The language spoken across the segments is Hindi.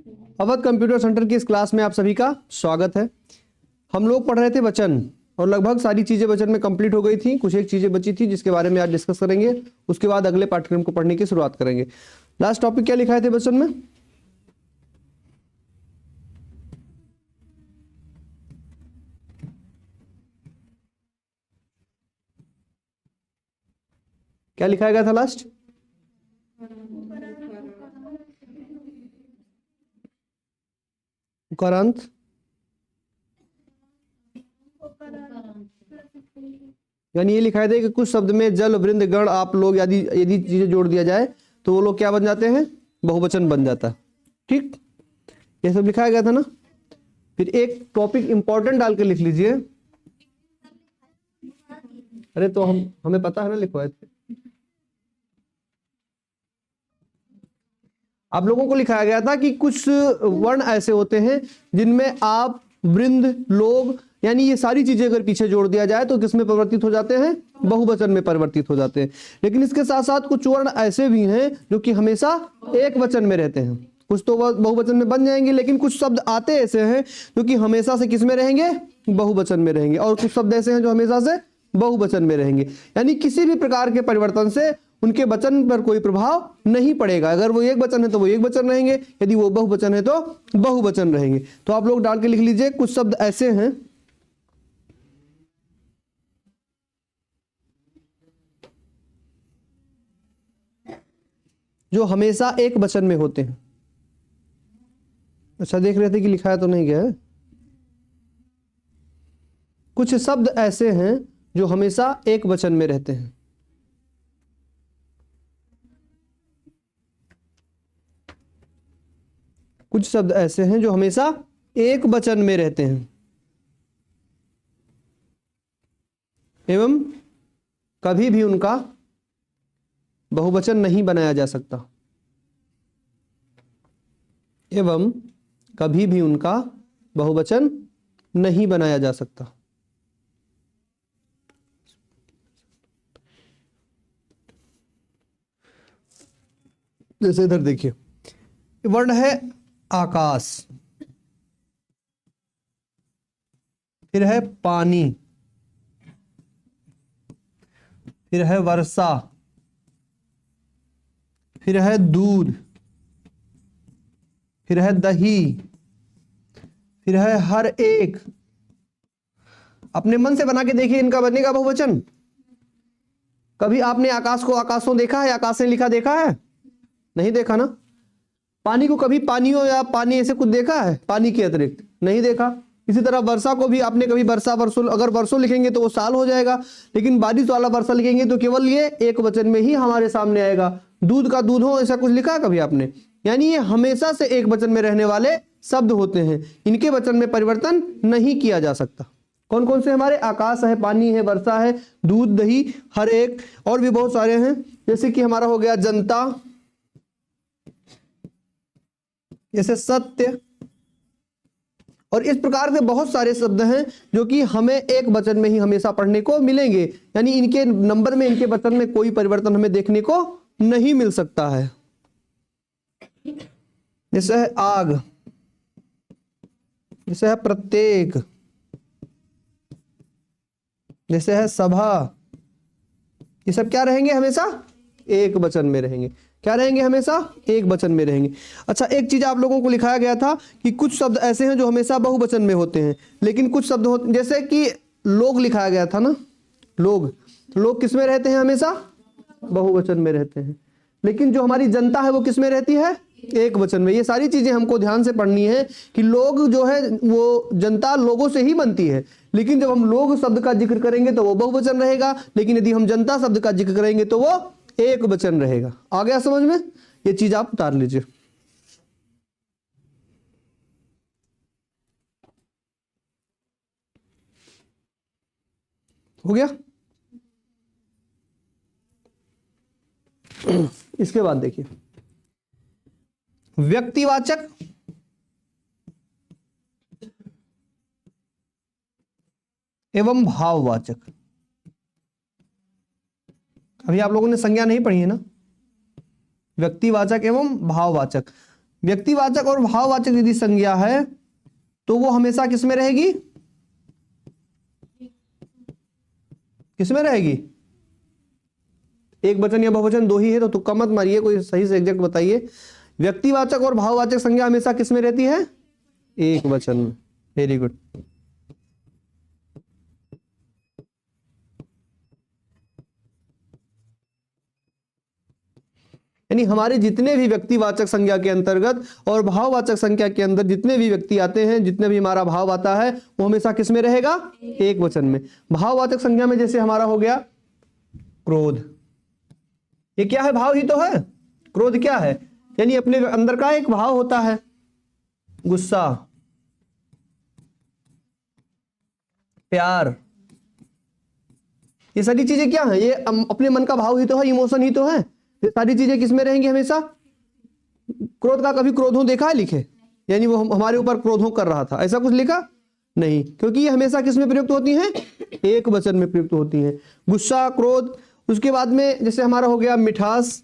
अवध कंप्यूटर सेंटर की इस क्लास में आप सभी का स्वागत है। हम लोग पढ़ रहे थे वचन और लगभग सारी चीजें वचन में कंप्लीट हो गई थी। कुछ एक चीजें बची थी जिसके बारे में आज डिस्कस करेंगे। उसके बाद अगले पाठ्यक्रम को पढ़ने की शुरुआत करेंगे। लास्ट टॉपिक क्या लिखा थे वचन में? क्या लिखा गया था लास्ट? उकारांत, यानी ये लिखा था कि कुछ शब्द में जल, वृंद, गण, आप लोग यदि यदि चीजें जोड़ दिया जाए तो वो लोग क्या बन जाते हैं? बहुवचन बन जाता है। ठीक, ये सब लिखाया गया था ना। फिर एक टॉपिक इंपॉर्टेंट डाल के लिख लीजिए। अरे तो हमें पता है ना, लिखवाए थे आप लोगों को। लिखाया गया था कि कुछ वर्ण ऐसे होते हैं जिनमें आप, वृंद, लोग, यानी ये सारी चीजें अगर पीछे जोड़ दिया जाए तो किसमें परिवर्तित हो जाते हैं? बहुवचन में परिवर्तित हो जाते हैं। लेकिन इसके साथ साथ कुछ वर्ण ऐसे भी हैं जो कि हमेशा एक वचन में रहते हैं। कुछ तो बहुवचन में बन जाएंगे, लेकिन कुछ शब्द आते ऐसे हैं जो कि हमेशा से किसमें रहेंगे? बहुवचन में रहेंगे। और कुछ शब्द ऐसे हैं जो हमेशा से बहुवचन में रहेंगे। यानी किसी भी प्रकार के परिवर्तन से उनके वचन पर कोई प्रभाव नहीं पड़ेगा। अगर वो एक वचन है तो वो एक वचन रहेंगे, यदि वो बहुवचन है तो बहुवचन रहेंगे। तो आप लोग डाल के लिख लीजिए, कुछ शब्द ऐसे हैं जो हमेशा एक वचन में होते हैं। अच्छा, देख रहे थे कि लिखाया तो नहीं गया है। कुछ शब्द ऐसे हैं जो हमेशा एक वचन में रहते हैं। कुछ शब्द ऐसे हैं जो हमेशा एक वचन में रहते हैं एवं कभी भी उनका बहुवचन नहीं बनाया जा सकता। एवं कभी भी उनका बहुवचन नहीं बनाया जा सकता। जैसे इधर देखिए, वर्ण है आकाश, फिर है पानी, फिर है वर्षा, फिर है दूध, फिर है दही, फिर है हर एक। अपने मन से बना के देखिए, इनका बनेगा बहुवचन? कभी आपने आकाश को आकाशों देखा है? आकाश से लिखा देखा है? नहीं देखा ना। पानी को कभी पानियों या पानी ऐसे कुछ देखा है? पानी के अतिरिक्त नहीं देखा। इसी तरह वर्षा को भी आपने कभी वर्षा, वर्षों, अगर वर्षों लिखेंगे तो वो साल हो जाएगा, लेकिन बारिश वाला वर्षा लिखेंगे तो केवल ये एक वचन में ही हमारे सामने आएगा। दूध का दूध हो, ऐसा कुछ लिखा है कभी आपने? यानी ये हमेशा से एक वचन में रहने वाले शब्द होते हैं। इनके वचन में परिवर्तन नहीं किया जा सकता। कौन कौन से हमारे? आकाश है, पानी है, वर्षा है, दूध, दही, हर एक, और भी बहुत सारे हैं। जैसे कि हमारा हो गया जनता, जैसे सत्य, और इस प्रकार के बहुत सारे शब्द हैं जो कि हमें एक वचन में ही हमेशा पढ़ने को मिलेंगे। यानी इनके नंबर में, इनके वचन में कोई परिवर्तन हमें देखने को नहीं मिल सकता है। जैसे है आग, जैसे है प्रत्येक, जैसे है सभा, ये सब क्या रहेंगे? हमेशा एक वचन में रहेंगे। क्या रहेंगे? हमेशा एक वचन में रहेंगे। अच्छा, एक चीज आप लोगों को लिखाया गया था कि कुछ शब्द ऐसे हैं जो हमेशा बहुवचन में होते हैं, लेकिन कुछ शब्द होते, जैसे कि लोग लिखाया गया था ना। लोग, लोग किस में रहते हैं? हमेशा बहुवचन में रहते हैं। लेकिन जो हमारी जनता है वो किस में रहती है? एक वचन में। ये सारी चीजें हमको ध्यान से पढ़नी है कि लोग जो है वो जनता लोगों से ही बनती है, लेकिन जब हम लोग शब्द का जिक्र करेंगे तो वो बहुवचन रहेगा, लेकिन यदि हम जनता शब्द का जिक्र करेंगे तो वो एक वचन रहेगा। आ गया समझ में? ये चीज आप उतार लीजिए। हो गया? इसके बाद देखिए, व्यक्तिवाचक एवं भाववाचक। अभी आप लोगों ने संज्ञा नहीं पढ़ी है ना? व्यक्तिवाचक एवं भाववाचक। व्यक्तिवाचक और भाववाचक यदि संज्ञा है तो वो हमेशा किस में रहेगी? किस में रहेगी? एक वचन या बहुवचन दो ही है तो तुक्का मत मारिए, कोई सही से एग्जैक्ट बताइए। व्यक्तिवाचक और भाववाचक संज्ञा हमेशा किस में रहती है? एक वचन में। Very good. यानी हमारे जितने भी व्यक्तिवाचक संज्ञा के अंतर्गत और भाववाचक संज्ञा के अंदर जितने भी व्यक्ति आते हैं, जितने भी हमारा भाव आता है, वो हमेशा किस में रहेगा? एक वचन में। भाववाचक संज्ञा में जैसे हमारा हो गया क्रोध, ये क्या है? भाव ही तो है। क्रोध क्या है? यानी अपने अंदर का एक भाव होता है। गुस्सा, प्यार, ये सारी चीजें क्या है? ये अपने मन का भाव ही तो है, इमोशन ही तो है। ये सारी चीजें किसमें रहेंगी हमेशा? क्रोध का कभी क्रोधों देखा है लिखे? यानी वो हमारे ऊपर क्रोधों कर रहा था, ऐसा कुछ लिखा नहीं, क्योंकि ये हमेशा किसमें प्रयुक्त होती हैं? एक वचन में प्रयुक्त होती हैं। गुस्सा, क्रोध। उसके बाद में जैसे हमारा हो गया मिठास,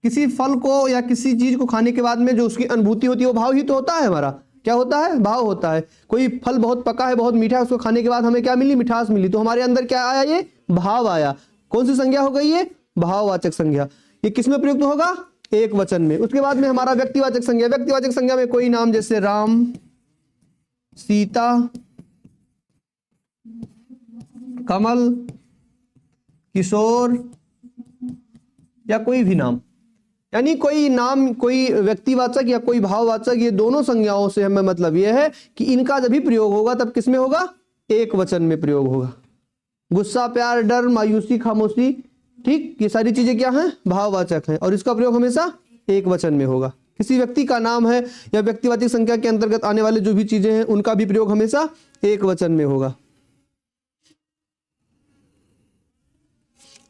किसी फल को या किसी चीज को खाने के बाद में जो उसकी अनुभूति होती है वो भाव ही तो होता है हमारा। क्या होता है? भाव होता है। कोई फल बहुत पका है, बहुत मीठा है, उसको खाने के बाद हमें क्या मिली? मिठास मिली। तो हमारे अंदर क्या आया? ये भाव आया। कौन सी संज्ञा हो गई? ये भाववाचक संज्ञा। ये किसमें प्रयुक्त होगा? एक वचन में। उसके बाद में हमारा व्यक्तिवाचक संज्ञा। व्यक्तिवाचक संज्ञा में कोई नाम जैसे राम, सीता, कमल, किशोर या कोई भी नाम, यानी कोई नाम, कोई व्यक्तिवाचक या कोई भाववाचक, ये दोनों संज्ञाओं से हमें मतलब यह है कि इनका जब भी प्रयोग होगा तब किसमें होगा? एक वचन में प्रयोग होगा। गुस्सा, प्यार, डर, मायूसी, खामोशी, ठीक, ये सारी चीजें क्या हैं? भाववाचक हैं और इसका प्रयोग हमेशा एक वचन में होगा। किसी व्यक्ति का नाम है या व्यक्तिवाचक संज्ञा के अंतर्गत आने वाले जो भी चीजें हैं उनका भी प्रयोग हमेशा एक वचन में होगा।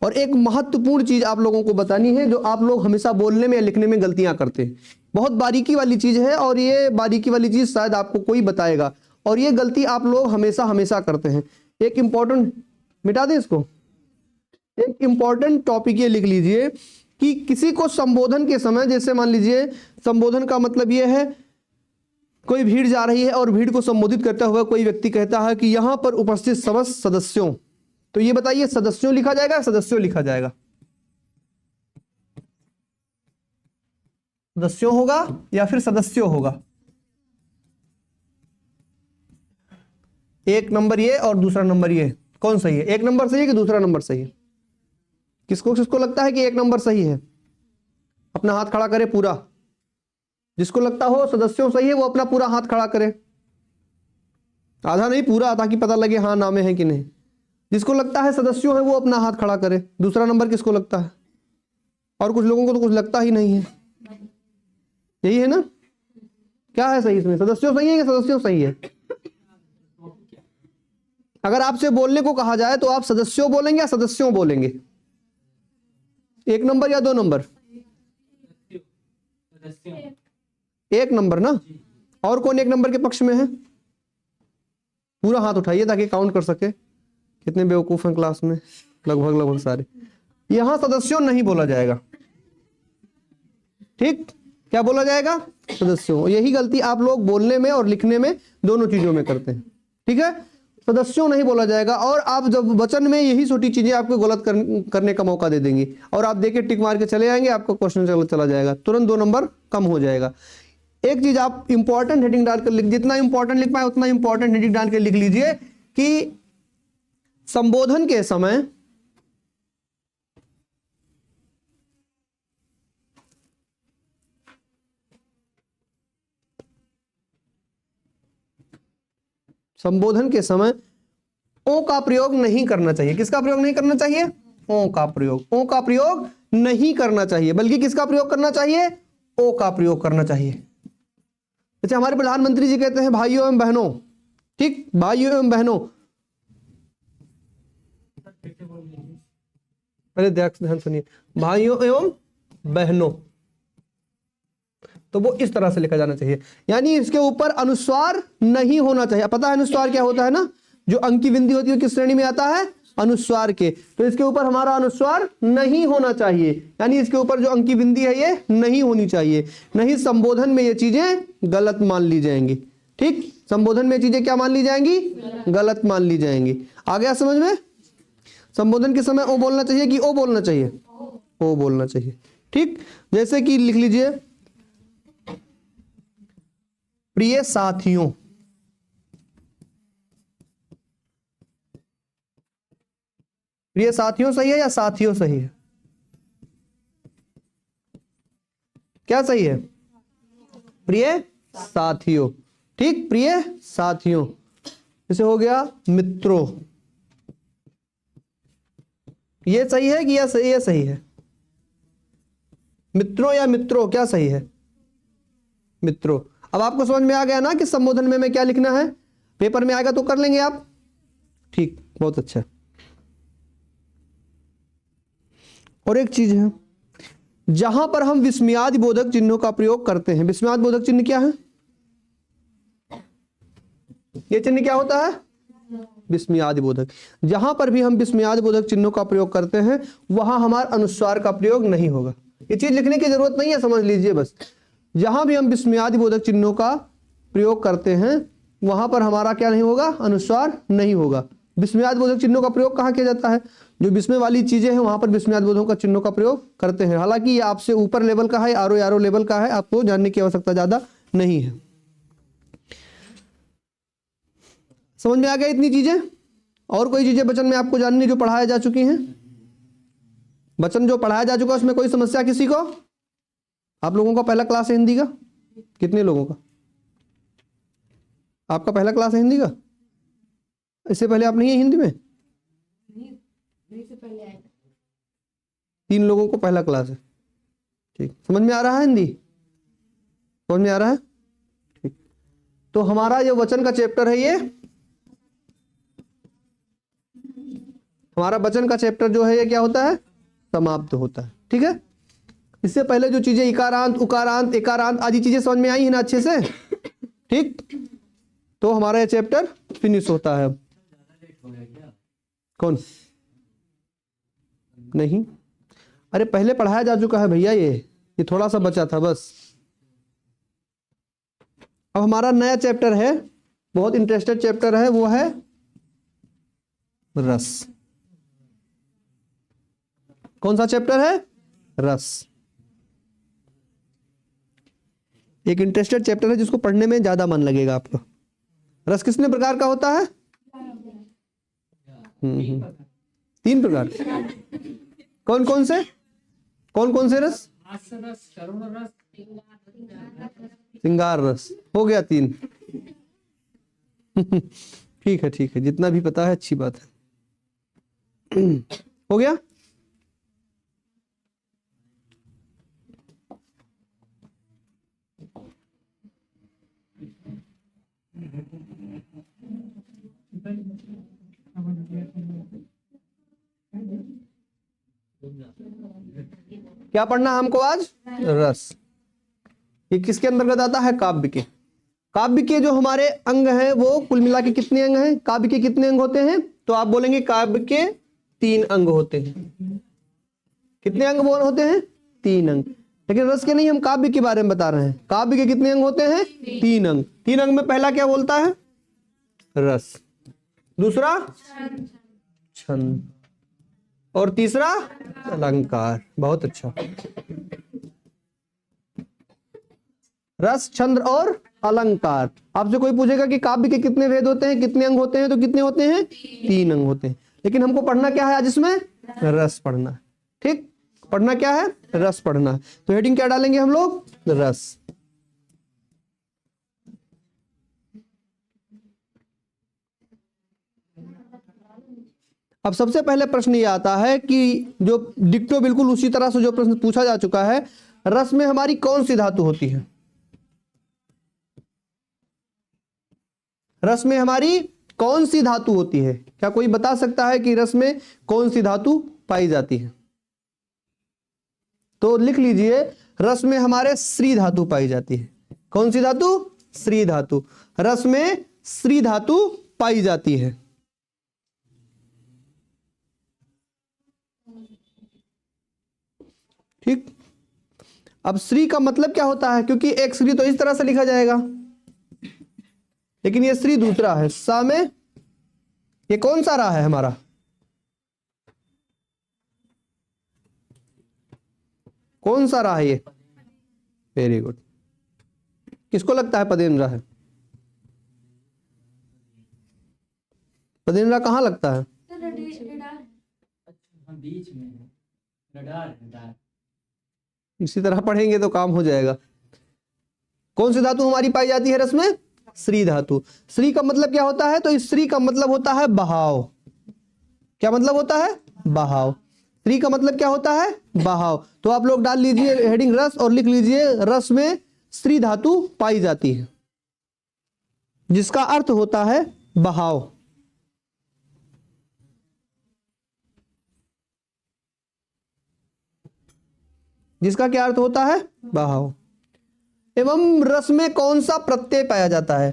और एक महत्वपूर्ण चीज आप लोगों को बतानी है जो आप लोग हमेशा बोलने में या लिखने में गलतियां करते हैं। बहुत बारीकी वाली चीज है और ये बारीकी वाली चीज शायद आपको कोई बताएगा और ये गलती आप लोग हमेशा हमेशा करते हैं। एक इंपॉर्टेंट, मिटा दें इसको, एक इंपॉर्टेंट टॉपिक ये लिख लीजिए कि किसी को संबोधन के समय, जैसे मान लीजिए संबोधन का मतलब ये है कोई भीड़ जा रही है और भीड़ को संबोधित करता हुआ कोई व्यक्ति कहता है कि यहां पर उपस्थित समस्त सदस्यों, तो ये बताइए सदस्यों लिखा जाएगा, सदस्यों लिखा जाएगा? सदस्यों होगा या फिर सदस्यों होगा? एक नंबर ये और दूसरा नंबर ये, कौन सही है? एक नंबर सही है कि दूसरा नंबर सही है? किसको किसको लगता है कि एक नंबर सही है? अपना हाथ खड़ा करे पूरा। जिसको लगता हो सदस्यों सही है वो अपना पूरा हाथ खड़ा करे, आधा नहीं पूरा, ताकि पता लगे हाँ नामे है कि नहीं। जिसको लगता है सदस्यों है वो अपना हाथ खड़ा करे। दूसरा नंबर किसको लगता है? और कुछ लोगों को तो कुछ लगता ही नहीं है। यही है ना? क्या है सही इसमें? सदस्यों सही है या सदस्यों सही है? अगर आपसे बोलने को कहा जाए तो आप सदस्यों बोलेंगे या सदस्यों बोलेंगे? एक नंबर या दो नंबर? एक नंबर ना। और कौन एक नंबर के पक्ष में है? पूरा हाथ उठाइए ताकि काउंट कर सके कितने बेवकूफ हैं क्लास में। लगभग सारे। यहां सदस्यों नहीं बोला जाएगा, ठीक? क्या बोला जाएगा? सदस्यों। यही गलती आप लोग बोलने में और लिखने में दोनों चीजों में करते हैं, ठीक है? सदस्यों नहीं बोला जाएगा। और आप जब वचन में यही छोटी चीजें आपको गलत करने का मौका दे देंगी और आप देखे टिक मार के चले जाएंगे, आपका क्वेश्चन चला जाएगा, तुरंत 2 नंबर कम हो जाएगा। एक चीज आप इंपॉर्टेंट हेडिंग डालकर लिख, जितना इंपॉर्टेंट लिख पाए उतना इंपॉर्टेंट हेडिंग डाल के लिख लीजिए कि संबोधन के समय ओ का प्रयोग नहीं करना चाहिए। किसका प्रयोग नहीं करना चाहिए? ओ का प्रयोग। ओ का प्रयोग नहीं करना चाहिए, बल्कि किसका प्रयोग करना चाहिए? ओ का प्रयोग करना चाहिए। अच्छा, हमारे प्रधानमंत्री जी कहते हैं भाइयों एवं बहनों, ठीक? भाइयों एवं बहनों, अरे ध्यान सुनिए, भाइयों एवं बहनों, तो वो इस तरह से लिखा जाना चाहिए। यानी इसके ऊपर अनुस्वार नहीं होना चाहिए। पता है अनुस्वार क्या होता है ना? जो अंक की बिंदी होती है किस श्रेणी में आता है? अनुस्वार के, तो इसके ऊपर हमारा अनुस्वार नहीं होना चाहिए, यानी इसके ऊपर जो अंकी बिंदी है ये नहीं होनी चाहिए, नहीं संबोधन में ये चीजें गलत मान ली जाएंगी। ठीक, संबोधन में चीजें क्या मान ली जाएंगी? गलत मान ली जाएंगी। आ गया समझ में? संबोधन के समय ओ बोलना चाहिए कि ओ बोलना चाहिए? ओ बोलना चाहिए। ठीक, जैसे कि लिख लीजिए प्रिय साथियों, प्रिय साथियों सही है या साथियों सही है? क्या सही है? प्रिय साथियों। ठीक, प्रिय साथियों। जैसे हो गया मित्रों, ये सही है कि या सही? ये सही है। मित्रों या मित्रों, क्या सही है? मित्रों। अब आपको समझ में आ गया ना कि संबोधन में क्या लिखना है? पेपर में आएगा तो कर लेंगे आप। ठीक, बहुत अच्छा। और एक चीज है, जहां पर हम विस्मयादि बोधक चिन्हों का प्रयोग करते हैं, विस्मयादि बोधक चिन्ह क्या है? ये चिन्ह क्या होता है? विस्मयादि बोधक। जहां पर भी हम विस्मयादि बोधक चिन्हों का प्रयोग करते हैं वहां हमारा अनुस्वार का प्रयोग नहीं होगा। ये चीज लिखने की जरूरत नहीं है, समझ लीजिए बस। जहां भी हम विस्मयादि बोधक चिन्हों का प्रयोग करते हैं वहां पर हमारा क्या नहीं होगा? अनुस्वार नहीं होगा। विस्मयादि बोधक चिन्हों का प्रयोग कहाँ किया जाता है? जो विस्मय वाली चीजें हैं वहां पर विस्मयादि बोधक का चिन्हों का प्रयोग करते हैं। हालांकि ये आपसे ऊपर लेवल का है, आरो लेवल का है, आपको जानने की आवश्यकता ज्यादा नहीं है। समझ में आ गया इतनी चीजें? और कोई चीजें वचन में आपको जाननी जो पढ़ाया जा चुकी हैं? वचन जो पढ़ाया जा चुका है उसमें कोई समस्या किसी को? आप लोगों का पहला क्लास है हिंदी का? कितने लोगों का? आपका पहला क्लास है हिंदी का? इससे पहले आप नहीं है हिंदी में? से पहले आए। 3 लोगों को पहला क्लास है। ठीक, समझ में आ रहा है हिंदी? समझ में आ रहा है? ठीक, तो हमारा ये वचन का चैप्टर है, ये हमारा वचन का चैप्टर जो है ये क्या होता है? समाप्त होता है। ठीक है, इससे पहले जो चीजें इकारांत, उकारांत, एकारांत आदि चीजें समझ में आई है ना अच्छे से? ठीक, तो हमारा ये चैप्टर फिनिश होता है। अब कौन? नहीं, अरे पहले पढ़ाया जा चुका है भैया, ये थोड़ा सा बचा था बस। अब हमारा नया चैप्टर है, बहुत इंटरेस्टेड चैप्टर है, वो है रस। कौन सा चैप्टर है? रस। एक इंटरेस्टेड चैप्टर है जिसको पढ़ने में ज्यादा मन लगेगा आपको। रस कितने प्रकार का होता है? 3 प्रकार। कौन कौन से? कौन कौन से रस? श्रृंगार रस। हो गया 3। ठीक है, ठीक है, जितना भी पता है अच्छी बात है। हो गया। क्या पढ़ना हमको आज? रस। ये किसके अंतर्गत आता है? काव्य के। काव्य के जो हमारे अंग हैं वो कुल मिला के कितने अंग हैं? काव्य के कितने अंग होते हैं? तो आप बोलेंगे काव्य के 3 अंग होते हैं। कितने अंग होते हैं? 3 अंग। लेकिन रस के नहीं, हम काव्य के बारे में बता रहे हैं। काव्य के कितने अंग होते हैं? 3 अंग। 3 अंग में पहला क्या बोलता है? रस। दूसरा छंद, और तीसरा अलंकार। बहुत अच्छा। रस, छंद और अलंकार। आपसे कोई पूछेगा कि काव्य के कितने वेद होते हैं, कितने अंग होते हैं, तो कितने होते हैं? 3 अंग होते हैं। लेकिन हमको पढ़ना क्या है आज इसमें? रस पढ़ना है। ठीक, पढ़ना क्या है? रस पढ़ना है। तो हेडिंग क्या डालेंगे हम लोग? रस। अब सबसे पहले प्रश्न ये आता है कि जो डिक्टो बिल्कुल उसी तरह से जो प्रश्न पूछा जा चुका है, रस में हमारी कौन सी धातु होती है? रस में हमारी कौन सी धातु होती है? क्या कोई बता सकता है कि रस में कौन सी धातु पाई जाती है? तो लिख लीजिए, रस में हमारे श्री धातु पाई जाती है। कौन सी धातु? श्री धातु। रस में श्री धातु पाई जाती है। ठीक। अब श्री का मतलब क्या होता है, क्योंकि एक श्री तो इस तरह से लिखा जाएगा, लेकिन ये श्री दूसरा है। सा में ये कौन सा रहा है हमारा, कौन सा रहा है ये? Very good. किसको लगता है पदेंद्रा है? पदेंद्रा कहाँ लगता है? बीच में है, रडार। इसी तरह पढ़ेंगे तो काम हो जाएगा। कौन सी धातु हमारी पाई जाती है रस में? श्री धातु। श्री का मतलब क्या होता है? तो इस श्री का मतलब होता है बहाव। क्या मतलब होता है? बहाव। श्री का मतलब क्या होता है? बहाव। तो आप लोग डाल लीजिए हेडिंग रस और लिख लीजिए रस में श्री धातु पाई जाती है, जिसका अर्थ होता है बहाव। जिसका क्या अर्थ होता है? बहाव। एवं रस में कौन सा प्रत्यय पाया जाता है?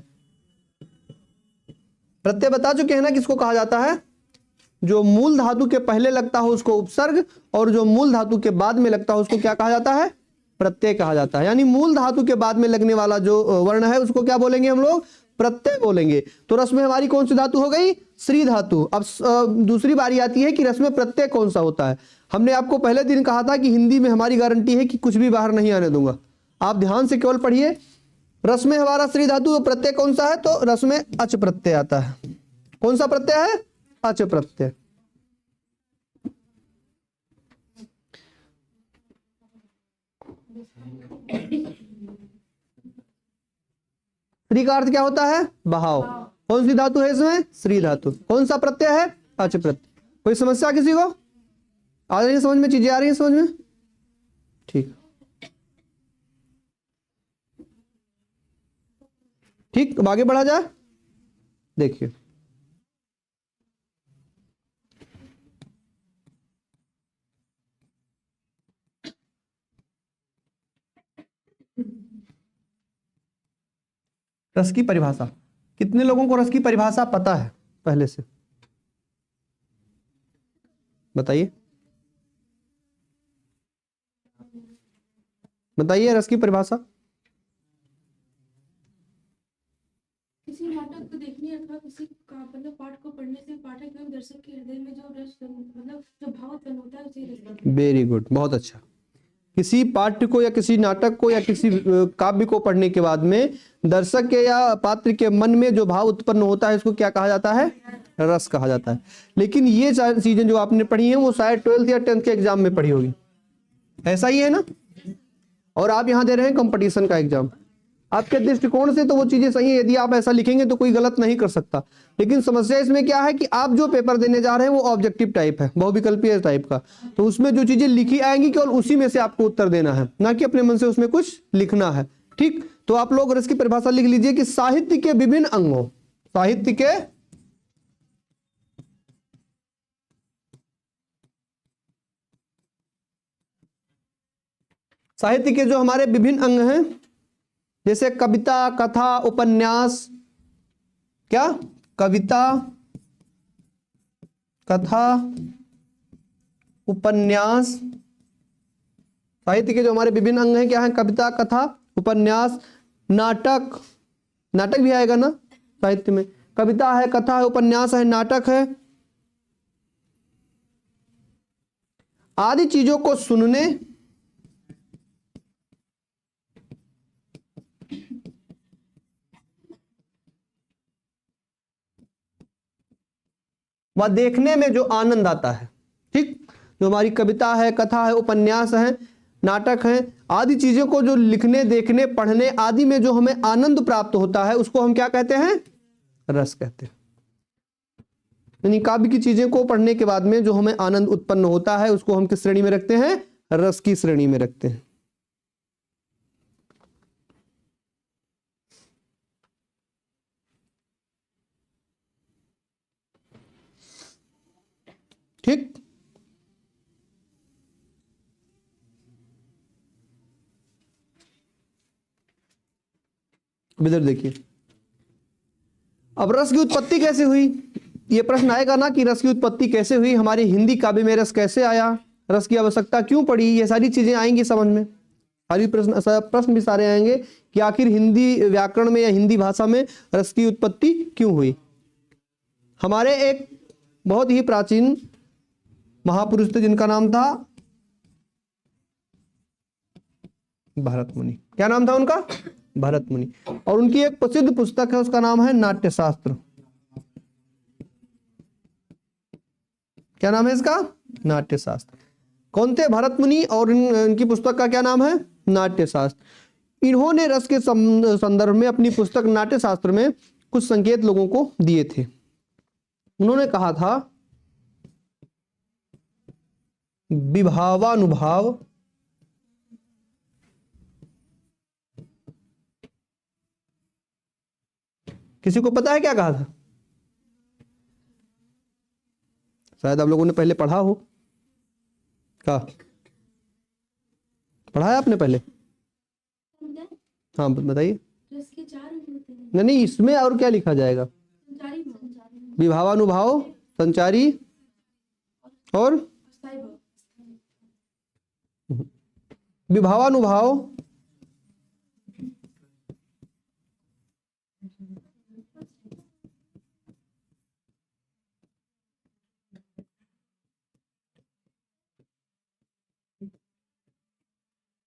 प्रत्यय बता चुके हैं ना किसको कहा जाता है? जो मूल धातु के पहले लगता हो उसको उपसर्ग, और जो मूल धातु के बाद में लगता हो उसको क्या कहा जाता है? प्रत्यय कहा जाता है। यानी मूल धातु के बाद में लगने वाला जो वर्ण है उसको क्या बोलेंगे हम लोग? प्रत्यय बोलेंगे। तो रस में हमारी कौन सी धातु हो गई? श्री धातु। अब दूसरी बारी आती है कि रस में प्रत्यय कौन सा होता है। हमने आपको पहले दिन कहा था कि हिंदी में हमारी गारंटी है कि कुछ भी बाहर नहीं आने दूंगा। आप ध्यान से केवल पढ़िए। रस में हमारा श्री धातु, तो प्रत्यय कौन सा है? तो रस में अच प्रत्यय आता है। कौन सा प्रत्यय है? अच प्रत्यय। श्री का अर्थ क्या होता है? बहाव। कौन सी धातु है इसमें? श्री धातु। कौन सा प्रत्यय है? अच प्रत्यय। कोई समस्या किसी को आ रही है समझ में? चीजें आ रही है समझ में? ठीक ठीक। अब आगे बढ़ा जाए। देखिए रस की परिभाषा। कितने लोगों को रस की परिभाषा पता है पहले से? बताइए बताइए रस की परिभाषा। किसी नाटक को देखने अथवा किसी मतलब पाठ को पढ़ने से पाठक एवं दर्शक के हृदय में जो रस मतलब जो भाव उत्पन्न होता है उसे रस कहते हैं। वेरी गुड, बहुत अच्छा। किसी पाठ्य को या किसी नाटक को या किसी काव्य को पढ़ने के बाद में दर्शक के या पात्र के मन में जो भाव उत्पन्न होता है इसको क्या कहा जाता है? रस कहा जाता है। लेकिन ये चीजें जो आपने पढ़ी हैं वो शायद 12th या 10th के एग्जाम में पढ़ी होगी, ऐसा ही है ना? और आप यहाँ दे रहे हैं कंपटीशन का एग्जाम। आपके दृष्टिकोण से तो वो चीजें सही है, यदि आप ऐसा लिखेंगे तो कोई गलत नहीं कर सकता। लेकिन समस्या इसमें क्या है कि आप जो पेपर देने जा रहे हैं वो ऑब्जेक्टिव टाइप है, बहुविकल्पीय टाइप का। तो उसमें जो चीजें लिखी आएंगी केवल उसी में से आपको उत्तर देना है, ना कि अपने मन से उसमें कुछ लिखना है। ठीक। तो आप लोग रस की परिभाषा लिख लीजिए कि साहित्य के विभिन्न अंगों, साहित्य के जो हमारे विभिन्न अंग हैं, जैसे कविता, कथा, उपन्यास। क्या? कविता, कथा, उपन्यास। साहित्य के जो हमारे विभिन्न अंग हैं क्या हैं? कविता, कथा, उपन्यास, नाटक। नाटक भी आएगा ना साहित्य में? कविता है, कथा है, उपन्यास है, नाटक है आदि चीजों को सुनने व देखने में जो आनंद आता है। ठीक। जो हमारी कविता है, कथा है, उपन्यास है, नाटक है आदि चीजों को जो लिखने, देखने, पढ़ने आदि में जो हमें आनंद प्राप्त होता है उसको हम क्या कहते हैं? रस कहते हैं। यानी काव्य की चीजें को पढ़ने के बाद में जो हमें आनंद उत्पन्न होता है उसको हम किस श्रेणी में रखते हैं? रस की श्रेणी में रखते हैं। ठीक। इधर देखिए, अब रस की उत्पत्ति कैसे हुई? ये प्रश्न आएगा ना कि रस की उत्पत्ति कैसे हुई, हमारी हिंदी काव्य में रस कैसे आया, रस की आवश्यकता क्यों पड़ी, ये सारी चीजें आएंगी समझ में। सारी प्रश्न भी सारे आएंगे कि आखिर हिंदी व्याकरण में या हिंदी भाषा में रस की उत्पत्ति क्यों हुई। हमारे एक बहुत ही प्राचीन महापुरुष थे जिनका नाम था भरत मुनि। क्या नाम था उनका? भरत मुनि। और उनकी एक प्रसिद्ध पुस्तक है, उसका नाम है नाट्यशास्त्र। क्या नाम है इसका? नाट्यशास्त्र। कौन थे? भरत मुनि। और इनकी पुस्तक का क्या नाम है? नाट्यशास्त्र। इन्होंने रस के संदर्भ में अपनी पुस्तक नाट्यशास्त्र में कुछ संकेत लोगों को दिए थे। उन्होंने कहा था विभावानुभाव किसी को पता है क्या कहा था? शायद आप लोगों ने पहले पढ़ा हो। क्या पढ़ा है आपने पहले? हाँ बताइए। रस के 4 अंग होते हैं। नहीं, इसमें और क्या लिखा जाएगा? संचारी भाव, विभावानुभाव, संचारी और अस्थायी भाव। विभावानुभाव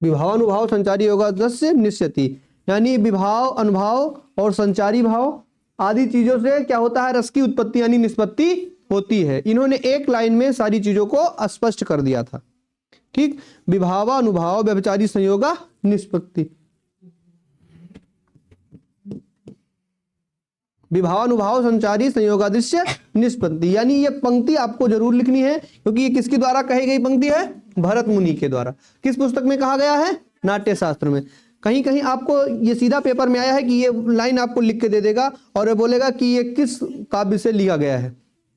विभावानुभाव संचारी होगा दस्य निश्यति, यानी विभाव, अनुभाव और संचारी भाव आदि चीजों से क्या होता है? रस की उत्पत्ति यानी निष्पत्ति होती है। इन्होंने एक लाइन में सारी चीजों को स्पष्ट कर दिया था। ठीक, विभावानुभाव व्यभिचारी संयोगा निष्पत्ति। विभावानुभाव संचारी संयोगादृश्य निष्पत्ति, यानी ये पंक्ति आपको जरूर लिखनी है, क्योंकि ये किसके द्वारा कही गई पंक्ति है? भरत मुनि के द्वारा। किस पुस्तक में कहा गया है? नाट्यशास्त्र में। कहीं कहीं आपको ये सीधा पेपर में आया है कि ये लाइन आपको लिख के दे देगा और ये बोलेगा कि ये किस काव्य से लिया गया है,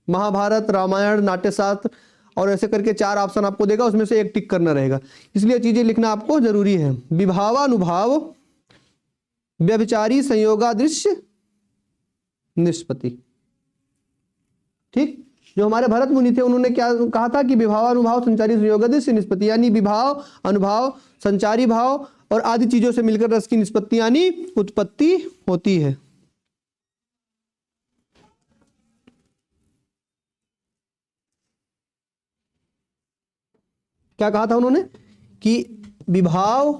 महाभारत, रामायण, नाट्यशास्त्र, और ऐसे करके 4 ऑप्शन आपको देगा, उसमें से एक टिक करना रहेगा। इसलिए चीजें लिखना आपको जरूरी है। विभावानुभाव व्यभिचारी संयोगादृश्य निष्पत्ति। ठीक, जो हमारे भरत मुनि थे उन्होंने क्या कहा था कि विभावानुभाव संचारी संयोगादृश्य निष्पत्ति, यानी विभाव, अनुभाव, संचारी भाव और आदि चीजों से मिलकर रस की निष्पत्ति यानी उत्पत्ति होती है। क्या कहा था उन्होंने कि विभाव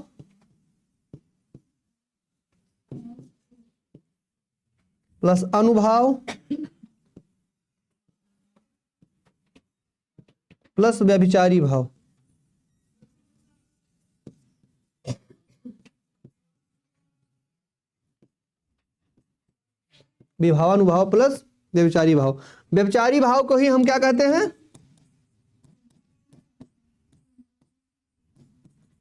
प्लस अनुभाव प्लस व्यभिचारी भाव, विभावानुभाव प्लस व्यभिचारी भाव। व्यभिचारी भाव को ही हम क्या कहते हैं?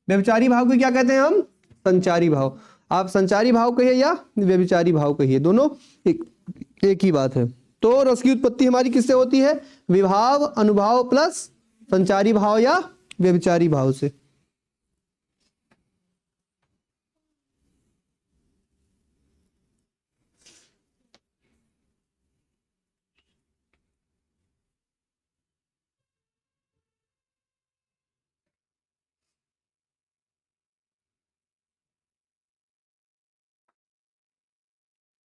व्यभिचारी भाव को क्या कहते हैं हम? संचारी भाव। आप संचारी भाव कहिए या व्यभिचारी भाव कहिए, दोनों एक ही बात है। तो रस की उत्पत्ति हमारी किससे होती है? विभाव, अनुभाव प्लस संचारी भाव या व्यभिचारी भाव से।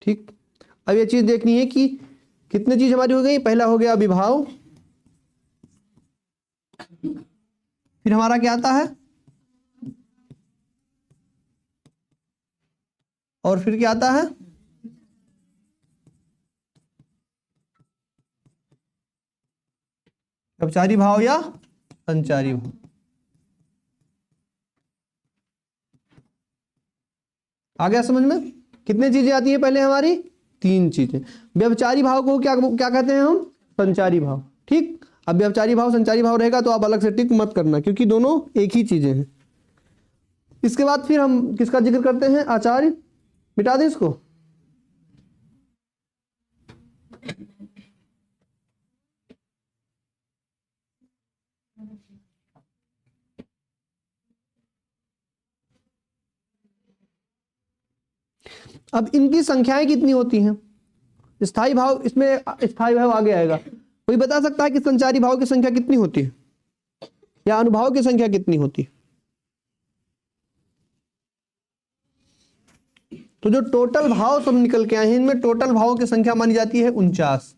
ठीक, अब ये चीज देखनी है कि कितनी चीज हमारी हो गई। पहला हो गया विभाव, फिर हमारा क्या आता है? और फिर क्या आता है? व्यभिचारी भाव या संचारी भाव। आ गया समझ में? कितने चीजें आती हैं पहले हमारी? 3 चीजें। व्यभिचारी भाव को क्या क्या कहते हैं हम? संचारी भाव। ठीक, अब व्यभिचारी भाव संचारी भाव रहेगा तो आप अलग से टिक मत करना, क्योंकि दोनों एक ही चीजें हैं। इसके बाद फिर हम किसका जिक्र करते हैं? आचार्य। मिटा दें इसको। अब इनकी संख्याएं कितनी होती हैं? स्थायी भाव, इसमें स्थायी भाव आगे आएगा। कोई बता सकता है कि संचारी भाव की संख्या कितनी होती है? या अनुभाव की संख्या कितनी होती है? तो जो टोटल भाव सब निकल के आए हैं इनमें टोटल भावों की संख्या मानी जाती है 49।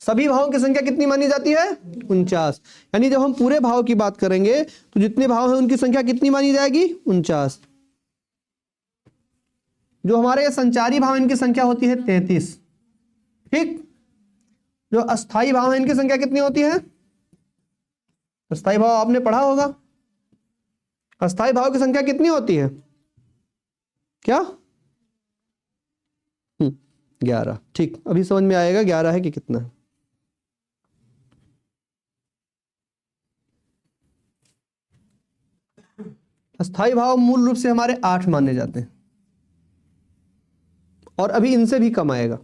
सभी भावों की संख्या कितनी मानी जाती है? 49। यानी जब हम पूरे भाव की बात करेंगे तो जितने भाव हैं उनकी संख्या कितनी मानी जाएगी? 49। जो हमारे ये संचारी भाव इनकी संख्या होती है 33। ठीक। जो अस्थाई भाव है इनकी संख्या कितनी होती है? अस्थाई भाव आपने पढ़ा होगा। अस्थाई भाव की संख्या कितनी होती है? क्या? 11। ठीक, अभी समझ में आएगा 11 है कि कितना है। अस्थाई भाव मूल रूप से हमारे 8 माने जाते हैं और अभी इनसे भी कम आएगा,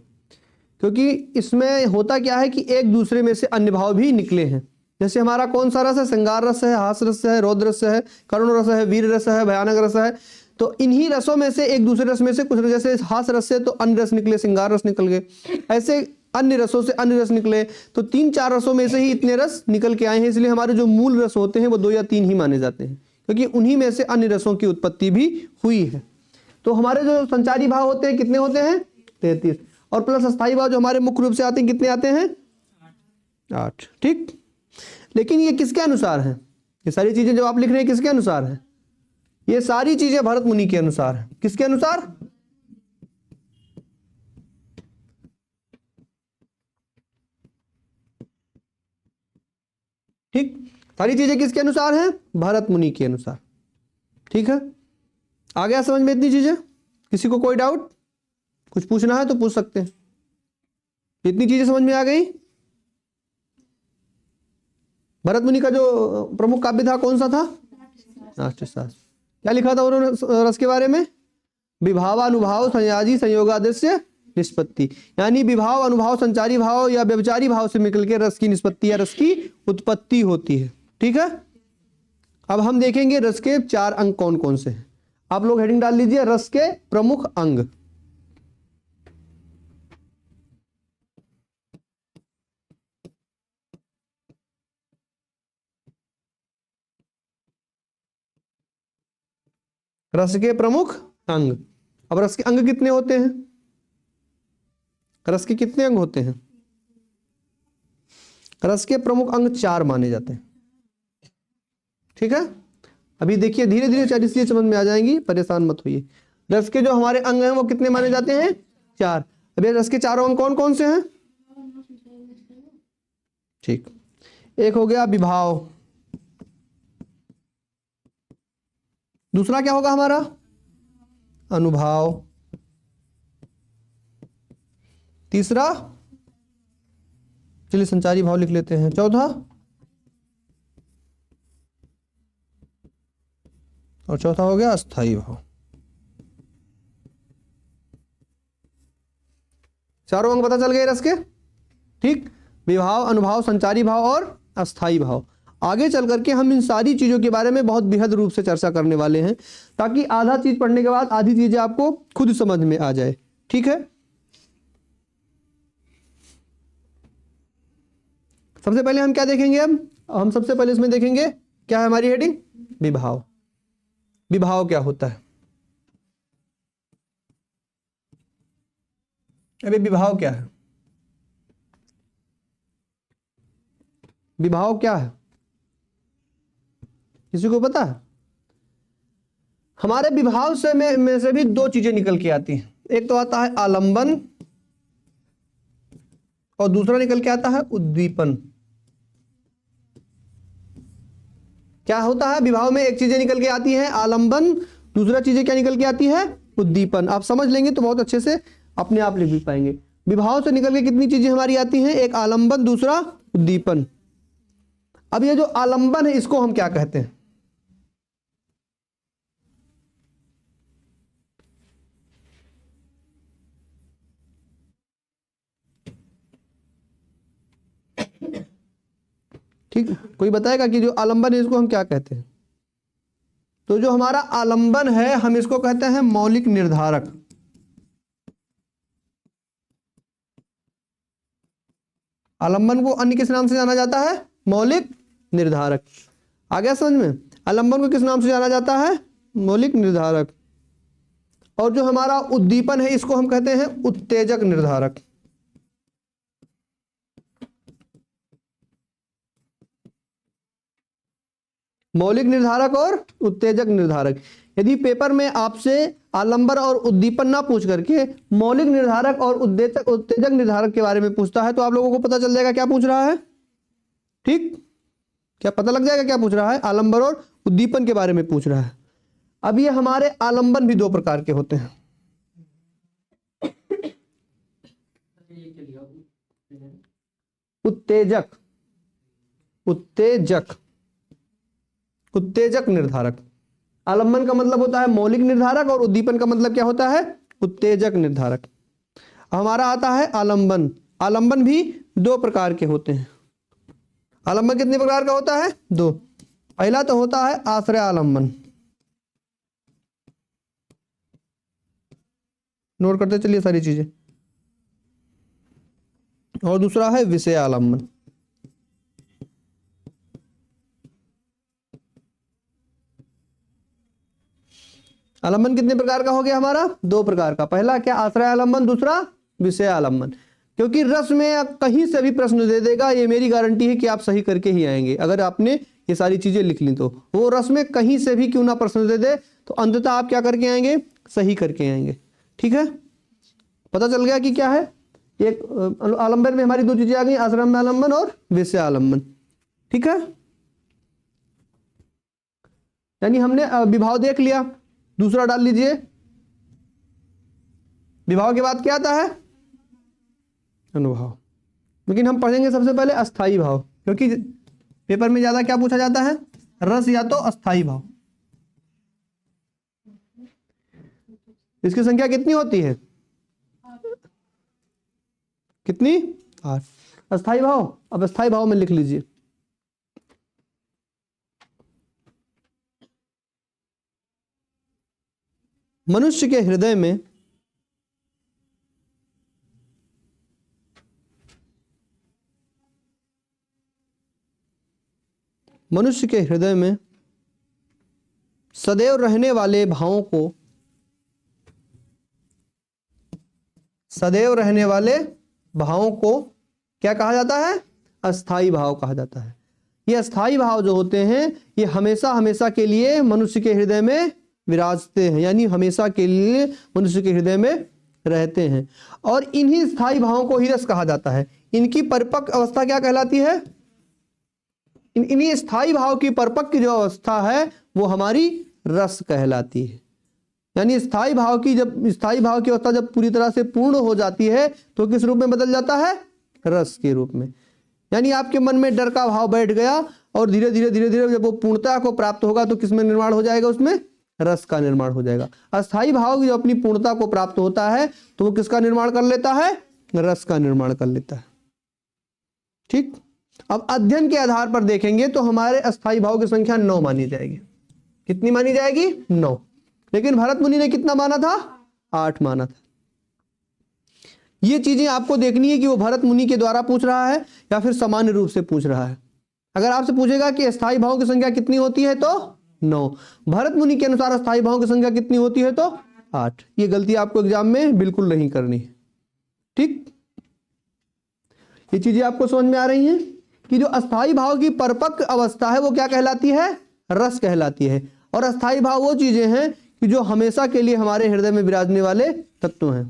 क्योंकि इसमें होता क्या है कि एक दूसरे में से अन्य भाव भी निकले हैं। जैसे हमारा कौन सा रस है? श्रृंगार रस है, हास रस है, रौद्र रस है, करुण रस है, वीर रस है, भयानक रस है। तो इन्हीं रसों में से एक दूसरे रस में से कुछ, जैसे हास रस से तो अन्य रस निकले, श्रृंगार रस निकल गए, ऐसे अन्य रसों से अन्य रस निकले। तो 3-4 रसों में से ही इतने रस निकल के आए हैं, इसलिए हमारे जो मूल रस होते हैं वो 2 या 3 ही माने जाते हैं, क्योंकि उन्हीं में से अन्य रसों की उत्पत्ति भी हुई है। तो हमारे जो संचारी भाव होते हैं कितने होते हैं? 33। और प्लस अस्थाई भाव जो हमारे मुख्य रूप से आते हैं कितने आते हैं? 8। ठीक। लेकिन ये किसके अनुसार है? ये सारी चीजें जो आप लिख रहे हैं किसके अनुसार है? ये सारी चीजें भरत मुनि के अनुसार है। किसके अनुसार? ठीक, सारी चीजें किसके अनुसार हैं? भरत मुनि के अनुसार। ठीक है, आ गया समझ में इतनी चीजें? किसी को कोई डाउट? कुछ पूछना है तो पूछ सकते हैं। इतनी चीजें समझ में आ गई? भरत मुनि का जो प्रमुख काव्य था कौन सा था? नाट्यशास्त्र। क्या लिखा था उन्होंने रस के बारे में? विभावानुभाव संयाजी संयोगादृश्य निष्पत्ति, यानी विभाव, अनुभाव, संचारी भाव या व्यभिचारी भाव से निकल के रस की निष्पत्ति या रस की उत्पत्ति होती है। ठीक है, अब हम देखेंगे रस के 4 अंग कौन कौन से हैं। आप लोग हेडिंग डाल लीजिए, रस के प्रमुख अंग। रस के प्रमुख अंग। अब रस के अंग कितने होते हैं? रस के कितने अंग होते हैं? रस के प्रमुख अंग 4 माने जाते हैं। ठीक है, अभी देखिए धीरे धीरे 4 इसलिए समझ में आ जाएंगी, परेशान मत होइए। रस के जो हमारे अंग हैं वो कितने माने जाते हैं? 4। अभी रस के 4 अंग कौन कौन से हैं? ठीक, एक हो गया विभाव, दूसरा क्या होगा हमारा? अनुभाव, तीसरा, चलिए संचारी भाव लिख लेते हैं, चौथा, और चौथा हो गया अस्थाई भाव। चारों अंग पता चल गए रस के। ठीक, विभाव, अनुभाव, संचारी भाव और अस्थाई भाव। आगे चल करके हम इन सारी चीजों के बारे में बहुत बेहद रूप से चर्चा करने वाले हैं, ताकि आधा चीज पढ़ने के बाद आधी चीजें आपको खुद समझ में आ जाए। ठीक है, सबसे पहले हम क्या देखेंगे? अब हम सबसे पहले इसमें देखेंगे क्या है हमारी हेडिंग? विभाव। विभाव क्या होता है? अबे विभाव क्या है? विभाव क्या है? किसी को पता है? हमारे विभाव से में से भी 2 चीजें निकल के आती हैं। एक तो आता है आलंबन और दूसरा निकल के आता है उद्दीपन। क्या होता है विभाव में? एक चीजें निकल के आती हैं आलंबन, दूसरा चीजें क्या निकल के आती है? उद्दीपन। आप समझ लेंगे तो बहुत अच्छे से अपने आप लिख भी पाएंगे। विभाव से निकल के कितनी चीजें हमारी आती हैं? एक आलंबन, दूसरा उद्दीपन। अब ये जो आलंबन है इसको हम क्या कहते हैं? ठीक, कोई बताएगा कि जो आलंबन है इसको हम क्या कहते हैं? तो जो हमारा आलंबन है हम इसको कहते हैं मौलिक निर्धारक। आलंबन को अन्य किस नाम से जाना जाता है? मौलिक निर्धारक। आ गया समझ में? आलंबन को किस नाम से जाना जाता है? मौलिक निर्धारक। और जो हमारा उद्दीपन है इसको हम कहते हैं उत्तेजक निर्धारक। मौलिक निर्धारक और उत्तेजक निर्धारक। यदि पेपर में आपसे आलंबन और उद्दीपन ना पूछ करके मौलिक निर्धारक और उत्तेजक निर्धारक के बारे में पूछता है तो आप लोगों को पता चल जाएगा क्या पूछ रहा है। ठीक, क्या पता लग जाएगा क्या पूछ रहा है? आलंबन और उद्दीपन के बारे में पूछ रहा है। अब ये हमारे आलंबन भी दो प्रकार के होते हैं। उत्तेजक, उत्तेजक, उत्तेजक निर्धारक। आलंबन का मतलब होता है मौलिक निर्धारक और उद्दीपन का मतलब क्या होता है? उत्तेजक निर्धारक। हमारा आता है आलंबन। आलंबन भी दो प्रकार के होते हैं। आलंबन कितने प्रकार का होता है? दो। पहला तो होता है आश्रय आलंबन, नोट करते चलिए सारी चीजें। और दूसरा है विषय आलंबन। आलंबन कितने प्रकार का हो गया हमारा? दो प्रकार का। पहला क्या? आश्रय आलंबन, दूसरा विषय आलंबन। क्योंकि रस में कहीं से भी प्रश्न दे देगा, ये मेरी गारंटी है कि आप सही करके ही आएंगे। अगर आपने ये सारी चीजें लिख ली तो वो रस में कहीं से भी क्यों ना प्रश्न दे दे तो अंततः आप क्या करके आएंगे? सही करके आएंगे। ठीक है, पता चल गया कि क्या है? एक आलंबन में हमारी दो चीजें आ गई, आश्रय आलंबन और विषय आलंबन। ठीक है, यानी हमने विभाव देख लिया। दूसरा डाल लीजिए, विभाव के बाद क्या आता है? अनुभाव। लेकिन हम पढ़ेंगे सबसे पहले अस्थाई भाव, क्योंकि पेपर में ज्यादा क्या पूछा जाता है? रस या तो अस्थाई भाव। इसकी संख्या कितनी होती है? कितनी? 8। अस्थाई भाव, अब अस्थाई भाव में लिख लीजिए। मनुष्य के हृदय में मनुष्य के हृदय में सदैव रहने वाले भावों को, सदैव रहने वाले भावों को क्या कहा जाता है? अस्थाई भाव कहा जाता है। ये अस्थाई भाव जो होते हैं ये हमेशा हमेशा के लिए मनुष्य के हृदय में विराजते हैं, यानी हमेशा के लिए मनुष्य के हृदय में रहते हैं। और इन्हीं स्थायी भावों को ही रस कहा जाता है। इनकी परिपक्व अवस्था क्या कहलाती है? इन्हीं स्थायी भाव की परिपक्व की जो अवस्था है वो हमारी रस कहलाती है। यानी स्थायी भाव की अवस्था जब पूरी तरह से पूर्ण हो जाती है तो किस रूप में बदल जाता है? रस के रूप में। यानी आपके मन में डर का भाव बैठ गया और धीरे धीरे जब वो पूर्णता को प्राप्त होगा तो किसमें निर्माण हो जाएगा? उसमें रस का निर्माण हो जाएगा। अस्थाई भाव जो अपनी पूर्णता को प्राप्त होता है तो वो किसका निर्माण कर लेता है? रस का निर्माण कर लेता है। ठीक, अब अध्ययन के आधार पर देखेंगे तो हमारे अस्थाई भाव की संख्या 9 मानी जाएगी। कितनी मानी जाएगी? 9। लेकिन भरत मुनि ने कितना माना था? 8 माना था। ये चीजें आपको देखनी है कि वो भरत मुनि के द्वारा पूछ रहा है या फिर सामान्य रूप से पूछ रहा है। अगर आपसे पूछेगा कि अस्थाई भाव की संख्या कितनी होती है तो 9। भरत मुनि के अनुसार अस्थाई भाव की संख्या कितनी होती है तो 8। ये गलती आपको एग्जाम में बिल्कुल नहीं करनी है। ठीक, ये चीजें आपको समझ में आ रही हैं कि जो अस्थाई भाव की परिपक्व अवस्था है वो क्या कहलाती है? रस कहलाती है। और अस्थाई भाव वो चीजें हैं कि जो हमेशा के लिए हमारे हृदय में विराजने वाले तत्व हैं,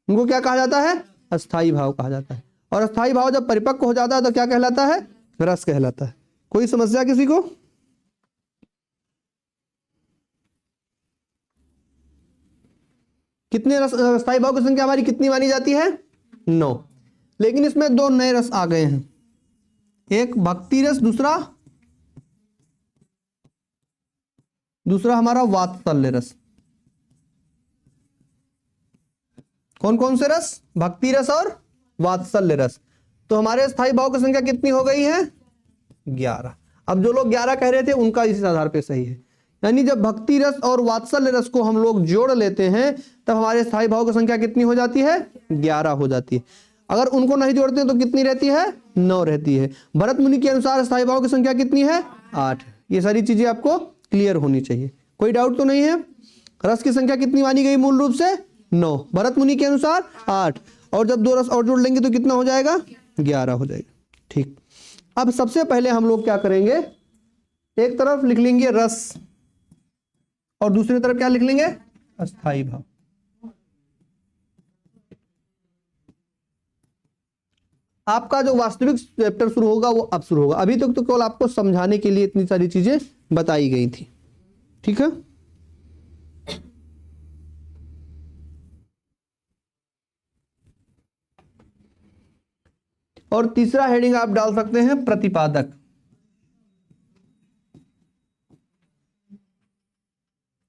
उनको क्या कहा जाता है? अस्थाई भाव कहा जाता है। और अस्थाई भाव जब परिपक्व हो जाता है तो क्या कहलाता है? रस कहलाता है। कोई समस्या किसी को? कितने रस अस्थाई भाव की संख्या हमारी कितनी मानी जाती है? 9। लेकिन इसमें 2 नए रस आ गए हैं, एक भक्ति रस, दूसरा हमारा वात्सल्य रस। कौन कौन से रस? भक्ति रस और वात्सल्य रस। तो हमारे अस्थाई भाव की संख्या कितनी हो गई है? 11। अब जो लोग 11 कह रहे थे उनका इस आधार पे सही है। यानी जब भक्ति रस और वात्सल्य रस को हम लोग जोड़ लेते हैं तब हमारे स्थायी भाव की संख्या कितनी हो जाती है? 11 हो जाती है। अगर उनको नहीं जोड़ते तो कितनी रहती है? 9 रहती है। भरत मुनि के अनुसार स्थायी भाव की संख्या कितनी है? 8। ये सारी चीजें आपको क्लियर होनी चाहिए। कोई डाउट तो नहीं है? रस की संख्या कितनी मानी गई मूल रूप से? 9। भरत मुनि के अनुसार 8, और जब 2 रस और जोड़ लेंगे तो कितना हो जाएगा? 11 हो जाएगा। ठीक, अब सबसे पहले हम लोग क्या करेंगे, एक तरफ लिख लेंगे रस और दूसरी तरफ क्या लिख लेंगे? अस्थाई भाव। आपका जो वास्तविक चैप्टर शुरू होगा वो अब शुरू होगा, अभी तक तो केवल आपको समझाने के लिए इतनी सारी चीजें बताई गई थी। ठीक है, और तीसरा हेडिंग आप डाल सकते हैं प्रतिपादक।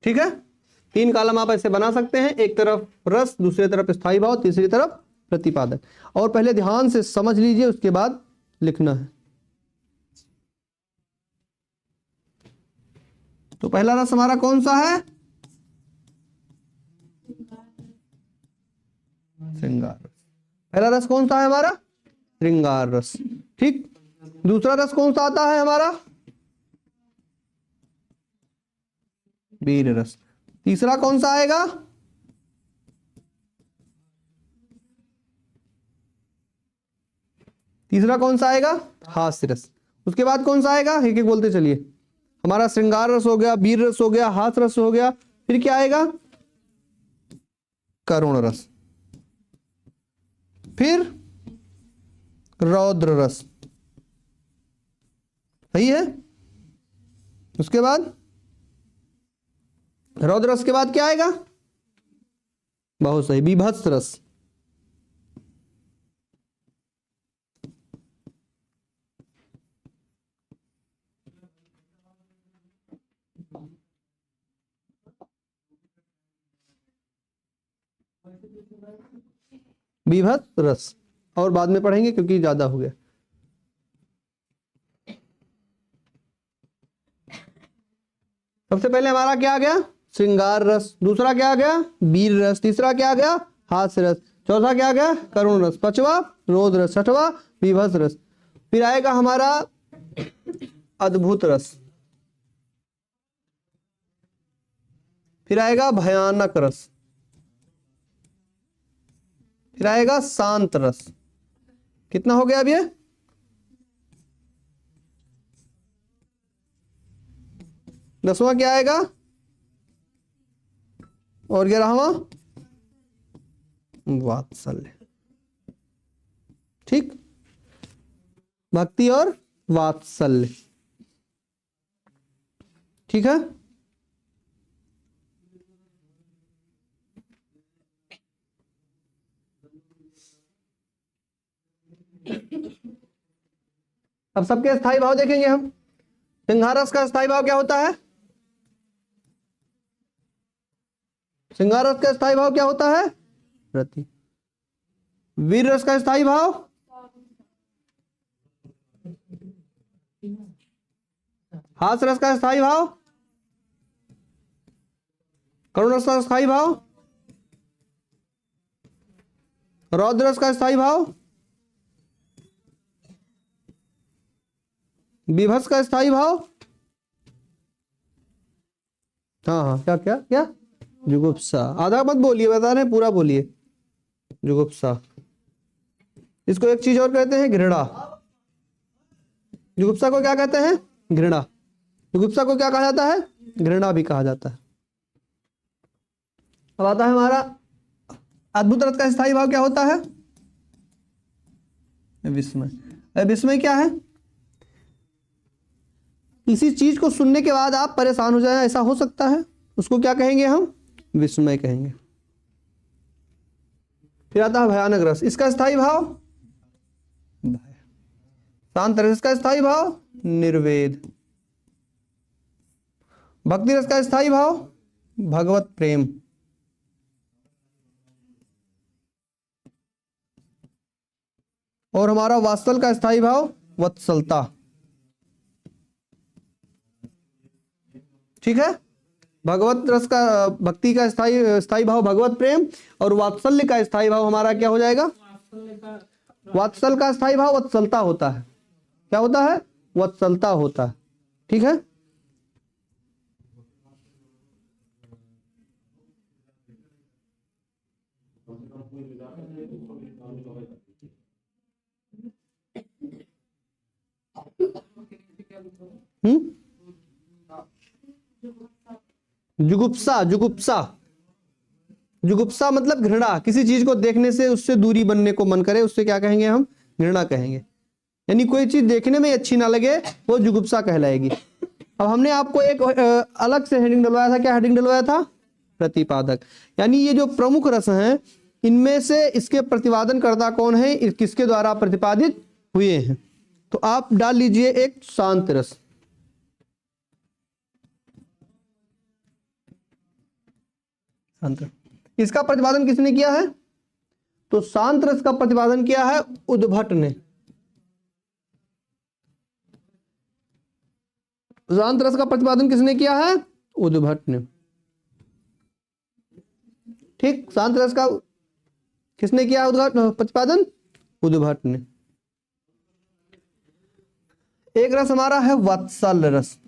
ठीक है, 3 कॉलम आप ऐसे बना सकते हैं, एक तरफ रस, दूसरी तरफ स्थायी भाव, तीसरी तरफ प्रतिपादक। और पहले ध्यान से समझ लीजिए, उसके बाद लिखना है। तो पहला रस हमारा कौन सा है? श्रृंगार रस। पहला रस कौन सा है हमारा? श्रृंगार रस। ठीक, दूसरा रस कौन सा आता है हमारा? वीर रस। तीसरा कौन सा आएगा? तीसरा कौन सा आएगा? हास्य रस। उसके बाद कौन सा आएगा? एक एक बोलते चलिए। हमारा श्रृंगार रस हो गया, वीर रस हो गया, हास्य रस हो गया, फिर क्या आएगा? करुण रस, फिर रौद्र रस। सही है? उसके बाद रौद्र रस के बाद क्या आएगा? बहुत सही, बीभत्स रस। बीभत्स रस, और बाद में पढ़ेंगे क्योंकि ज्यादा हो गया। सबसे पहले हमारा क्या आ गया? श्रृंगार रस। दूसरा क्या आ गया? वीर रस। तीसरा क्या आ गया? हास्य रस। चौथा क्या आ गया? करुण रस। पांचवा रौद्र रस। छठवा बीभत्स रस। फिर आएगा हमारा अद्भुत रस। फिर आएगा भयानक रस। फिर आएगा शांत रस। कितना हो गया अब ये? दसवां क्या आएगा? और 11वां वात्सल्य। ठीक, भक्ति और वात्सल्य। ठीक है, अब सबके स्थायी भाव देखेंगे हम। श्रृंगार रस का स्थायी भाव क्या होता है? श्रृंगार रस का स्थायी भाव क्या होता है? रति। वीर रस का स्थायी भाव? हास्य रस का स्थायी भाव? करुण रस का स्थायी भाव? रौद्र रस का स्थायी भाव? बीभत्स का स्थायी भाव? हाँ हाँ, क्या क्या क्या? जुगुप्सा। आधा मत बोलिए, बता रहे पूरा बोलिए। जुगुप्सा। इसको एक चीज और कहते हैं, घृणा। जुगुप्सा को क्या कहते हैं? घृणा। जुगुप्सा को क्या कहा जाता है? घृणा भी कहा जाता है। अब आता है हमारा अद्भुत रस का स्थायी भाव क्या होता है? विस्मय। विस्मय क्या है? किसी चीज को सुनने के बाद आप परेशान हो जाए, ऐसा हो सकता है, उसको क्या कहेंगे हम? विस्मय कहेंगे। फिर आता है भयानक रस। इसका स्थायी भाव? भय। शांत रस का स्थायी भाव? निर्वेद। भक्ति रस का स्थायी भाव? भगवत प्रेम। और हमारा वात्सल का स्थायी भाव? वत्सलता। ठीक है, भगवत रस का, भक्ति का स्थायी भाव भगवत प्रेम, और वात्सल्य का स्थायी भाव हमारा क्या हो जाएगा? वात्सल का स्थायी भाव वत्सलता होता है। क्या होता है? वत्सलता होता है। ठीक है, जुगुप्सा, जुगुप्सा, जुगुप्सा मतलब घृणा, किसी चीज को देखने से उससे दूरी बनने को मन करे, उससे क्या कहेंगे हम? घृणा कहेंगे। यानी कोई चीज देखने में अच्छी ना लगे वो जुगुप्सा कहलाएगी। अब हमने आपको एक अलग से हेडिंग डलवाया था। क्या हेडिंग डलवाया था? प्रतिपादक। यानी ये जो प्रमुख रस हैं इनमें से इसके प्रतिपादनकर्ता कौन है, किसके द्वारा प्रतिपादित हुए हैं? तो आप डाल लीजिए एक शांत रस। शांत रस, इसका प्रतिपादन किसने किया है? तो शांत रस का प्रतिपादन किया है उद्भट ने। शांत रस का प्रतिपादन किसने किया है? उद्भट ने। ठीक, शांत रस का किसने किया प्रतिपादन? उद्भट ने। एक रस हमारा है वात्सल्य रस।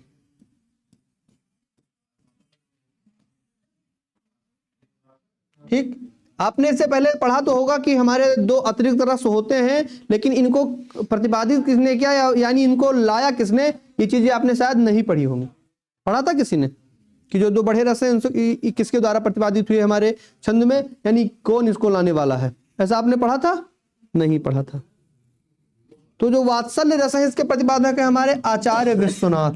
ठीक, आपने इससे पहले पढ़ा तो होगा कि हमारे दो अतिरिक्त रस होते हैं, लेकिन इनको प्रतिपादित किसने किया यानी इनको लाया किसने, ये चीजें आपने शायद नहीं पढ़ी होंगी। पढ़ा था किसी ने कि जो दो बढ़े रस हैं उनसे किसके द्वारा प्रतिपादित हुए हमारे छंद में, यानी कौन इसको लाने वाला है? ऐसा आपने पढ़ा था? नहीं पढ़ा था। तो जो वात्सल्य रस है इसके प्रतिपादक है हमारे आचार्य विश्वनाथ।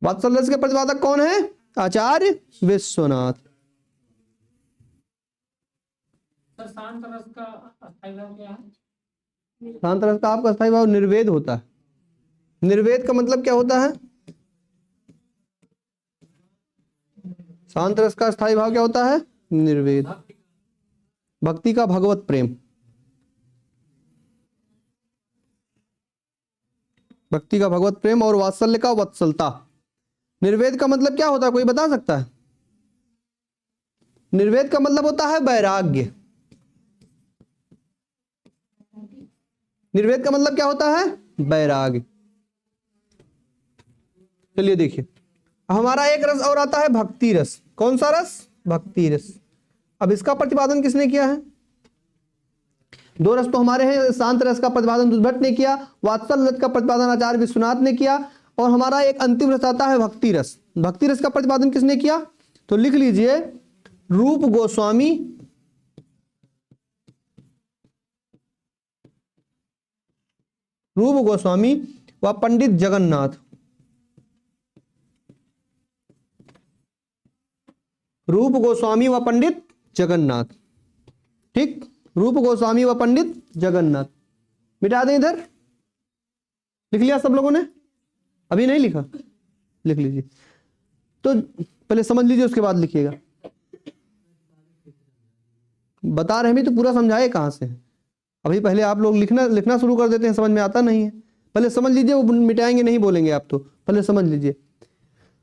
वात्सल्य रस के प्रतिपादक कौन है? आचार्य विश्वनाथ। सर शांत रस का अस्थायी भाव क्या है? शांत रस का आपका अस्थायी भाव निर्वेद होता है। निर्वेद का मतलब क्या होता है? शांत रस का अस्थायी भाव क्या होता है? निर्वेद। भक्ति का भगवत प्रेम, भक्ति का भगवत प्रेम, और वात्सल्य का वत्सलता। निर्वेद का मतलब क्या होता है, कोई बता सकता है? निर्वेद का मतलब होता है वैराग्य। निर्वेद का मतलब क्या होता है? वैराग्य। चलिए देखिए, हमारा एक रस और आता है भक्ति रस। कौन सा रस? भक्ति रस। अब इसका प्रतिपादन किसने किया है? दो रस तो हमारे हैं। शांत रस का प्रतिपादन उद्भट ने किया, वात्सल्य रस का प्रतिपादन आचार्य विश्वनाथ ने किया, और हमारा एक अंतिम रस आता है भक्ति रस। भक्ति रस का प्रतिपादन किसने किया? तो लिख लीजिए रूप गोस्वामी, रूप गोस्वामी व पंडित जगन्नाथ। रूप गोस्वामी व पंडित जगन्नाथ। ठीक, रूप गोस्वामी व पंडित जगन्नाथ। मिटा दें इधर। लिख लिया सब लोगों ने? अभी नहीं लिखा? लिख लीजिए। तो पहले समझ लीजिए उसके बाद लिखिएगा। बता रहे हैं तो पूरा समझाए कहां से? अभी पहले आप लोग लिखना शुरू कर देते हैं, समझ में आता नहीं है। पहले समझ लीजिए, वो मिटाएंगे नहीं बोलेंगे आप, तो पहले समझ लीजिए।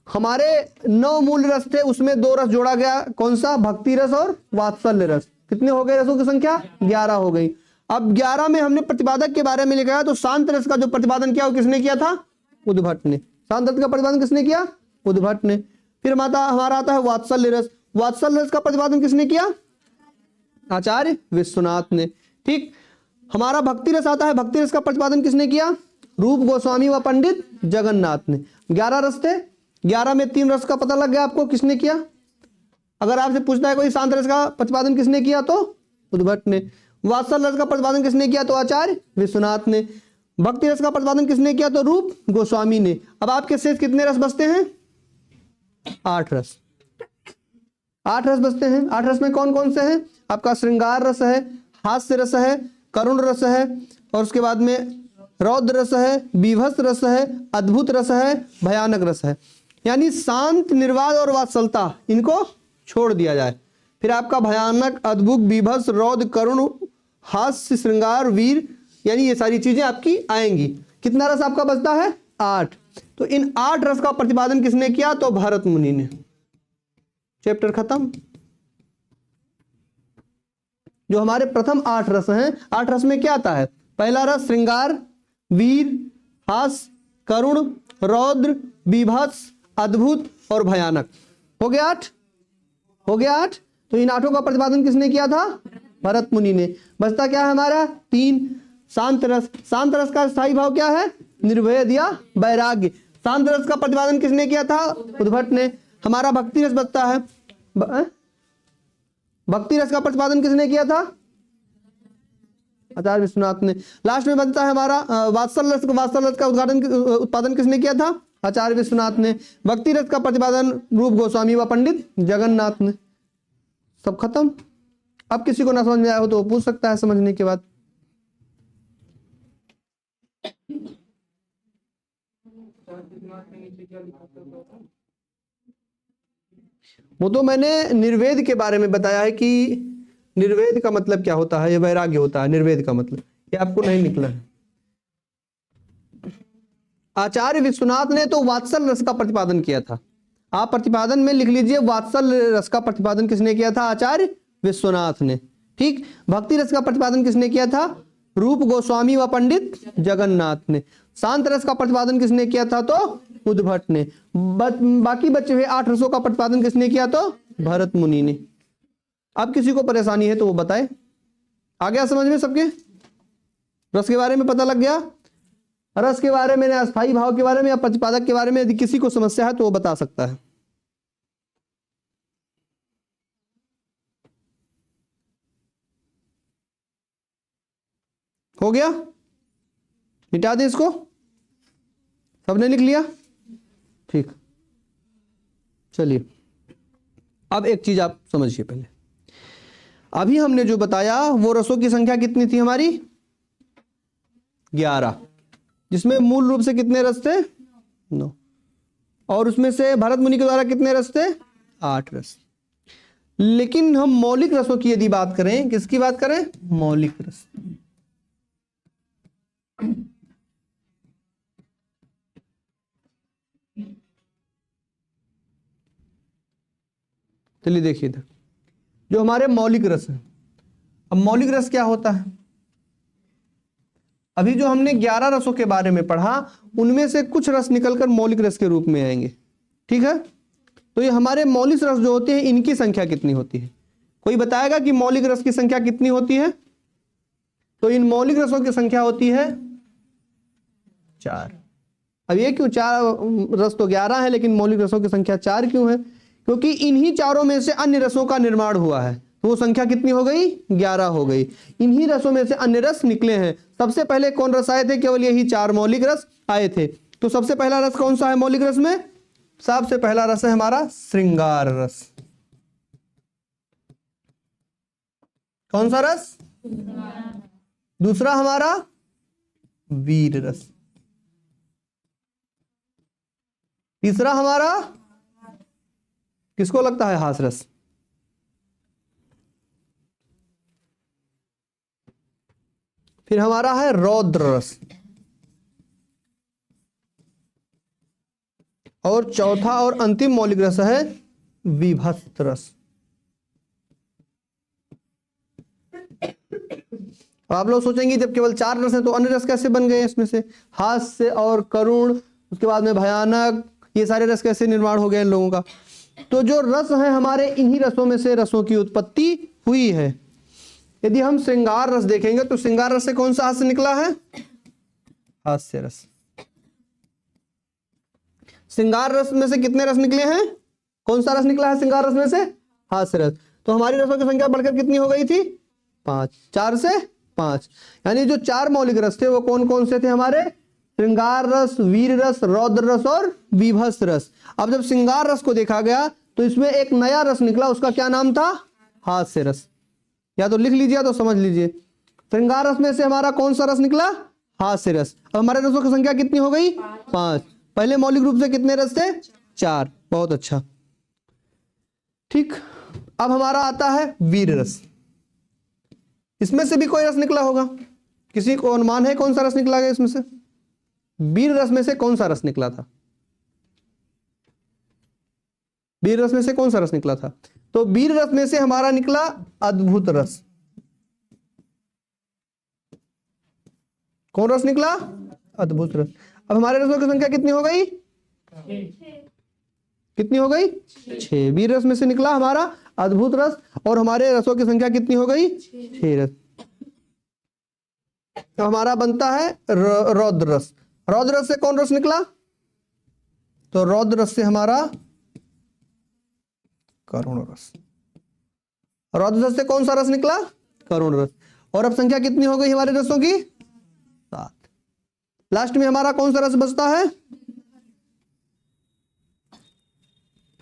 हमारे 9 मूल रस थे, उसमें 2 रस जोड़ा गया। कौन सा? भक्ति रस और वात्सल्य रस। कितने हो गए रसों की संख्या? 11 हो गई। अब 11 में हमने प्रतिपादक के बारे में लिखा है, तो शांत रस का जो प्रतिपादन किया वो किसने किया था? उद्भट ने। शांत रस का प्रतिपादन किसने किया? उद्भट ने। फिर हमारा आता है वात्सल्य रस। वात्सल्य रस का प्रतिपादन किसने किया? आचार्य विश्वनाथ ने। ठीक, हमारा भक्ति रस आता है। भक्ति रस का प्रतिपादन किसने किया? रूप गोस्वामी व पंडित जगन्नाथ ने। 11 रस थे, 11 में 3 रस का पता लग गया आपको, किसने किया? अगर आपसे पूछता है कोई शांत रस का प्रतिपादन किसने किया, तो उद्भट ने। वात्सल्य रस का प्रतिपादन किसने किया? तो आचार्य विश्वनाथ ने। भक्ति रस का प्रतिपादन किसने किया? तो रूप गोस्वामी ने। अब आपके शेष कितने रस बचते हैं? 8 रस। 8 रस बचते हैं। 8 रस में कौन कौन से हैं? आपका श्रृंगार रस है, हास्य रस है, करुण रस है, और उसके बाद में रौद्र रस है, बीभत्स रस है, अद्भुत रस है, भयानक रस है। यानी शांत, निर्वाद और वात्सलता, इनको छोड़ दिया जाए। फिर आपका भयानक, अद्भुत, बीभत्स, रौद्र, करुण, हास्य, श्रृंगार, वीर, यानी ये सारी चीजें आपकी आएंगी। कितना रस आपका बचता है? 8। तो इन 8 रस का प्रतिपादन किसने किया? तो भरत मुनि ने। चैप्टर खत्म। जो हमारे प्रथम 8 रस हैं, 8 रस में क्या आता है? पहला रस श्रृंगार, वीर, हास्य, करुण, रौद्र, बीभत्स, अद्भुत और भयानक। हो गया 8? हो गया 8? तो इन 8 का प्रतिपादन किसने किया था? भरत मुनि ने। बचता क्या है हमारा? 3 शांत रस। शांत रस का स्थायी भाव क्या है? निर्वेद या वैराग्य। शांत रस का प्रतिपादन किसने किया था? उद्भट ने। हमारा भक्ति रस बचता है। भक्ति रस का प्रतिपादन किसने किया था? आचार्य विश्वनाथ ने। लास्ट में बनता है हमारा वात्सल रस। वात्सल रस का उत्पादन किसने किया था? आचार्य विश्वनाथ ने। भक्ति रस का प्रतिपादन रूप गोस्वामी व पंडित जगन्नाथ ने। सब खत्म। अब किसी को ना समझ में आया हो तो वो पूछ सकता है समझने के बाद। वो तो मैंने निर्वेद के बारे में बताया है कि निर्वेद का मतलब क्या होता है। ये वैराग्य होता है निर्वेद का मतलब। ये आपको नहीं निकला है। आचार्य विश्वनाथ ने तो वात्सल रस का प्रतिपादन किया था। आप प्रतिपादन में लिख लीजिए, वात्सल रस का प्रतिपादन किसने किया था? आचार्य विश्वनाथ ने। ठीक। भक्ति रस का प्रतिपादन किसने किया था? रूप गोस्वामी व पंडित जगन्नाथ ने। शांत रस का प्रतिपादन किसने किया था? तो उद्भट ने। बाकी बचे हुए 8 रसों का प्रतिपादन किसने किया? तो भरत मुनि ने। अब किसी को परेशानी है तो वो बताए। आ गया समझ में सबके? रस के बारे में पता लग गया? रस के बारे में, अस्थाई भाव के बारे में या प्रतिपादक के बारे में यदि किसी को समस्या है तो वो बता सकता है। हो गया? मिटा दें इसको? सबने लिख लिया? ठीक। चलिए अब एक चीज आप समझिए। पहले अभी हमने जो बताया वो रसों की संख्या कितनी थी हमारी? 11, जिसमें मूल रूप से कितने रस थे? 9। और उसमें से भरत मुनि के द्वारा कितने रस थे? 8 रस। लेकिन हम मौलिक रसों की यदि बात करें, किसकी बात करें? मौलिक रस। चलिए देखिए इधर जो हमारे मौलिक रस है। अब मौलिक रस क्या होता है? अभी जो हमने 11 रसों के बारे में पढ़ा उनमें से कुछ रस निकलकर मौलिक रस के रूप में आएंगे। ठीक है? तो ये हमारे मौलिक रस जो होते हैं इनकी संख्या कितनी होती है? कोई बताएगा कि मौलिक रस की संख्या कितनी होती है? तो इन मौलिक रसों की संख्या होती है 4। अब ये क्यों 4? रस तो 11 है लेकिन मौलिक रसों की संख्या 4 क्यों है? क्योंकि इन्हीं चारों में से अन्य रसों का निर्माण हुआ है। तो वो संख्या कितनी हो गई? 11 हो गई। इन्हीं रसों में से अन्य रस निकले हैं। सबसे पहले कौन रस आए थे? केवल यही 4 मौलिक रस आए थे। तो सबसे पहला रस कौन सा है मौलिक रस में? सबसे पहला रस है हमारा श्रृंगार रस। कौन सा रस? दूसरा हमारा वीर रस। तीसरा हमारा किसको लगता है? हास रस। फिर हमारा है रौद्र रस। और चौथा और अंतिम मौलिक रस है विभत्स रस। आप लोग सोचेंगे जब केवल 4 रस हैं तो अन्य रस कैसे बन गए इसमें से? हास्य और करुण, उसके बाद में भयानक, ये सारे रस कैसे निर्माण हो गए इन लोगों का? तो जो रस है हमारे इन्हीं रसों में से रसों की उत्पत्ति हुई है। यदि हम श्रृंगार रस देखेंगे तो श्रृंगार रस से कौन सा हास्य निकला है? हास्य रस। श्रृंगार रस में से कितने रस निकले हैं? कौन सा रस निकला है श्रृंगार रस में से? हास्य रस। तो हमारी रसों की संख्या बढ़कर कितनी हो गई थी? 5। 4 से 5। यानी जो 4 मौलिक रस थे वो कौन कौन से थे हमारे? श्रृंगार रस, वीर रस, रौद्र रस और विभत्स रस। अब जब श्रृंगार रस को देखा गया तो इसमें एक नया रस निकला, उसका क्या नाम था? हास्य रस। या तो लिख लीजिए तो समझ लीजिए। श्रृंगार रस में से हमारा कौन सा रस निकला? हास्य रस। अब हमारे रसों की संख्या कितनी हो गई? 5। पहले मौलिक रूप से कितने रस थे? 4। बहुत अच्छा। ठीक। अब हमारा आता है वीर रस। इसमें से भी कोई रस निकला होगा? किसी को अनुमान है कौन सा रस निकला गया इसमें से? वीर रस में से कौन सा रस निकला था? वीर रस में से कौन सा रस निकला था? तो वीर रस में से हमारा निकला अद्भुत रस। कौन रस निकला? अद्भुत रस। अब हमारे रसों की संख्या कितनी हो गई? छः। कितनी हो गई? 6। वीर रस में से निकला हमारा अद्भुत रस, और हमारे रसों की संख्या कितनी हो गई? 6 रस। तो हमारा बनता है रौद्र रस। रौद्र रस से कौन रस निकला? तो रौद्र रस से हमारा करुण रस। रौद्र रस से कौन सा रस निकला? करुण रस। और अब संख्या कितनी हो गई हमारे रसों की? 7। लास्ट में हमारा कौन सा रस बचता है?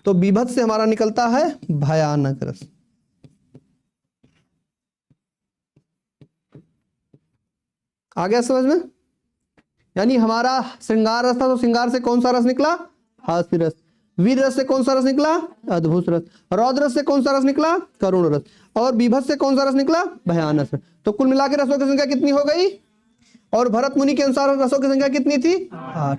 तो बीभत्स से हमारा निकलता है भयानक रस। आ गया समझ में? यानी हमारा श्रृंगार रस था, तो श्रृंगार से कौन सा रस निकला? हास्य रस। वीर रस से कौन सा रस निकला? अद्भुत रस। रौद्र रस से कौन सा रस निकला? करुण रस। और बीभत्स से कौन सा रस निकला? भयानक रस। तो कुल मिलाकर रसों की संख्या कितनी हो गई? और भरत मुनि के अनुसार रसों की संख्या कितनी थी? 8।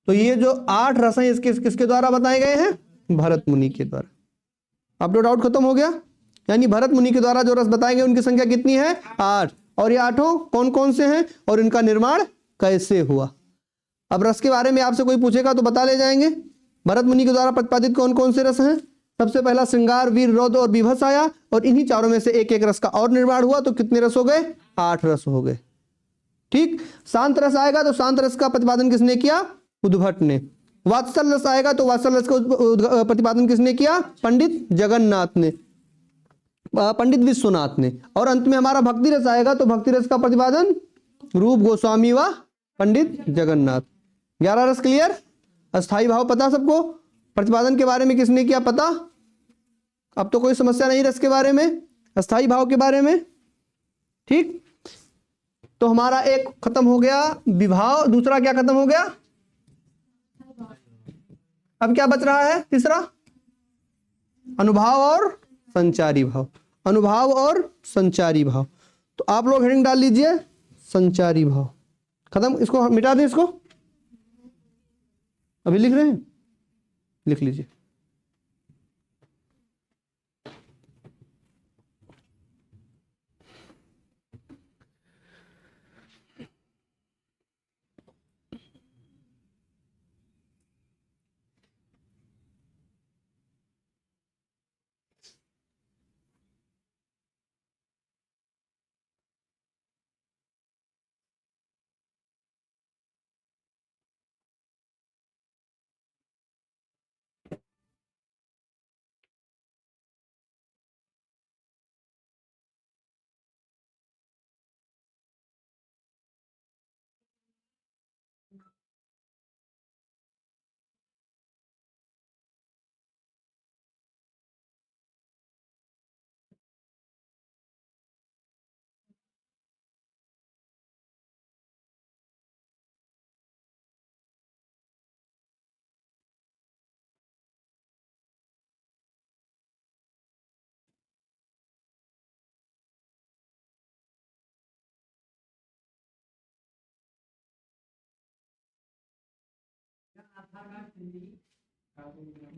तो ये जो 8 रस हैं, इसके किसके द्वारा बताए गए हैं? भरत मुनि के द्वारा। अब तो डाउट खत्म हो गया। यानी भरत मुनि के द्वारा जो रस बताए गए उनकी संख्या कितनी है? 8। और ये 8 कौन कौन से हैं और इनका निर्माण कैसे हुआ? अब रस के बारे में आपसे कोई पूछेगा तो बता ले जाएंगे। भरत मुनि के द्वारा प्रतिपादित कौन कौन से रस हैं? सबसे पहला श्रृंगार, वीर, रौद्र और बीभत्स आया, और इन्हीं चारों में से एक एक रस का और निर्माण हुआ। तो कितने रस हो गए? 8 रस हो गए। ठीक। शांत रस आएगा तो शांत रस का प्रतिपादन किसने किया? उद्भट ने। वात्सल रस आएगा तो वात्सल रस का प्रतिपादन किसने किया? पंडित जगन्नाथ ने, पंडित विश्वनाथ ने। और अंत में हमारा भक्ति रस आएगा तो भक्ति रस का प्रतिपादन रूप गोस्वामी व पंडित जगन्नाथ। 11 रस क्लियर? अस्थाई भाव पता सबको? प्रतिपादन के बारे में किसने किया पता? अब तो कोई समस्या नहीं रस के बारे में, अस्थाई भाव के बारे में। ठीक। तो हमारा एक खत्म हो गया विभाव, दूसरा क्या खत्म हो गया? अब क्या बच रहा है? तीसरा अनुभाव और संचारी भाव। अनुभाव और संचारी भाव। तो आप लोग हेडिंग डाल लीजिए संचारी भाव। खत्म। इसको मिटा दें, इसको अभी लिख रहे हैं, लिख लीजिए।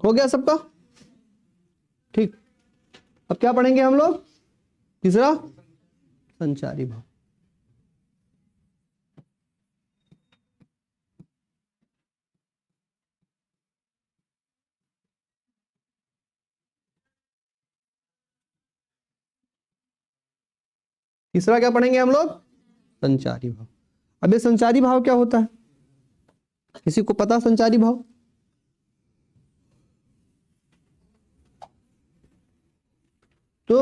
हो गया सबका? ठीक। अब क्या पढ़ेंगे हम लोग? तीसरा संचारी भाव। तीसरा क्या पढ़ेंगे हम लोग? संचारी भाव। अब ये संचारी भाव क्या होता है? किसी को पता संचारी भाव? तो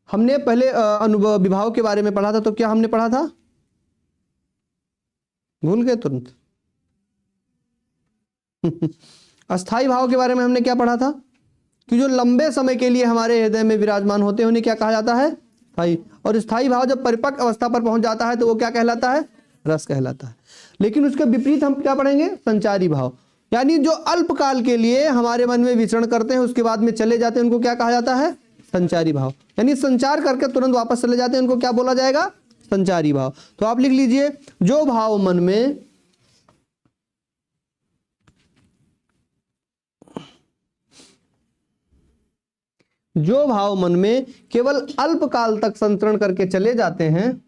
हमने पहले अनुभव विभाव के बारे में पढ़ा था, तो क्या हमने पढ़ा था? भूल गए तुरंत? अस्थाई भाव के बारे में हमने क्या पढ़ा था? कि जो लंबे समय के लिए हमारे हृदय में विराजमान होते हैं उन्हें क्या कहा जाता है? स्थाई। और स्थाई भाव जब परिपक्व अवस्था पर पहुंच जाता है तो वो क्या कहलाता है? रस कहलाता है। लेकिन उसके विपरीत हम क्या पढ़ेंगे? संचारी भाव। यानी जो अल्पकाल के लिए हमारे मन में विचरण करते हैं उसके बाद में चले जाते हैं, उनको क्या कहा जाता है? संचारी भाव। यानी संचार करके तुरंत वापस चले जाते हैं, उनको क्या बोला जाएगा? संचारी भाव। तो आप लिख लीजिए, जो भाव मन में केवल अल्पकाल तक संतरण करके चले जाते हैं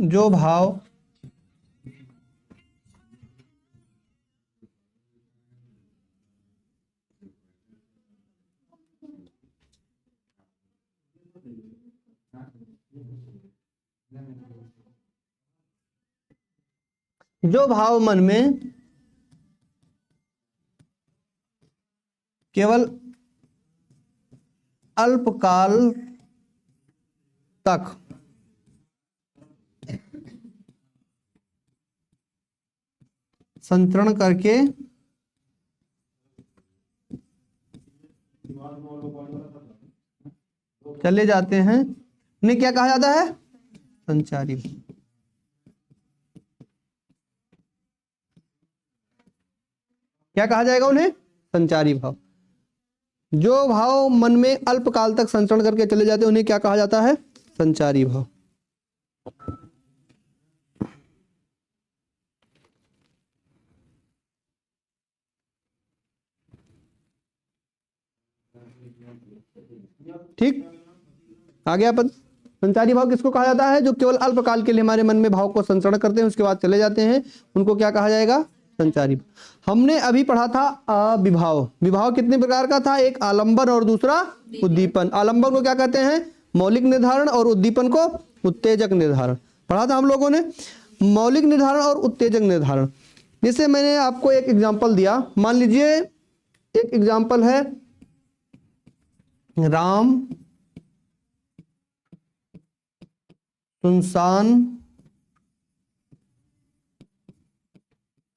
जो भाव मन में केवल अल्पकाल तक संचरण करके चले जाते हैं, उन्हें क्या कहा जाता है? संचारी। क्या कहा जाएगा उन्हें? संचारी भाव। जो भाव मन में अल्पकाल तक संचरण करके चले जाते हैं उन्हें क्या कहा जाता है? संचारी भाव। ठीक, आगे अपन संचारी भाव किसको कहा जाता है? जो केवल अल्पकाल के लिए हमारे मन में भाव को संचरण करते हैं उसके बाद चले जाते हैं, उनको क्या कहा जाएगा? संचारी। हमने अभी पढ़ा था अविभाव। विभाव कितने प्रकार का था? एक आलंबन और दूसरा उद्दीपन। आलंबन को क्या कहते हैं? मौलिक निर्धारण, और उद्दीपन को उत्तेजक निर्धारण। पढ़ा था हम लोगों ने मौलिक निर्धारण और उत्तेजक निर्धारण। जैसे मैंने आपको एक एग्जांपल दिया, मान लीजिए एक एग्जांपल है राम सुनसान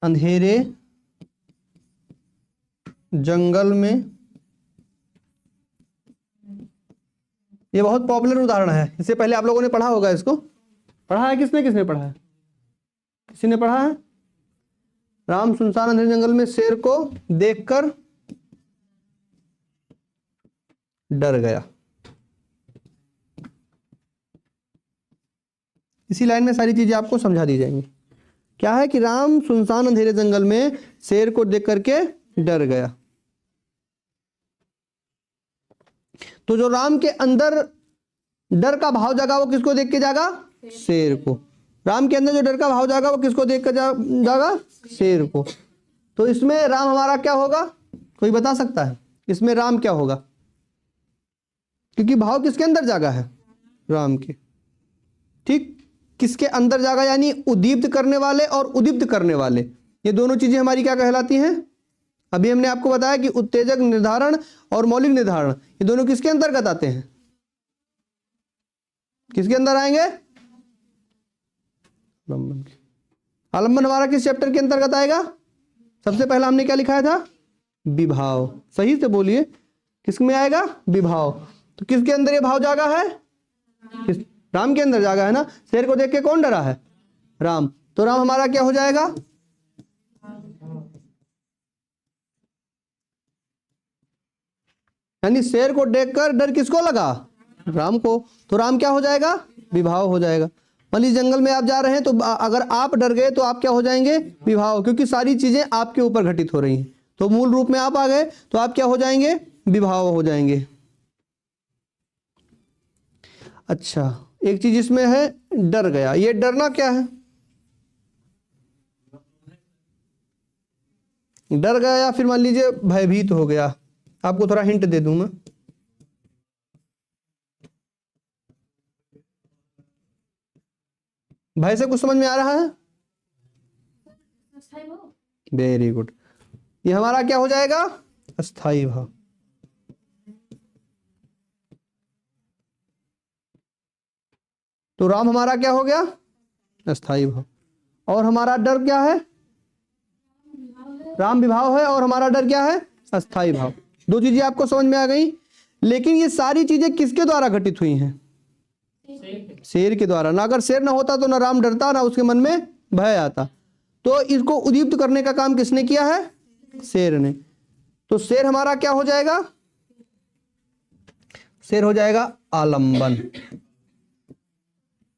अंधेरे जंगल में। ये बहुत पॉपुलर उदाहरण है, इससे पहले आप लोगों ने पढ़ा होगा। इसको पढ़ा है किसने? किसने पढ़ा है? किसी ने पढ़ा है? राम सुनसान अंधेरे जंगल में शेर को देखकर डर गया। इसी लाइन में सारी चीजें आपको समझा दी जाएंगी। क्या है कि राम सुनसान अंधेरे जंगल में शेर को देख करके डर गया। तो जो राम के अंदर डर का भाव जागा वो किसको देख के जागा? शेर को। राम के अंदर जो डर का भाव जागा वो किसको देख कर जागा? शेर को। तो इसमें राम हमारा क्या होगा? कोई बता सकता है इसमें राम क्या होगा? क्योंकि भाव किसके अंदर जागा है? राम के। ठीक, किसके अंदर जागा? यानी उद्दीप्त करने वाले और उद्दीप्त करने वाले, ये दोनों चीजें हमारी क्या कहलाती हैं? अभी हमने आपको बताया कि उत्तेजक निर्धारण और मौलिक निर्धारण ये दोनों किसके अंतर्गत आते हैं? किसके अंदर आएंगे? आलंबन के। आलंबन हमारा किस चैप्टर के अंतर्गत आएगा? सबसे पहला हमने क्या लिखाया था? विभाव। सही से बोलिए, किसमें आएगा? विभाव। तो किसके अंदर ये भाव जागा है? राम के अंदर जागा है ना। शेर को देख के कौन डरा है? राम। तो राम हमारा क्या हो जाएगा? यानी शेर को देखकर डर किसको लगा? राम को। तो राम क्या हो जाएगा? विभाव हो जाएगा। मान लीजिए जंगल में आप जा रहे हैं तो अगर आप डर गए तो आप क्या हो जाएंगे? विभाव, क्योंकि सारी चीजें आपके ऊपर घटित हो रही हैं। तो मूल रूप में आप आ गए तो आप क्या हो जाएंगे? विभाव हो जाएंगे। अच्छा, एक चीज इसमें है डर गया। ये डरना क्या है? डर गया या फिर मान लीजिए भयभीत हो गया। आपको थोड़ा हिंट दे दूं मैं। भय से कुछ समझ में आ रहा है? Very good. ये हमारा क्या हो जाएगा? अस्थाई भाव। तो राम हमारा क्या हो गया? अस्थाई भाव। और हमारा डर क्या है? राम विभाव है और हमारा डर क्या है? अस्थाई भाव। दो चीजें आपको समझ में आ गई। लेकिन ये सारी चीजें किसके द्वारा घटित हुई हैं? शेर के द्वारा ना। अगर शेर ना होता तो ना राम डरता ना उसके मन में भय आता। तो इसको उद्दीप्त करने का काम किसने किया है? शेर ने। तो शेर हमारा क्या हो जाएगा? शेर हो जाएगा आलंबन।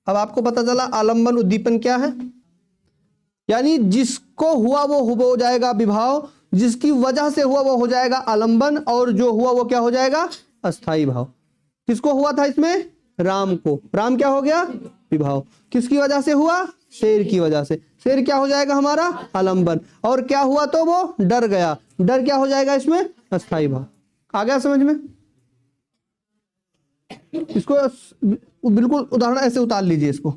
अब आपको पता चला आलंबन उद्दीपन क्या है। यानी जिसको हुआ वो हो जाएगा विभाव, जिसकी वजह से हुआ वो हो जाएगा आलंबन, और जो हुआ वो क्या हो जाएगा? अस्थाई भाव। किसको हुआ था इसमें? राम को। राम क्या हो गया? विभाव। किसकी वजह से हुआ? शेर की वजह से। शेर क्या हो जाएगा हमारा? आलंबन। और क्या हुआ तो वो डर गया। डर क्या हो जाएगा इसमें? अस्थाई भाव। आ गया समझ में? इसको बिल्कुल उदाहरण ऐसे उतार लीजिए इसको।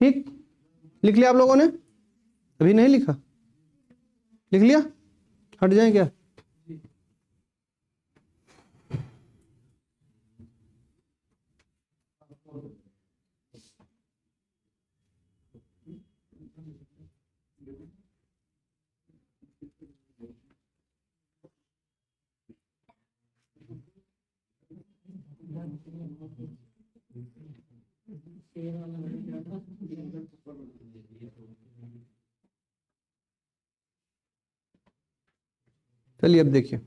ठीक, लिख लिया आप लोगों ने? अभी नहीं लिखा? लिख लिया? हट जाए क्या? चलिए अब देखिए,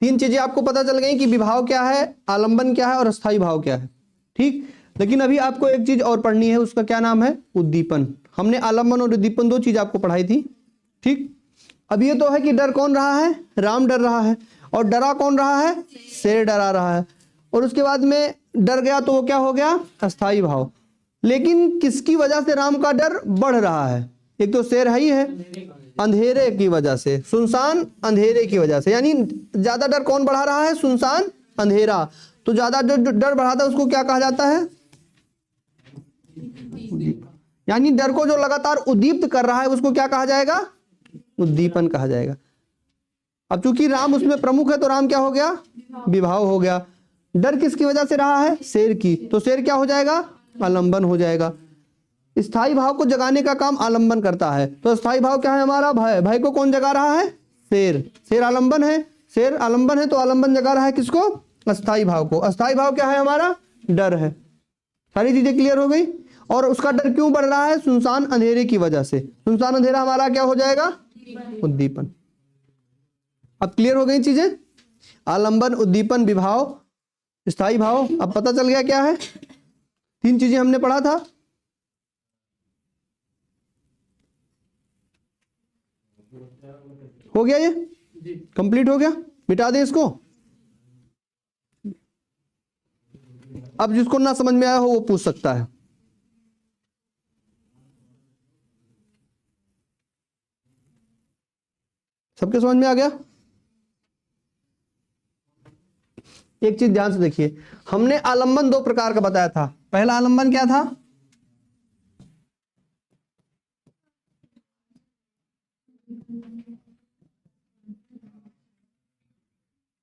तीन चीजें आपको पता चल गई कि विभाव क्या है, आलंबन क्या है और अस्थाई भाव क्या है। ठीक, लेकिन अभी आपको एक चीज और पढ़नी है, उसका क्या नाम है? उद्दीपन। हमने आलंबन और उद्दीपन दो चीज आपको पढ़ाई थी। ठीक, अब ये तो है कि डर कौन रहा है? राम डर रहा है। और डरा कौन रहा है? शेर डरा रहा है। और उसके बाद में डर गया तो वो क्या हो गया? अस्थाई भाव। लेकिन किसकी वजह से राम का डर बढ़ रहा है? एक तो शेर है ही है, अंधेरे की वजह से, सुनसान अंधेरे की वजह से। यानी ज्यादा डर कौन बढ़ा रहा है? सुनसान अंधेरा। तो ज्यादा जो डर बढ़ाता है उसको क्या कहा जाता है? यानी डर को जो लगातार उद्दीप्त कर रहा है उसको क्या कहा जाएगा? उद्दीपन कहा जाएगा। अब चूंकि राम उसमें प्रमुख है तो राम क्या हो गया? विभाव हो गया। डर किसकी वजह से रहा है? शेर की। तो शेर क्या हो जाएगा? आलंबन हो जाएगा। स्थाई भाव को जगाने का काम आलंबन करता है। तो स्थाई भाव क्या है हमारा? भय। भय को कौन जगा रहा है? शेर। शेर आलंबन है। शेर आलंबन है तो आलंबन जगा रहा है किसको? अस्थाई भाव को। अस्थाई भाव क्या है हमारा? डर है। सारी चीजें क्लियर हो गई। और उसका डर क्यों बढ़ रहा है? सुनसान अंधेरे की वजह से। सुनसान अंधेरा हमारा क्या हो जाएगा? उद्दीपन। अब क्लियर हो गई चीजें? आलंबन, उद्दीपन, विभाव, स्थाई भाव। अब पता चल गया क्या है? तीन चीजें हमने पढ़ा था। हो गया? ये कंप्लीट हो गया? मिटा दें इसको। अब जिसको ना समझ में आया हो वो पूछ सकता है। सबके समझ में आ गया? एक चीज ध्यान से देखिए, हमने आलंबन दो प्रकार का बताया था। पहला आलंबन क्या था?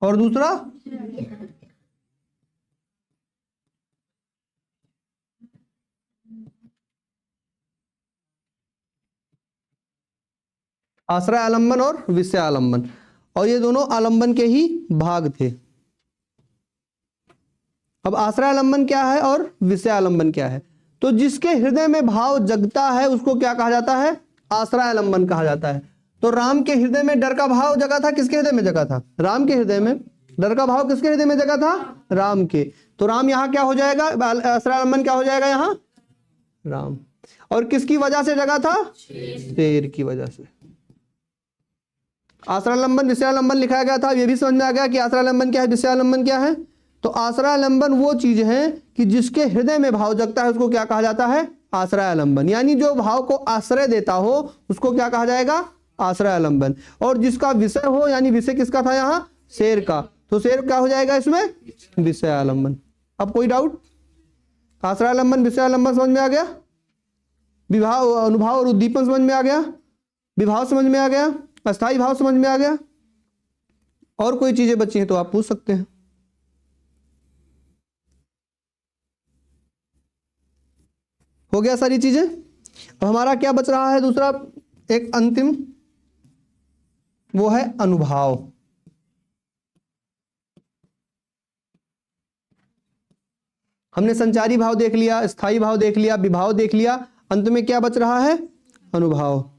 और दूसरा? आश्रय आलंबन और विषय आलंबन। और ये दोनों आलंबन के ही भाग थे। अब आश्रय आलंबन क्या है और विषय आलंबन क्या है? तो जिसके हृदय में भाव जगता है उसको क्या कहा जाता है? आश्रय आलंबन कहा जाता है। तो राम के हृदय में डर का भाव जगा था। किसके हृदय में जगा था? राम के हृदय में। डर का भाव किसके हृदय में जगा था? राम के। तो राम यहां क्या हो जाएगा? आश्रय आलंबन क्या हो जाएगा यहां? राम। और किसकी वजह से जगा था? शेर की वजह से। आश्रयालंबन विषयालंबन लिखा गया था। ये भी समझ में आ गया कि आश्रयालंबन क्या है, विषयालंबन क्या है। तो आश्रयालंबन वो चीज है कि जिसके हृदय में भाव जगता है उसको क्या कहा जाता है? आश्रयालंबन। यानी जो भाव को आश्रय देता हो उसको क्या कहा जाएगा? आश्रयालंबन। और जिसका विषय हो, यानी विषय किसका था यहां? शेर का। तो शेर क्या हो जाएगा इसमें? विषयालंबन। अब कोई डाउट? आश्रयालंबन विषयालंबन समझ में आ गया? विभाव, अनुभाव और उद्दीपन समझ में आ गया? विभाव समझ में आ गया? अस्थाई भाव समझ में आ गया? और कोई चीजें बची हैं तो आप पूछ सकते हैं। हो गया सारी चीजें। अब हमारा क्या बच रहा है दूसरा, एक अंतिम, वो है अनुभाव। हमने संचारी भाव देख लिया, स्थायी भाव देख लिया, विभाव देख लिया, अंत में क्या बच रहा है, अनुभाव।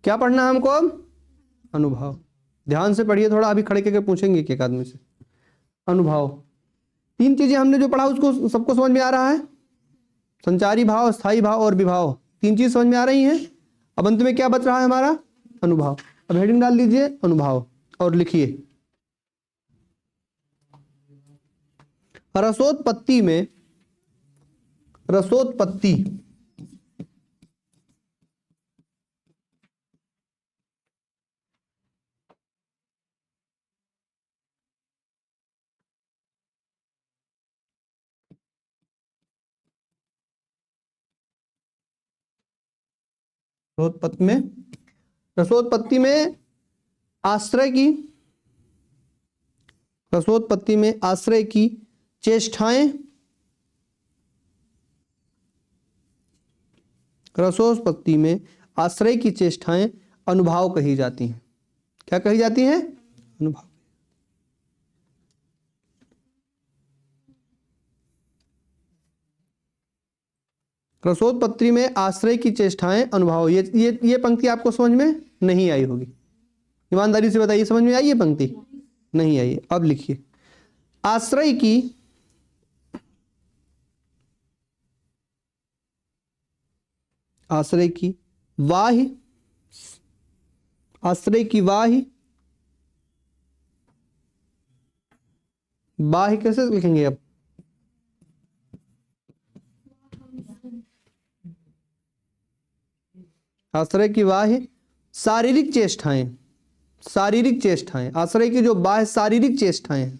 क्या पढ़ना है हमको अब, अनुभव। ध्यान से पढ़िए थोड़ा, अभी खड़े करके पूछेंगे एक आदमी से। अनुभव, तीन चीजें हमने जो पढ़ा उसको सबको समझ में आ रहा है, संचारी भाव, स्थायी भाव और विभाव, तीन चीज समझ में आ रही हैं। अब अंत में क्या बच रहा है हमारा, अनुभाव। अब हेडिंग डाल दीजिए अनुभाव और लिखिए, रसोत्पत्ति में, रसोत्पत्ति रसोत्पत्ति में, रसोत्पत्ति में आश्रय की, रसोत्पत्ति में आश्रय की चेष्टाएं, रसोत्पत्ति में आश्रय की चेष्टाएं अनुभाव कही जाती हैं। क्या कही जाती हैं, अनुभाव। रसोत्पत्ति में आश्रय की चेष्टाएं अनुभाव, ये पंक्ति आपको समझ में नहीं आई होगी, ईमानदारी से बताइए, समझ में आई ये पंक्ति, नहीं आई। अब लिखिए, आश्रय की, आश्रय की वाहि, आश्रय की वाहि, बाहि कैसे लिखेंगे अब, आश्रय की बाह्य शारीरिक चेष्टाएं, शारीरिक चेष्टाएं, आश्रय की जो बाह्य शारीरिक चेष्टाएं हैं,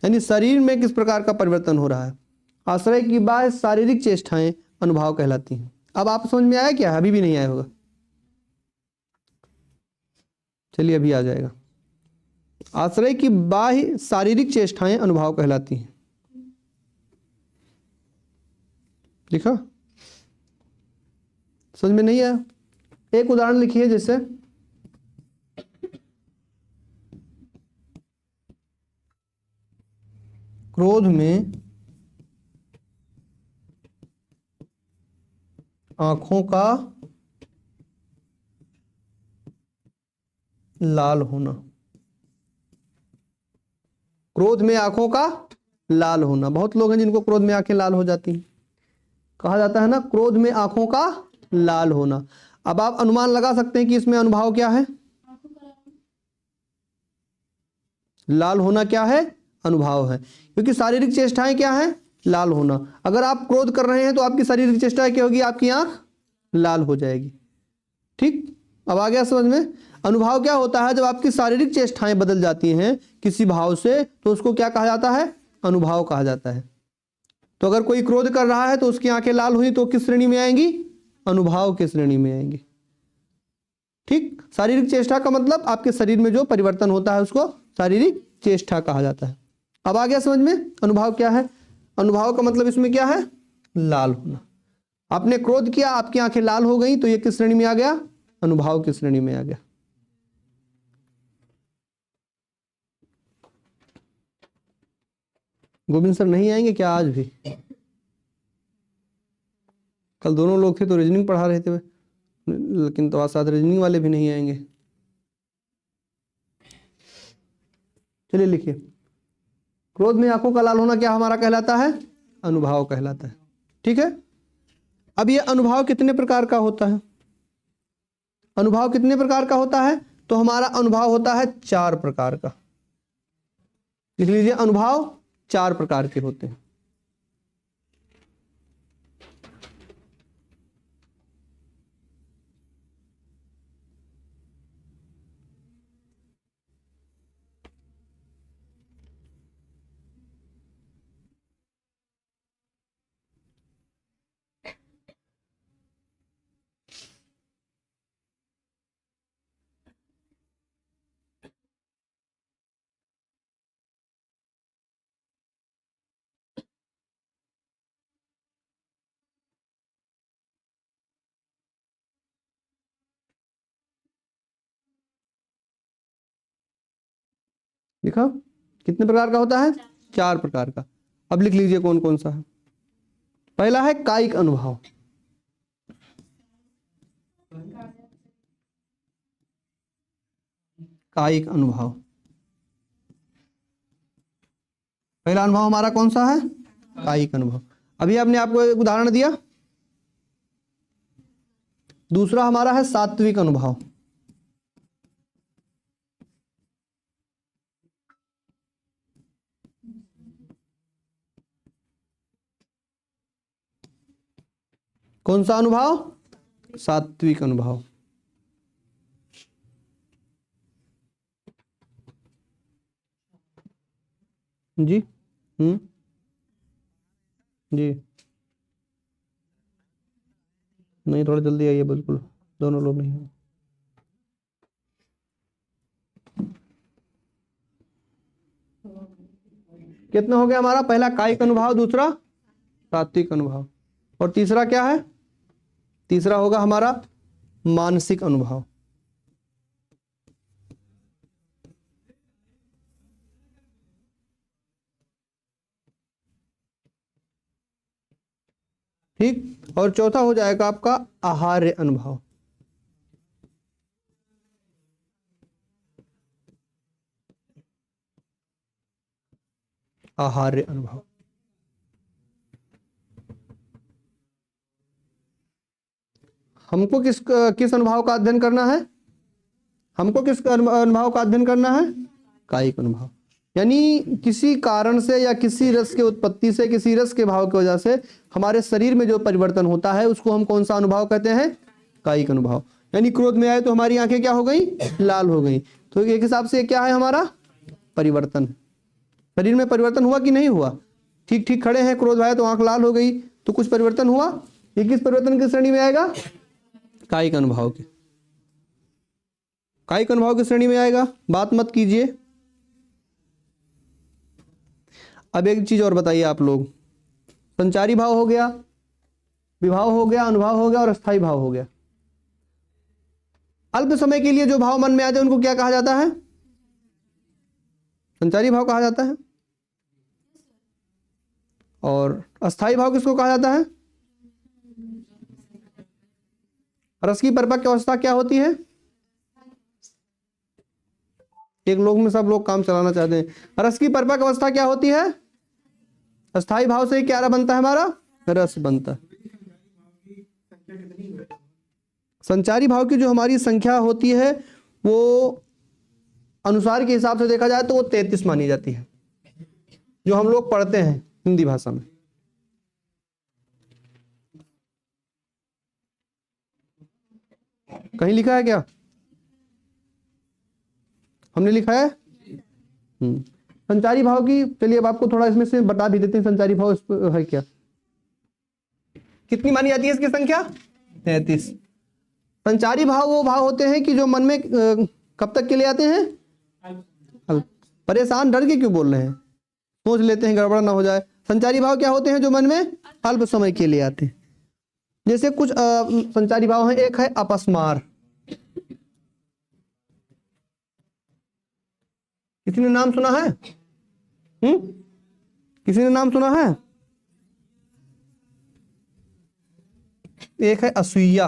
यानी शरीर में किस प्रकार का परिवर्तन हो रहा है, आश्रय की बाह्य शारीरिक चेष्टाएं अनुभाव कहलाती हैं। अब आप समझ में आया क्या, अभी भी नहीं आया होगा, चलिए अभी आ जाएगा। आश्रय की बाह्य शारीरिक चेष्टाएं अनुभाव कहलाती हैं, लिखा, समझ में नहीं आया। एक उदाहरण लिखिए, जैसे क्रोध में आंखों का लाल होना, क्रोध में आंखों का लाल होना, बहुत लोग हैं जिनको क्रोध में आंखें लाल हो जाती हैं, कहा जाता है ना क्रोध में आंखों का लाल होना। अब आप अनुमान लगा सकते हैं कि इसमें अनुभाव क्या है, लाल होना क्या है, अनुभाव है, क्योंकि शारीरिक चेष्टाएं क्या है, लाल होना। अगर आप क्रोध कर रहे हैं तो आपकी शारीरिक चेष्टाएं क्या होगी, आपकी आंख लाल हो जाएगी। ठीक, अब आ गया समझ में। अनुभाव क्या होता है, जब आपकी शारीरिक चेष्टाएं बदल जाती हैं किसी भाव से तो उसको क्या कहा जाता है, अनुभाव कहा जाता है। तो अगर कोई क्रोध कर रहा है तो उसकी आंखें लाल हुई तो किस श्रेणी में आएंगी, अनुभाव की श्रेणी में आएंगी। ठीक, शारीरिक चेष्टा का मतलब आपके शरीर में जो परिवर्तन होता है उसको शारीरिक चेष्टा कहा जाता है। अब आ गया समझ में अनुभाव क्या है। अनुभाव का मतलब इसमें क्या है, लाल होना। आपने क्रोध किया, आपकी आंखें लाल हो गई तो ये किस श्रेणी में आ गया, अनुभाव की श्रेणी में आ गया। गोविंद सर नहीं आएंगे क्या आज भी, कल दोनों लोग थे तो रीजनिंग पढ़ा रहे थे, लेकिन तो आज साथ रीजनिंग वाले भी नहीं आएंगे। चलिए लिखिए, क्रोध में आंखों का लाल होना क्या हमारा कहलाता है, अनुभाव कहलाता है। ठीक है, अब ये अनुभाव कितने प्रकार का होता है, अनुभाव कितने प्रकार का होता है, तो हमारा अनुभव होता है 4 प्रकार का। लिख लीजिए, अनुभाव 4 प्रकार के होते हैं। लिखा? कितने प्रकार का होता है? 4 प्रकार का। अब लिख लीजिए कौन कौन सा है। पहला है कायिक अनुभव। कायिक अनुभव, पहला अनुभव हमारा कौन सा है? कायिक अनुभव। अभी आपने आपको एक उदाहरण दिया। दूसरा हमारा है सात्विक अनुभव। कौन सा अनुभव? सात्विक अनुभव। जी। जी। नहीं, थोड़ा जल्दी आइए, बिल्कुल दोनों लोग नहीं हैं। कितना हो गया हमारा? पहला कायिक अनुभव, दूसरा सात्विक अनुभव, और तीसरा क्या है? तीसरा होगा हमारा मानसिक अनुभव। ठीक, और चौथा हो जाएगा आपका आहार्य अनुभव। आहार्य अनुभव। हमको किस किस अनुभव का अध्ययन करना है? हमको किस अनुभव का अध्ययन करना है? कायिक अनुभव। यानी किसी कारण से या किसी रस के उत्पत्ति से, किसी रस के भाव की वजह से हमारे शरीर में जो परिवर्तन होता है उसको हम कौन सा अनुभव कहते हैं? कायिक अनुभव। यानी क्रोध में आए तो हमारी आंखें क्या हो गई? लाल हो गई। तो एक हिसाब से क्या है हमारा? परिवर्तन। शरीर में परिवर्तन हुआ कि नहीं हुआ? ठीक ठीक खड़े हैं, क्रोध आया तो आंख लाल हो गई, तो कुछ परिवर्तन हुआ। ये किस परिवर्तन की श्रेणी में आएगा? कायिक अनुभव के। कायिक अनुभव की श्रेणी में आएगा, बात मत कीजिए। अब एक चीज और बताइए आप लोग, संचारी भाव हो गया, विभाव हो गया, अनुभव हो गया, और अस्थाई भाव हो गया। अल्प समय के लिए जो भाव मन में आते हैं उनको क्या कहा जाता है? संचारी भाव कहा जाता है। और अस्थाई भाव किसको कहा जाता है? रस की परिपक्व अवस्था क्या होती है? एक लोग में सब लोग काम चलाना चाहते हैं। रस की परिपक्व अवस्था क्या होती है? अस्थाई भाव से क्या बनता है हमारा? रस बनता है। संचारी भाव की जो हमारी संख्या होती है वो अनुसार के हिसाब से देखा जाए तो वो 33 मानी जाती है, जो हम लोग पढ़ते हैं हिंदी भाषा में। कहीं लिखा है क्या? हमने लिखा है। संचारी भाव की, चलिए अब आपको थोड़ा इसमें से बता भी देते हैं संचारी भाव है क्या। कितनी मानी जाती है इसकी संख्या? 33। संचारी भाव वो भाव होते हैं कि जो मन में कब तक के लिए आते हैं? परेशान डर के क्यों बोल रहे हैं? सोच लेते हैं गड़बड़ ना हो जाए। संचारी भाव क्या होते हैं? जो मन में अल्प समय के लिए आते हैं। जैसे कुछ संचारी भाव हैं। एक है अपस्मार। किसी ने नाम सुना है? किसी ने नाम सुना है? एक है असूया।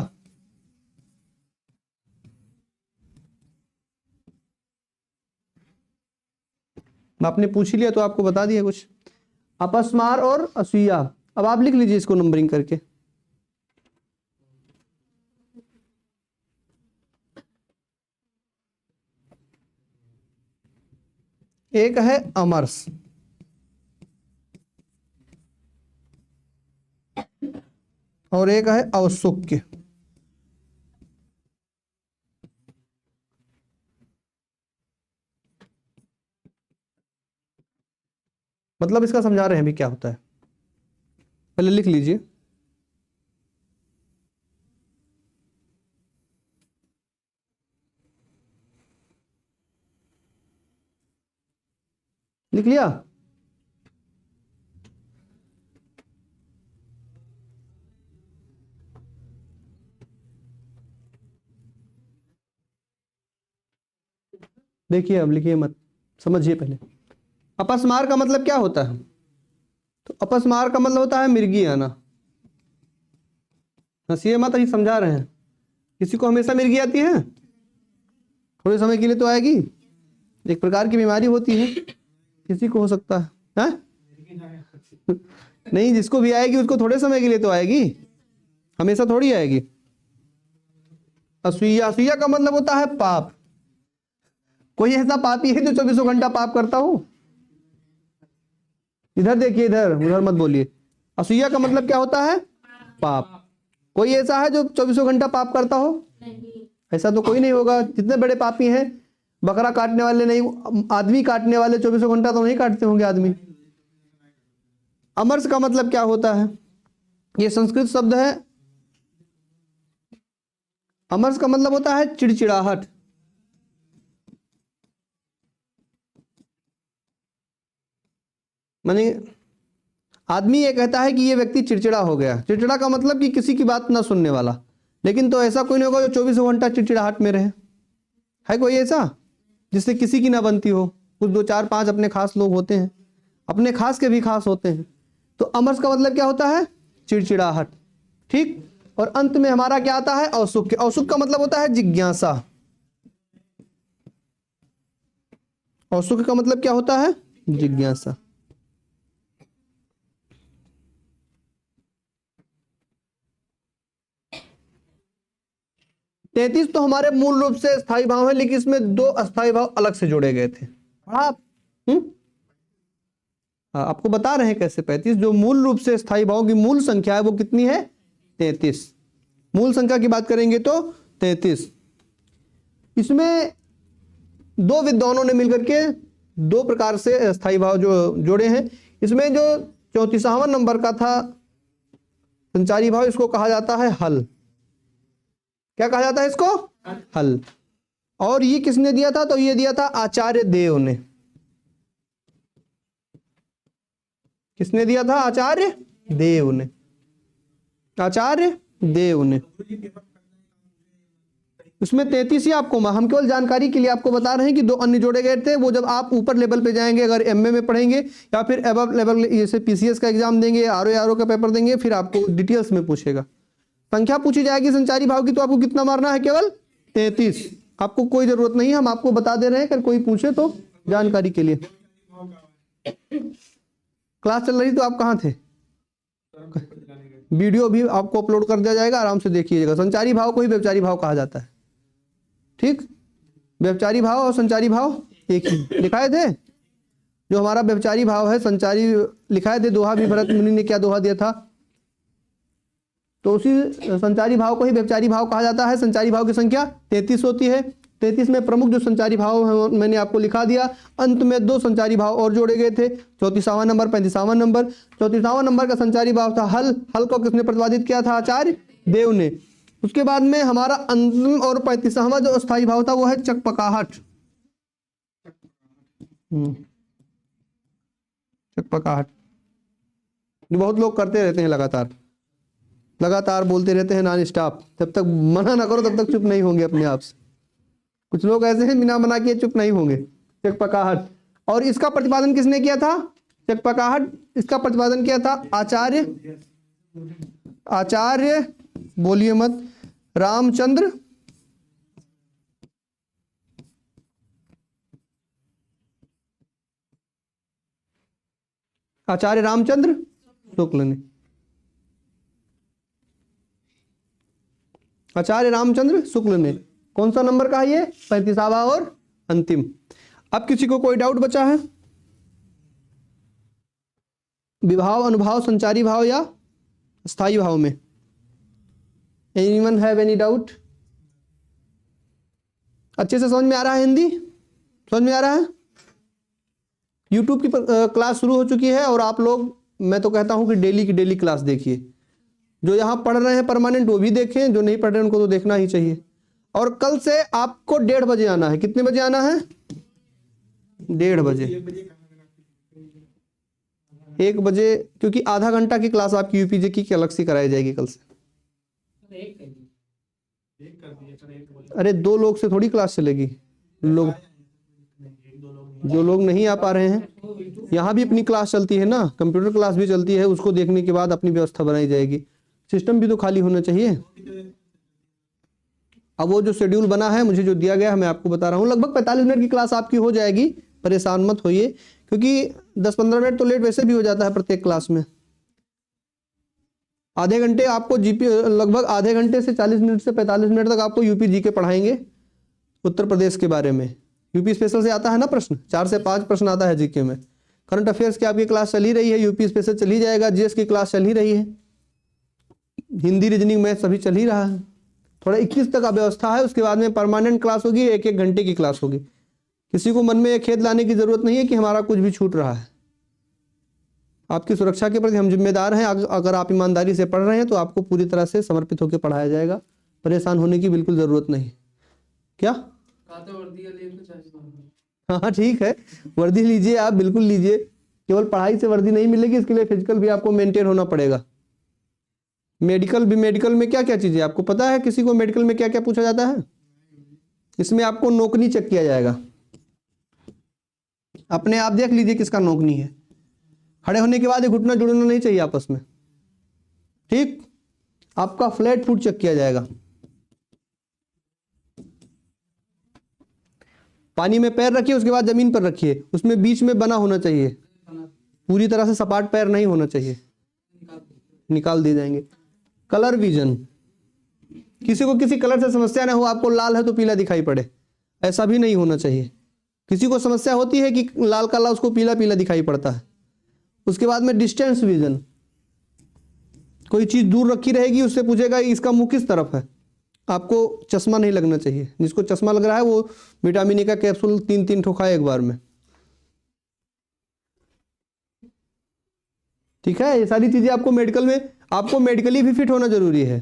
आपने पूछ ही लिया तो आपको बता दिया कुछ। अपस्मार और असूया। अब आप लिख लीजिए इसको नंबरिंग करके। एक है अमरस, और एक है औत्सुक्य। मतलब इसका समझा रहे हैं अभी क्या होता है, पहले लिख लीजिए। लिख लिया? देखिए अब लिखिए मत, समझिए पहले। अपस्मार का मतलब क्या होता है? तो अपस्मार का मतलब होता है मिर्गी आना। हंसिए मत, ही समझा रहे हैं। किसी को हमेशा मिर्गी आती है? थोड़े समय के लिए तो आएगी। एक प्रकार की बीमारी होती है, किसी को हो सकता है, हाँ? नहीं, जिसको भी आएगी उसको थोड़े समय के लिए तो आएगी, हमेशा थोड़ी आएगी। असूया, असूया का मतलब होता है पाप। कोई ऐसा पापी है जो 24 घंटा पाप करता हो? इधर देखिए, इधर उधर मत बोलिए। असूया का मतलब क्या होता है? पाप। कोई ऐसा है जो 24 घंटा पाप करता हो? नहीं। ऐसा तो कोई नहीं होगा। जितने बड़े पापी हैं, बकरा काटने वाले नहीं, आदमी काटने वाले 24 घंटा तो नहीं काटते होंगे आदमी। अमर्ष का मतलब क्या होता है? ये संस्कृत शब्द है। अमर्ष का मतलब होता है चिड़चिड़ाहट। माने आदमी ये कहता है कि ये व्यक्ति चिड़चिड़ा हो गया। चिड़चिड़ा का मतलब कि किसी की बात ना सुनने वाला। लेकिन तो ऐसा कोई नहीं होगा जो 24 घंटा चिड़चिड़ाहट में रहे। है कोई ऐसा जिससे किसी की ना बनती हो? कुछ 2 4 5 अपने खास लोग होते हैं, अपने खास के भी खास होते हैं। तो अमर्ष का मतलब क्या होता है? चिड़चिड़ाहट। ठीक। और अंत में हमारा क्या आता है? औत्सुक्य। औत्सुक का मतलब होता है जिज्ञासा। औत्सुक्य का मतलब क्या होता है? जिज्ञासा। तैतीस तो हमारे मूल रूप से स्थायी भाव है, लेकिन इसमें 2 अस्थायी भाव अलग से जोड़े गए थे। आप आपको बता रहे हैं कैसे। 35 जो मूल रूप से स्थायी भाव की मूल संख्या है वो कितनी है? 33। मूल संख्या की बात करेंगे तो 33। इसमें 2 विद्वानों ने मिलकर के 2 प्रकार से स्थायी भाव जो जोड़े हैं। इसमें जो 34वां नंबर का था संचारी भाव, इसको कहा जाता है हल। क्या कहा जाता है इसको? हल। और ये किसने दिया था? तो ये दिया था आचार्य देव ने। किसने दिया था? आचार्य देव ने। आचार्य देव ने। उसमें 33 ही आपको, हम केवल जानकारी के लिए आपको बता रहे हैं कि 2 अन्य जोड़े गए थे। वो जब आप ऊपर लेवल पे जाएंगे, अगर एमए में पढ़ेंगे या फिर एबव लेवल जैसे पीसीएस का एग्जाम देंगे, आरओ का पेपर देंगे, फिर आपको डिटेल्स में पूछेगा, संख्या पूछी जाएगी संचारी भाव की, तो आपको कितना मारना है? केवल 33। आपको कोई जरूरत नहीं है, हम आपको बता दे रहे हैं, अगर कोई पूछे तो जानकारी के लिए। क्लास चल रही तो आप कहाँ थे? वीडियो भी आपको अपलोड कर दिया जाएगा, आराम से देखिएगा। संचारी भाव को ही व्यभिचारी भाव कहा जाता है। ठीक। व्यभिचारी भाव और संचारी भाव एक ही लिखाए थे। जो हमारा व्यभिचारी भाव है, संचारी लिखाए थे। दोहा भी भरत मुनि ने क्या दोहा दिया था? तो उसी संचारी भाव को ही व्यभिचारी भाव कहा जाता है। संचारी भाव की संख्या 33 होती है। 33 में प्रमुख जो संचारी भाव है मैंने आपको लिखा दिया। अंत में 2 संचारी भाव और जोड़े गए थे, 34वां नंबर, 35वां नंबर। 34वां नंबर का संचारी भाव था हल। हल को किसने प्रतिपादित किया था? आचार्य देव ने। उसके बाद में हमारा अंतिम और 35वां जो स्थायी भाव था वो है चकपकाहट। चकपकाहट बहुत लोग करते रहते हैं, लगातार बोलते रहते हैं नॉन स्टॉप। जब तक मना ना करो तब तक चुप नहीं होंगे अपने आप से। कुछ लोग ऐसे हैं बिना मना किए चुप नहीं होंगे। चकपकाहट। और इसका प्रतिपादन किसने किया था? चकपकाहट इसका प्रतिपादन किया था आचार्य बोलिए मत, रामचंद्र आचार्य रामचंद्र शुक्ल ने। आचार्य रामचंद्र शुक्ल ने। कौन सा नंबर का है ये? 35वां और अंतिम। अब किसी को कोई डाउट बचा है? विभाव, अनुभाव, संचारी भाव या स्थायी भाव में? Anyone have any doubt? अच्छे से समझ में आ रहा है? हिंदी समझ में आ रहा है? यूट्यूब की क्लास शुरू हो चुकी है और आप लोग, मैं तो कहता हूं कि डेली की डेली क्लास देखिए। जो यहाँ पढ़ रहे हैं परमानेंट वो भी देखें, जो नहीं पढ़ रहे हैं उनको तो देखना ही चाहिए। और कल से आपको 1:30 बजे आना है। कितने बजे आना है? 1:30 बजे। 1 बजे, क्योंकि आधा घंटा की क्लास आपकी यूपीजे की अलग से कराई जाएगी कल से। अरे 2 लोग से थोड़ी क्लास चलेगी। लोग जो लोग नहीं आ पा रहे हैं, यहाँ भी अपनी क्लास चलती है ना, कंप्यूटर क्लास भी चलती है, उसको देखने के बाद अपनी व्यवस्था बनाई जाएगी। सिस्टम भी तो खाली होना चाहिए। अब वो जो शेड्यूल बना है, मुझे जो दिया गया है, मैं आपको बता रहा हूँ, लगभग 45 मिनट की क्लास आपकी हो जाएगी, परेशान मत होइए, क्योंकि 10-15 मिनट तो लेट वैसे भी हो जाता है प्रत्येक क्लास में। आधे घंटे आपको जीपी, लगभग आधे घंटे से 40 मिनट से 45 मिनट तक आपको यूपी जी के पढ़ाएंगे, उत्तर प्रदेश के बारे में। यूपी स्पेशल से आता है ना प्रश्न, 4 से 5 प्रश्न आता है जीके में। करंट अफेयर्स की आपकी क्लास चल ही रही है, यूपी स्पेशल चल ही जाएगा, जीएस की क्लास चल ही रही है, हिंदी रीजनिंग मैथ सभी चल ही रहा है। थोड़ा 21 तक का व्यवस्था है, उसके बाद में परमानेंट क्लास होगी, 1-1 घंटे की क्लास होगी। किसी को मन में ये खेद लाने की जरूरत नहीं है कि हमारा कुछ भी छूट रहा है। आपकी सुरक्षा के प्रति हम जिम्मेदार हैं। अगर आप ईमानदारी से पढ़ रहे हैं तो आपको पूरी तरह से समर्पित होकर पढ़ाया जाएगा, परेशान होने की बिल्कुल जरूरत नहीं। क्या हाँ ठीक है, वर्दी लीजिए, आप बिल्कुल लीजिए। केवल पढ़ाई से वर्दी नहीं मिलेगी, इसके लिए फिजिकल भी आपको मेंटेन होना पड़ेगा। मेडिकल भी, मेडिकल में क्या क्या चीजें आपको पता है? किसी को मेडिकल में क्या क्या पूछा जाता है? इसमें आपको नोकनी चेक किया जाएगा, अपने आप देख लीजिए किसका नोकनी है। खड़े होने के बाद ये घुटना जुड़ना नहीं चाहिए आपस में, ठीक। आपका फ्लैट फुट चेक किया जाएगा। पानी में पैर रखिए, उसके बाद जमीन पर रखिए, उसमें बीच में बना होना चाहिए, पूरी तरह से सपाट पैर नहीं होना चाहिए, निकाल दिए जाएंगे। कलर विजन, किसी को किसी कलर से समस्या ना हो, आपको लाल है तो पीला दिखाई पड़े, ऐसा भी नहीं होना चाहिए। किसी को समस्या होती है कि लाल काला उसको पीला पीला दिखाई पड़ता है। उसके बाद में डिस्टेंस विजन, कोई चीज दूर रखी रहेगी, उससे पूछेगा इसका मुंह किस तरफ है, आपको चश्मा नहीं लगना चाहिए। जिसको चश्मा लग रहा है वो विटामिन ए का कैप्सूल 3-3 ठो खाए एक बार में, ठीक है। ये सारी चीजें आपको मेडिकल में, आपको मेडिकली भी फिट होना जरूरी है।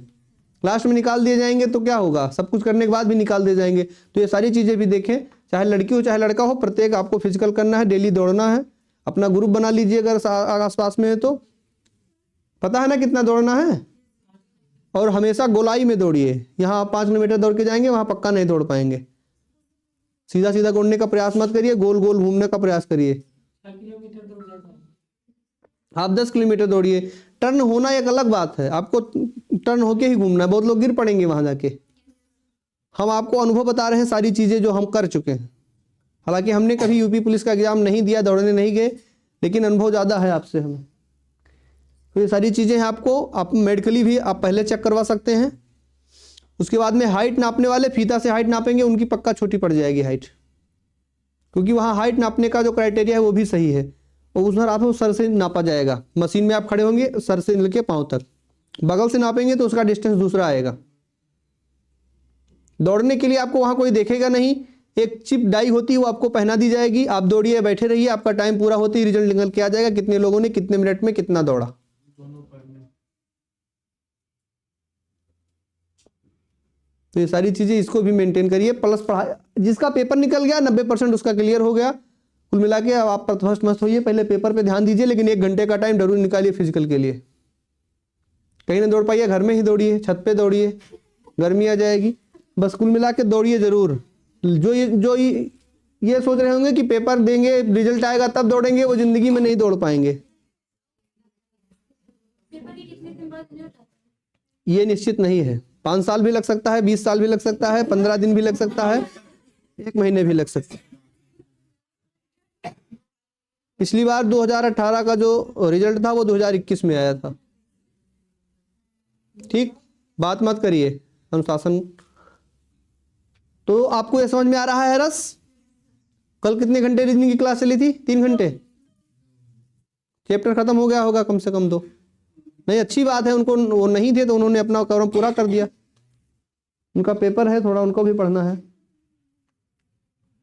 लास्ट में निकाल दिए जाएंगे तो क्या होगा, सब कुछ करने के बाद भी निकाल दिए जाएंगे। तो ये सारी चीजें भी देखें, चाहे लड़की हो चाहे लड़का हो, प्रत्येक आपको फिजिकल करना है, डेली दौड़ना है। अपना ग्रुप बना लीजिए अगर आसपास में है तो, पता है ना कितना दौड़ना है। और हमेशा गोलाई में दौड़िए, यहाँ आप 5 किलोमीटर दौड़ के जाएंगे, वहां पक्का नहीं दौड़ पाएंगे। सीधा सीधा दौड़ने का प्रयास मत करिए, गोल गोल घूमने का प्रयास करिए। 6 किलोमीटर दौड़ जाता है। आप 10 किलोमीटर दौड़िए। टर्न होना एक अलग बात है, आपको टर्न होके ही घूमना है, बहुत लोग गिर पड़ेंगे वहां जाके। हम आपको अनुभव बता रहे हैं, सारी चीजें जो हम कर चुके हैं। हालांकि हमने कभी यूपी पुलिस का एग्जाम नहीं दिया, दौड़ने नहीं गए, लेकिन अनुभव ज्यादा है आपसे हमें। तो ये सारी चीजें हैं आपको, आप मेडिकली भी आप पहले चेक करवा सकते हैं। उसके बाद में हाइट नापने वाले फीता से हाइट नापेंगे, उनकी पक्का छोटी पड़ जाएगी हाइट, क्योंकि वहाँ हाइट नापने का जो क्राइटेरिया है वो भी सही है। और उस आपको सर से नापा जाएगा, मशीन में आप खड़े होंगे सर से लेके पाँव तक। बगल से नापेंगे तो उसका डिस्टेंस दूसरा आएगा। दौड़ने के लिए आपको वहाँ कोई देखेगा नहीं, एक चिप डाई होती है वो आपको पहना दी जाएगी। आप दौड़िए, बैठे रहिए, आपका टाइम पूरा होते ही रिजल्ट निकल के आ जाएगा, कितने लोगों ने कितने मिनट में कितना दौड़ा। तो ये सारी चीजें इसको भी मेंटेन करिए। प्लस पढ़ाई, जिसका पेपर निकल गया 90% उसका क्लियर हो गया। कुल मिला के अब आप फर्स्ट मस्त होइए, पहले पेपर पे ध्यान दीजिए, लेकिन 1 घंटे का टाइम जरूर निकालिए फिजिकल के लिए। कहीं ना दौड़ पाइए, घर में ही दौड़िए, छत पे दौड़िए, गर्मी आ जाएगी। बस कुल मिला के दौड़िए जरूर। जो ये सोच रहे होंगे कि पेपर देंगे रिजल्ट आएगा तब दौड़ेंगे, वो जिंदगी में नहीं दौड़ पाएंगे। पेपर के कितने दिन बाद रिजल्ट आता है? ये निश्चित नहीं है, 5 साल भी लग सकता है, 20 साल भी लग सकता है, 15 दिन भी लग सकता है, 1 महीने भी लग सकता है। पिछली बार 2018 का जो रिजल्ट था वो 2021 में आया था, ठीक। बात मत करिए, अनुशासन। तो आपको ये समझ में आ रहा है रस? कल कितने घंटे रीजनिंग की क्लास चली थी? 3 घंटे। चैप्टर खत्म हो गया होगा कम से कम 2। नहीं, अच्छी बात है, उनको वो नहीं थे तो उन्होंने अपना काम पूरा कर दिया। उनका पेपर है, थोड़ा उनको भी पढ़ना है।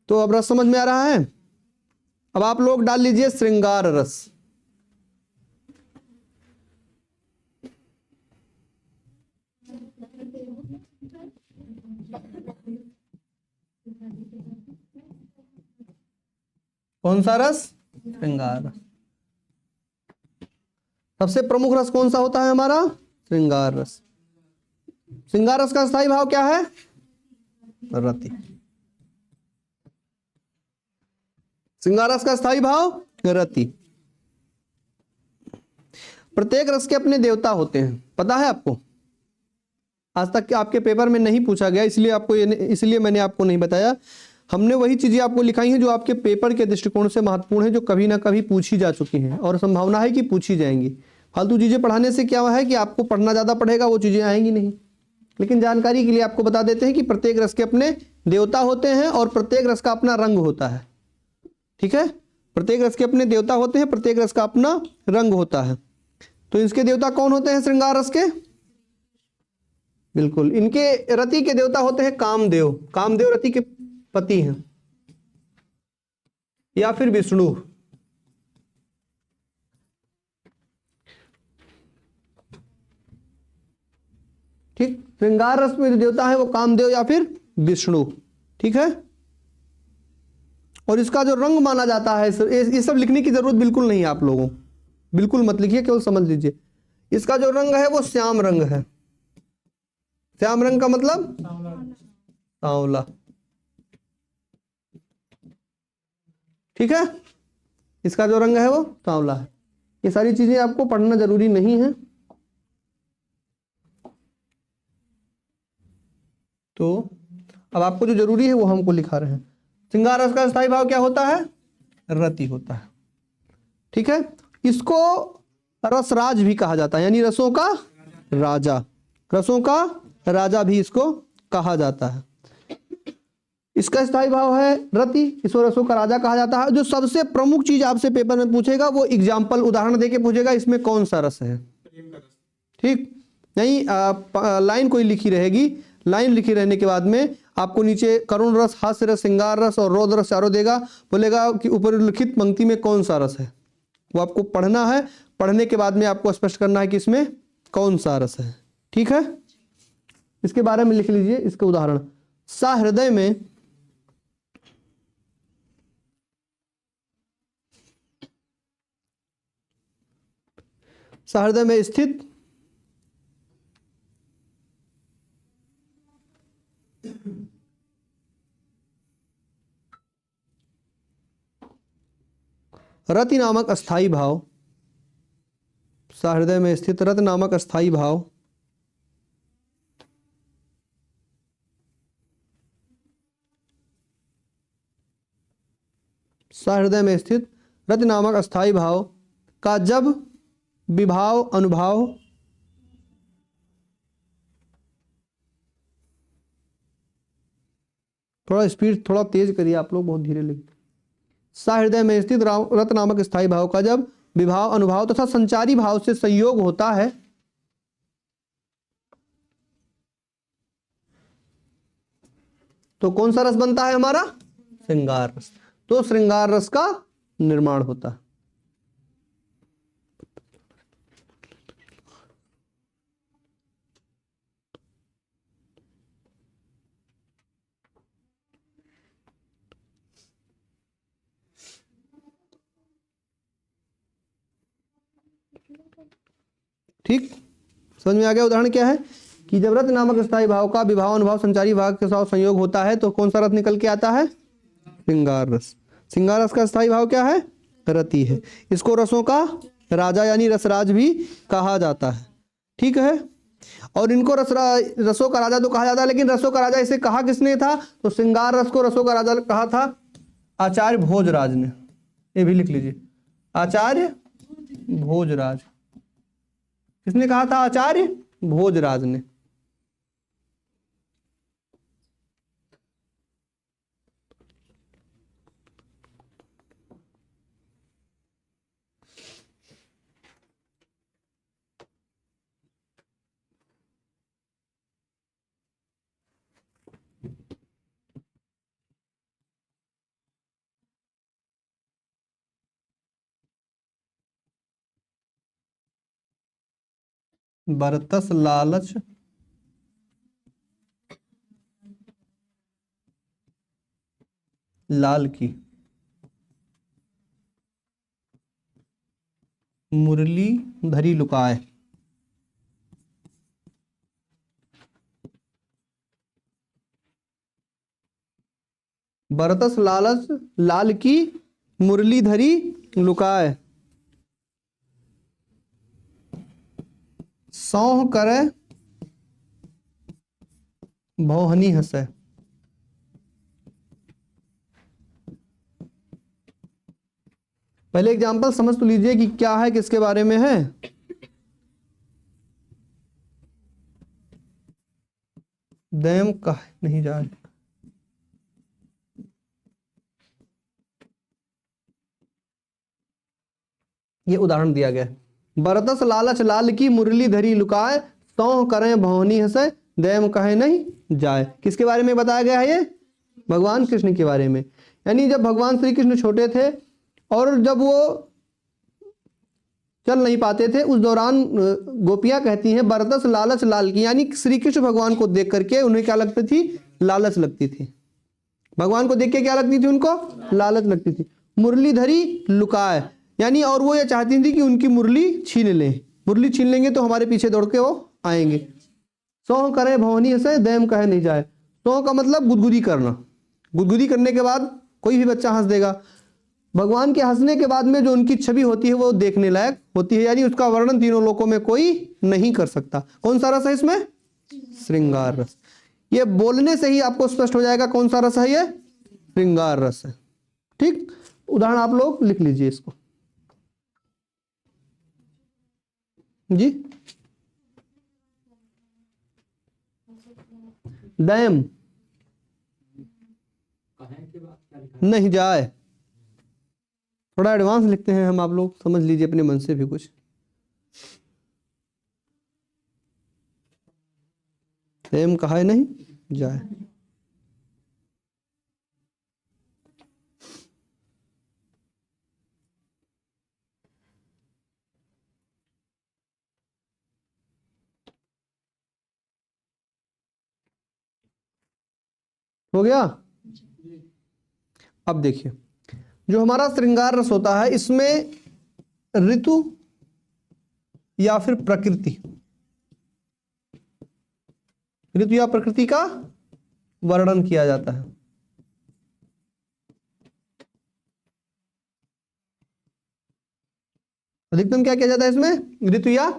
तो अब रस समझ में आ रहा है? अब आप लोग डाल लीजिए श्रृंगार रस। कौन सा रस? श्रृंगार रस। सबसे प्रमुख रस कौन सा होता है हमारा? श्रृंगार रस। श्रृंगार रस का स्थायी भाव क्या है? रति। श्रृंगार रस का स्थायी भाव रति। प्रत्येक रस के अपने देवता होते हैं, पता है आपको? आज तक आपके पेपर में नहीं पूछा गया, इसलिए मैंने आपको नहीं बताया। हमने वही चीजें आपको लिखाई हैं जो आपके पेपर के दृष्टिकोण से महत्वपूर्ण है, जो कभी ना कभी पूछी जा चुकी हैं और संभावना है कि पूछी जाएंगी। फालतू चीजें पढ़ाने से क्या है कि आपको पढ़ना ज्यादा पड़ेगा, वो चीजें आएंगी नहीं। लेकिन जानकारी के लिए आपको बता देते हैं कि प्रत्येक रस के अपने देवता होते हैं और प्रत्येक रस का अपना रंग होता है। ठीक है, प्रत्येक रस के अपने देवता होते हैं, प्रत्येक रस का अपना रंग होता है। तो इसके देवता कौन होते हैं श्रृंगार रस के? बिल्कुल, इनके रति के देवता होते हैं कामदेव। कामदेव रति के पति हैं, या फिर विष्णु। ठीक, श्रृंगार रस में जो देवता है वो कामदेव या फिर विष्णु। ठीक है, और इसका जो रंग माना जाता है, ये सब लिखने की जरूरत बिल्कुल नहीं है आप लोगों, बिल्कुल मत लिखिए, केवल समझ लीजिए। इसका जो रंग है वो श्याम रंग है। श्याम रंग का मतलब सांवला। ठीक है, इसका जो रंग है वो सांवला है। ये सारी चीजें आपको पढ़ना जरूरी नहीं है। तो अब आपको जो जरूरी है वो हमको लिखा रहे हैं। श्रृंगार रस का स्थायी भाव क्या होता है? रति होता है। ठीक है, इसको रसराज भी कहा जाता है, यानी रसों का राजा। रसों का राजा भी इसको कहा जाता है। इसका स्थायी भाव है रति, इसको रसों का राजा कहा जाता है। जो सबसे प्रमुख चीज आपसे पेपर में पूछेगा वो एग्जाम्पल, उदाहरण देके पूछेगा, इसमें कौन सा रस है। ठीक, नहीं लाइन कोई लिखी रहेगी, लाइन लिखी रहने के बाद में आपको नीचे करुण रस, हास्य रस, श्रृंगार रस और रौद्र रस चारों देगा। बोलेगा कि ऊपर लिखित पंक्ति में कौन सा रस है, वो आपको पढ़ना है। पढ़ने के बाद में आपको स्पष्ट करना है कि इसमें कौन सा रस है। ठीक है, इसके बारे में लिख लीजिए इसके उदाहरण। सहृदय में सहृदय में स्थित रति नामक अस्थाई भाव, सहृदय में स्थित रति नामक अस्थाई भाव सहृदय में स्थित रति नामक अस्थाई भाव का जब विभाव अनुभाव थोड़ा स्पीड थोड़ा तेज करिए आप लोग, बहुत धीरे लिखते। सहृदय में स्थित रत नामक स्थायी भाव का जब विभाव अनुभाव तथा संचारी भाव से संयोग होता है तो कौन सा रस बनता है हमारा? श्रृंगार रस। तो श्रृंगार रस का निर्माण होता है। ठीक, समझ में आ गया? उदाहरण क्या है कि जब रत नामक स्थायी भाव का विभाव अनुभाव संचारी भाव के साथ संयोग होता है तो कौन सा रस निकल के आता है? श्रृंगार रस। श्रृंगार रस का स्थायी भाव क्या है? रति है। इसको रसों का राजा यानी रसराज भी कहा जाता है। ठीक है, और इनको रसों का राजा तो कहा जाता है, लेकिन रसों का राजा इसे कहा किसने था? तो श्रृंगार रस को रसों का राजा कहा था आचार्य भोजराज ने। ये भी लिख लीजिए, आचार्य भोजराज। किसने कहा था? आचार्य भोजराज ने। बरतस लालच लाल की, मुरली धरी लुकाए। बरतस लालच लाल की मुरलीधरी लुकाय, सौह करे भौहनी हंसे। पहले एग्जाम्पल समझ तो लीजिए कि क्या है, किसके बारे में है। दैम का नहीं जा रहा, ये उदाहरण दिया गया है। बरतस लालच लाल की मुरली धरी लुकाए, सौह करें भौनी हंसे, दैम कहे नहीं जाए। किसके बारे में बताया गया है ये? भगवान कृष्ण के बारे में। यानी जब भगवान श्री कृष्ण छोटे थे और जब वो चल नहीं पाते थे, उस दौरान गोपियां कहती हैं बरतस लालच लाल की, यानी श्री कृष्ण भगवान को देख करके उन्हें क्या लगती थी? लालच लगती थी। भगवान को देख के क्या लगती थी उनको? लालच लगती थी। मुरलीधरी लुकाए, यानी और वो ये चाहती थी कि उनकी मुरली छीन लें, मुरली छीन लेंगे तो हमारे पीछे दौड़ के वो आएंगे। सौह करे भवनी से, दैम कहे नहीं जाए। सौह का मतलब गुदगुदी करना, गुदगुदी करने के बाद कोई भी बच्चा हंस देगा। भगवान के हंसने के बाद में जो उनकी छवि होती है वो देखने लायक होती है, यानी उसका वर्णन तीनों लोकों में कोई नहीं कर सकता। कौन सा रस है इसमें? श्रृंगार रस। ये बोलने से ही आपको स्पष्ट हो जाएगा कौन सा रस है ये? श्रृंगार रस है। ठीक, उदाहरण आप लोग लिख लीजिए इसको जी। दैम नहीं जाए, थोड़ा एडवांस लिखते हैं हम, आप लोग समझ लीजिए अपने मन से भी कुछ। दैम कहा नहीं जाए। हो गया? अब देखिए, जो हमारा श्रृंगार रस होता है इसमें ऋतु या फिर प्रकृति, ऋतु या प्रकृति का वर्णन किया जाता है। अधिकतम क्या किया जाता है इसमें? ऋतु या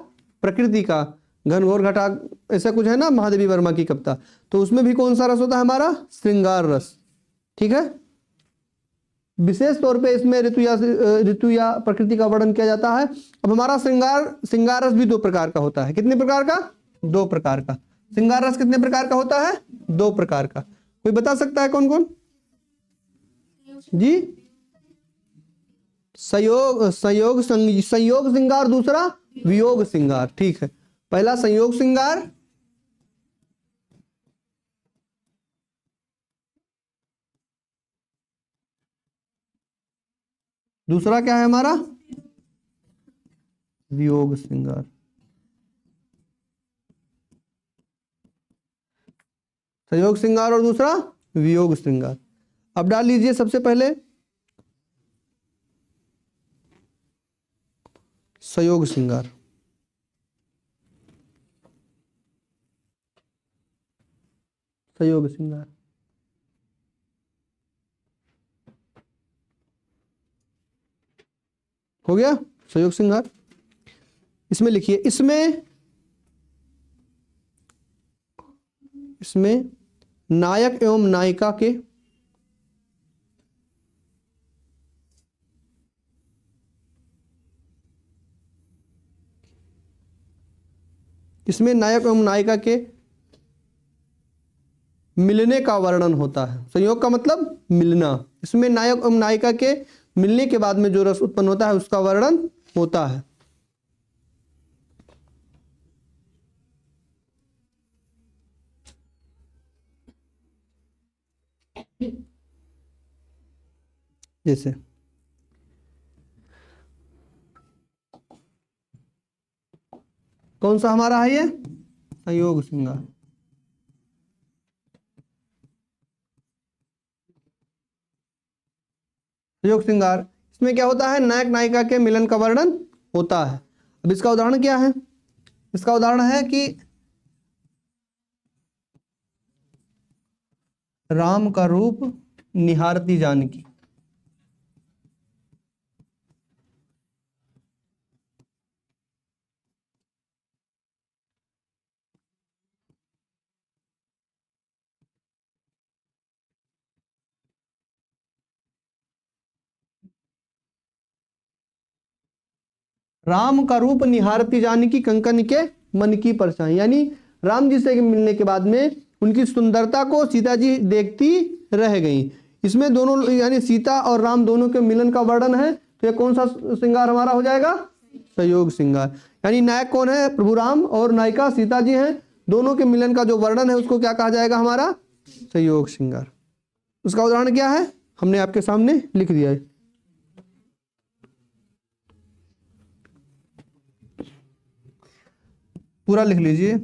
प्रकृति का। घनघोर घटा ऐसा कुछ है ना महादेवी वर्मा की कविता, तो उसमें भी कौन सा रस होता है हमारा? श्रृंगार रस। ठीक है, विशेष तौर पे इसमें ऋतु या प्रकृति का वर्णन किया जाता है। अब हमारा श्रृंगार रस भी दो प्रकार का होता है। कितने प्रकार का? दो प्रकार का। श्रृंगार रस कितने प्रकार का होता है? दो प्रकार का। कोई बता सकता है कौन कौन जी? संयोग श्रृंगार, दूसरा वियोग श्रृंगार। ठीक है, पहला संयोग श्रृंगार, दूसरा क्या है हमारा? वियोग श्रृंगार। संयोग श्रृंगार और दूसरा वियोग श्रृंगार। अब डाल लीजिए सबसे पहले संयोग श्रृंगार। संयोग श्रृंगार हो गया। संयोग श्रृंगार इसमें लिखिए, इसमें नायक एवं नायिका के मिलने का वर्णन होता है। संयोग का मतलब मिलना। इसमें नायक एवं नायिका के मिलने के बाद में जो रस उत्पन्न होता है उसका वर्णन होता है। जैसे कौन सा हमारा है ये? संयोग श्रृंगार। संयोग श्रृंगार इसमें क्या होता है? नायक नायिका के मिलन का वर्णन होता है। अब इसका उदाहरण क्या है? इसका उदाहरण है कि राम का रूप निहारती जानकी। राम का रूप निहारती जानकी कंकन के मन की परछाई, यानी राम जी से मिलने के बाद में उनकी सुंदरता को सीता जी देखती रह गई। इसमें दोनों यानी सीता और राम दोनों के मिलन का वर्णन है, तो ये कौन सा श्रृंगार हमारा हो जाएगा? संयोग श्रृंगार। यानी नायक कौन है? प्रभु राम और नायिका सीता जी हैं। दोनों के मिलन का जो वर्णन है उसको क्या कहा जाएगा? हमारा संयोग श्रृंगार। उसका उदाहरण क्या है? हमने आपके सामने लिख दिया है। पूरा लिख लीजिए।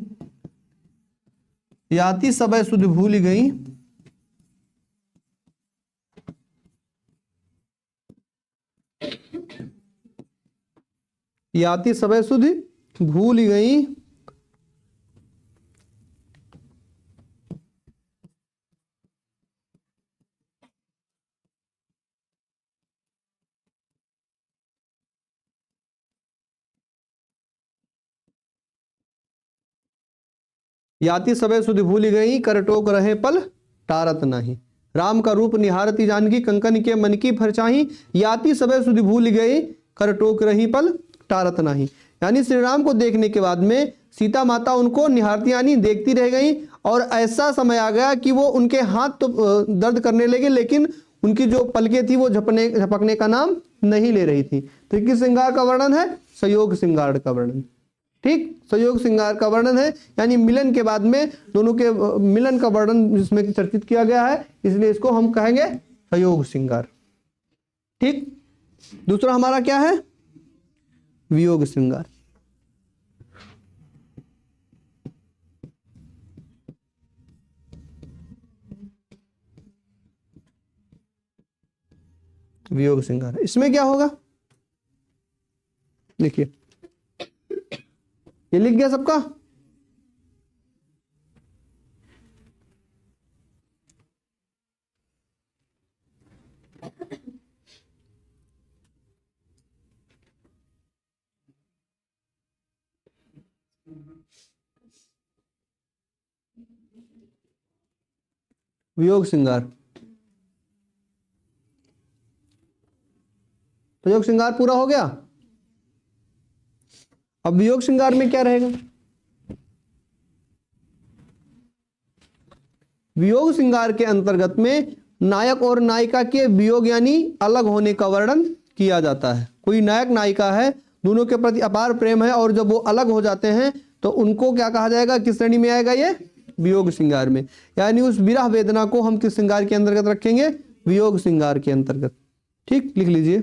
याति समय सुध भूल गई, याति समय सुध भूल गई, याति सबे सुधि भूल गई, करटोक रहे पल टारत नहीं। राम का रूप निहारती जानकी कंकन के मन की परछाई, याति सबे सुधि भूल गई, करटोक रही पल टारत नहीं। यानी श्री राम को देखने के बाद में सीता माता उनको निहारती यानी देखती रह गई, और ऐसा समय आ गया कि वो उनके हाथ तो दर्द करने लगे, लेकिन उनकी जो पलकें थी वो झपकने का नाम नहीं ले रही थी। तो किस श्रृंगार का वर्णन है? संयोग श्रृंगार का वर्णन। ठीक, संयोग श्रृंगार का वर्णन है, यानी मिलन के बाद में दोनों के मिलन का वर्णन जिसमें चर्चित किया गया है, इसलिए इसको हम कहेंगे संयोग श्रृंगार। ठीक, दूसरा हमारा क्या है? वियोग श्रृंगार। वियोग श्रृंगार, इसमें क्या होगा? देखिए, ये लिख गया सबका? वियोग श्रृंगार, वियोग श्रृंगार पूरा हो गया। अब वियोग श्रृंगार में क्या रहेगा? वियोग श्रृंगार के अंतर्गत में नायक और नायिका के वियोग यानी अलग होने का वर्णन किया जाता है। कोई नायक नायिका है, दोनों के प्रति अपार प्रेम है, और जब वो अलग हो जाते हैं तो उनको क्या कहा जाएगा? किस श्रेणी में आएगा? ये वियोग श्रृंगार में। यानी उस विरह वेदना को हम किस श्रृंगार के अंतर्गत रखेंगे? वियोग श्रृंगार के अंतर्गत। ठीक, लिख लीजिए।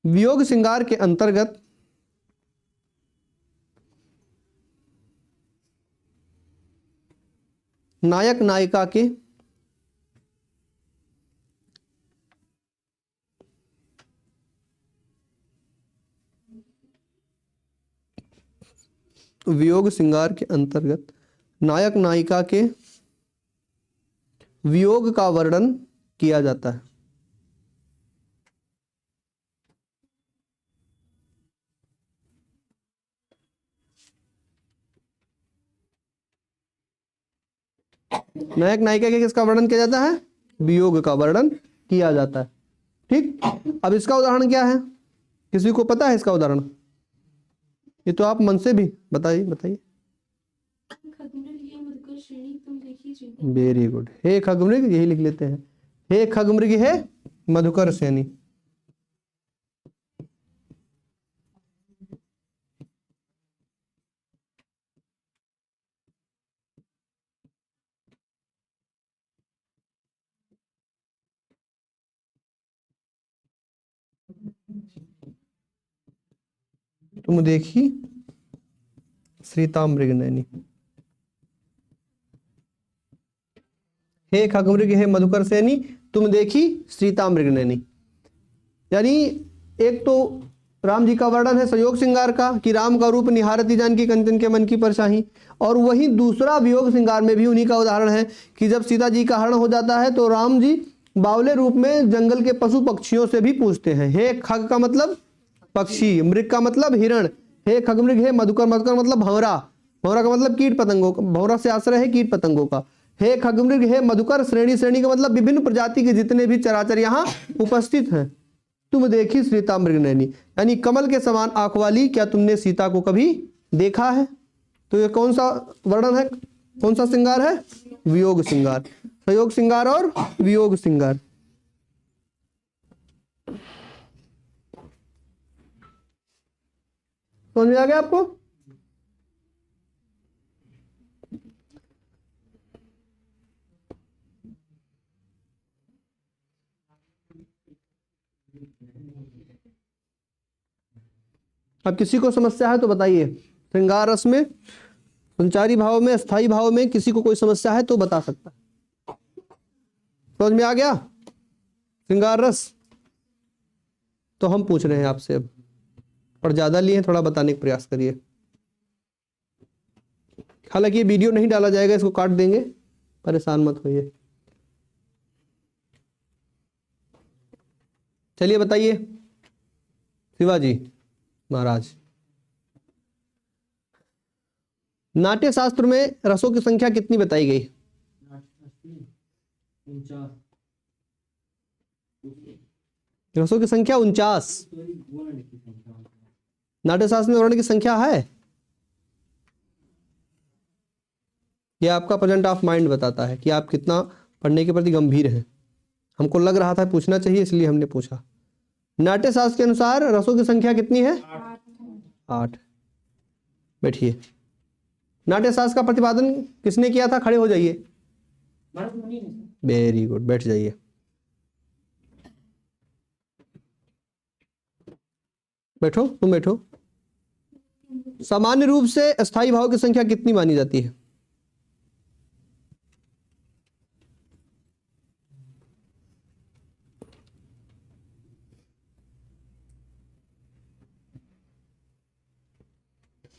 वियोग श्रृंगार के अंतर्गत नायक नायिका के वियोग श्रृंगार के अंतर्गत नायक नायिका के वियोग का वर्णन किया जाता है। नायक नायिका के किसका वर्णन किया जाता है? वियोग का वर्णन किया जाता है। ठीक, अब इसका उदाहरण क्या है? किसी को पता है इसका उदाहरण? ये तो आप मन से भी बताइए बताइए। Very good. हे खगमृग, यही लिख लेते हैं। हे खगमृग हे मधुकर श्रेणी। तुम देखी श्रीतामृग नैनी। हे खगमृग हे मधुकर सैनी, तुम देखी श्रीतामृग नैनी। यानी एक तो राम जी का वर्णन है संयोग श्रृंगार का कि राम का रूप निहारती जानकी कंचन के मन की परछाई, और वही दूसरा वियोग श्रृंगार में भी उन्हीं का उदाहरण है कि जब सीता जी का हरण हो जाता है तो राम जी बावले रूप में जंगल के पशु पक्षियों से भी पूछते हैं। हे खग का मतलब पक्षी, मृग का मतलब हिरण। हे खगमृग हे मधुकर, मधुकर मतलब भंवरा, भंवरा का मतलब कीट पतंगों का, भंवरा से आश्रय है कीट पतंगों का। हे खगमृग हे मधुकर श्रेणी, श्रेणी का मतलब विभिन्न प्रजाति के जितने भी चराचर यहाँ उपस्थित हैं। तुम देखी सीता मृगनयनी, यानी कमल के समान आंख वाली क्या तुमने सीता को कभी देखा है। तो ये कौन सा वर्णन है, कौन सा श्रृंगार है, वियोग श्रृंगार, संयोग श्रृंगार और वियोग श्रृंगार। समझ में आ गया आपको। अब किसी को समस्या है तो बताइए, श्रृंगार रस में, संचारी भाव में, अस्थाई भाव में किसी को कोई समस्या है तो बता सकता है। समझ में आ गया श्रृंगार रस। तो हम पूछ रहे हैं आपसे अब, और ज्यादा लिए थोड़ा बताने का प्रयास करिए। हालांकि ये वीडियो नहीं डाला जाएगा, इसको काट देंगे, परेशान मत होइए। चलिए बताइए शिवाजी महाराज, नाट्य शास्त्र में रसों की संख्या कितनी बताई गई। रसों की संख्या 49। नाट्य शास्त्र में वर्ण की संख्या है। यह आपका प्रेजेंट ऑफ माइंड बताता है कि आप कितना पढ़ने के प्रति गंभीर हैं। हमको लग रहा था पूछना चाहिए, इसलिए हमने पूछा। नाट्य शास्त्र के अनुसार रसों की संख्या कितनी है, 8। बैठिए। नाट्य शास्त्र का प्रतिपादन किसने किया था, खड़े हो जाइए। भरत मुनि ने। वेरी गुड, बैठ जाइए। बैठो, तुम बैठो। सामान्य रूप से अस्थाई भाव की संख्या कितनी मानी जाती है।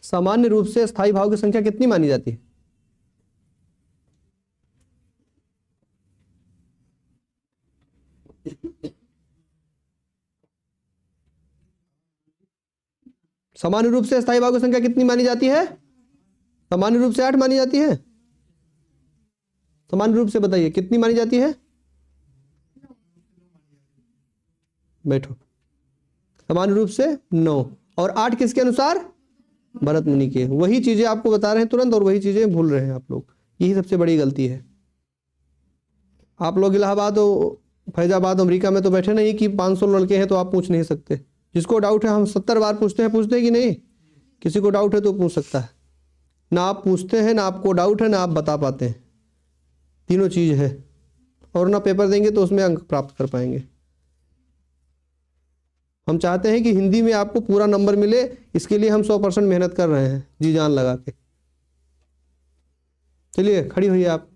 सामान्य रूप से स्थायी भाव की संख्या कितनी मानी जाती है। सामान्य रूप से स्थायी भाव की संख्या कितनी मानी जाती है। सामान्य रूप से 8 मानी जाती है। सामान्य रूप से बताइए कितनी मानी जाती है। बैठो। सामान्य रूप से 9 और 8 किसके अनुसार, भरत मुनि के। वही चीजें आपको बता रहे हैं तुरंत, और वही चीजें भूल रहे हैं आप लोग। यही सबसे बड़ी गलती है। आप लोग इलाहाबाद और फैजाबाद अमेरिका में तो बैठे नहीं कि 500 लड़के हैं तो आप पूछ नहीं सकते। जिसको डाउट है हम 70 बार पूछते हैं कि नहीं। किसी को डाउट है तो पूछ सकता है। ना आप पूछते हैं, ना आपको डाउट है, ना आप बता पाते हैं। तीनों चीज है। और ना पेपर देंगे तो उसमें अंक प्राप्त कर पाएंगे। हम चाहते हैं कि हिंदी में आपको पूरा नंबर मिले, इसके लिए हम 100% मेहनत कर रहे हैं, जी जान लगा के। चलिए खड़ी हुई आप।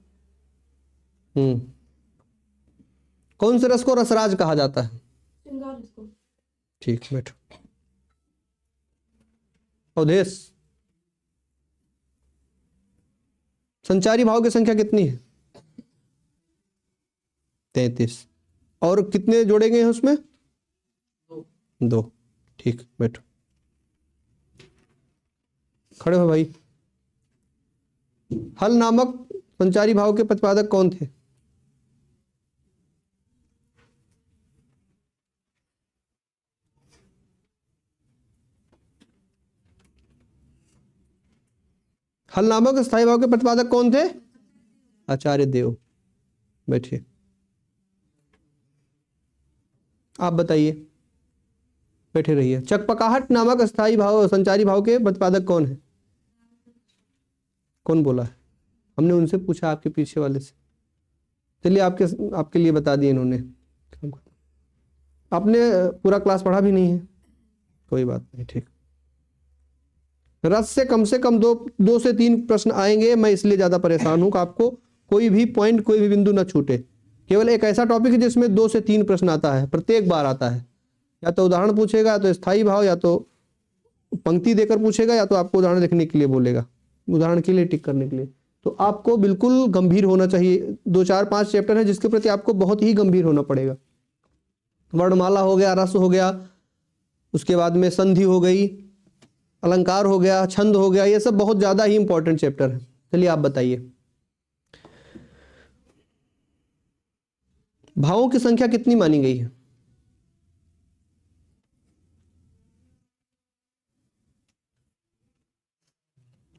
कौन से रस को रसराज कहा जाता है। श्रृंगार रस को। ठीक, बैठो। अवधेश, संचारी भाव की संख्या कितनी है। 33। और कितने जोड़े गए हैं उसमें, 2। ठीक, बैठो। खड़े हो भाई। हल नामक संचारी भाव के प्रतिपादक कौन थे। हल नामक स्थायी भाव के प्रतिपादक कौन थे, आचार्य देव। बैठिए। आप बताइए, बैठे रहिए। चकपकाहट नामक स्थायी भाव, संचारी भाव के प्रतिपादक कौन है। कौन बोला है, हमने उनसे पूछा, आपके पीछे वाले से। चलिए आपके लिए बता दिए इन्होंने। आपने पूरा क्लास पढ़ा भी नहीं है, कोई बात नहीं, ठीक। रस से कम 2 से 3 प्रश्न आएंगे। मैं इसलिए ज्यादा परेशान हूं कि आपको कोई भी पॉइंट, कोई भी बिंदु ना छूटे। केवल एक ऐसा टॉपिक है जिसमें 2 से 3 प्रश्न आता है, प्रत्येक बार आता है। या तो उदाहरण पूछेगा, या तो स्थायी भाव, या तो पंक्ति देकर पूछेगा, या तो आपको उदाहरण लिखने के लिए बोलेगा, उदाहरण के लिए टिक करने के लिए। तो आपको बिल्कुल गंभीर होना चाहिए। 2, 4, 5 चैप्टर है जिसके प्रति आपको बहुत ही गंभीर होना पड़ेगा। वर्णमाला हो गया, रस हो गया, उसके बाद में संधि हो गई, अलंकार हो गया, छंद हो गया, ये सब बहुत ज्यादा ही इंपॉर्टेंट चैप्टर है। चलिए आप बताइए, भावों की संख्या कितनी मानी गई है।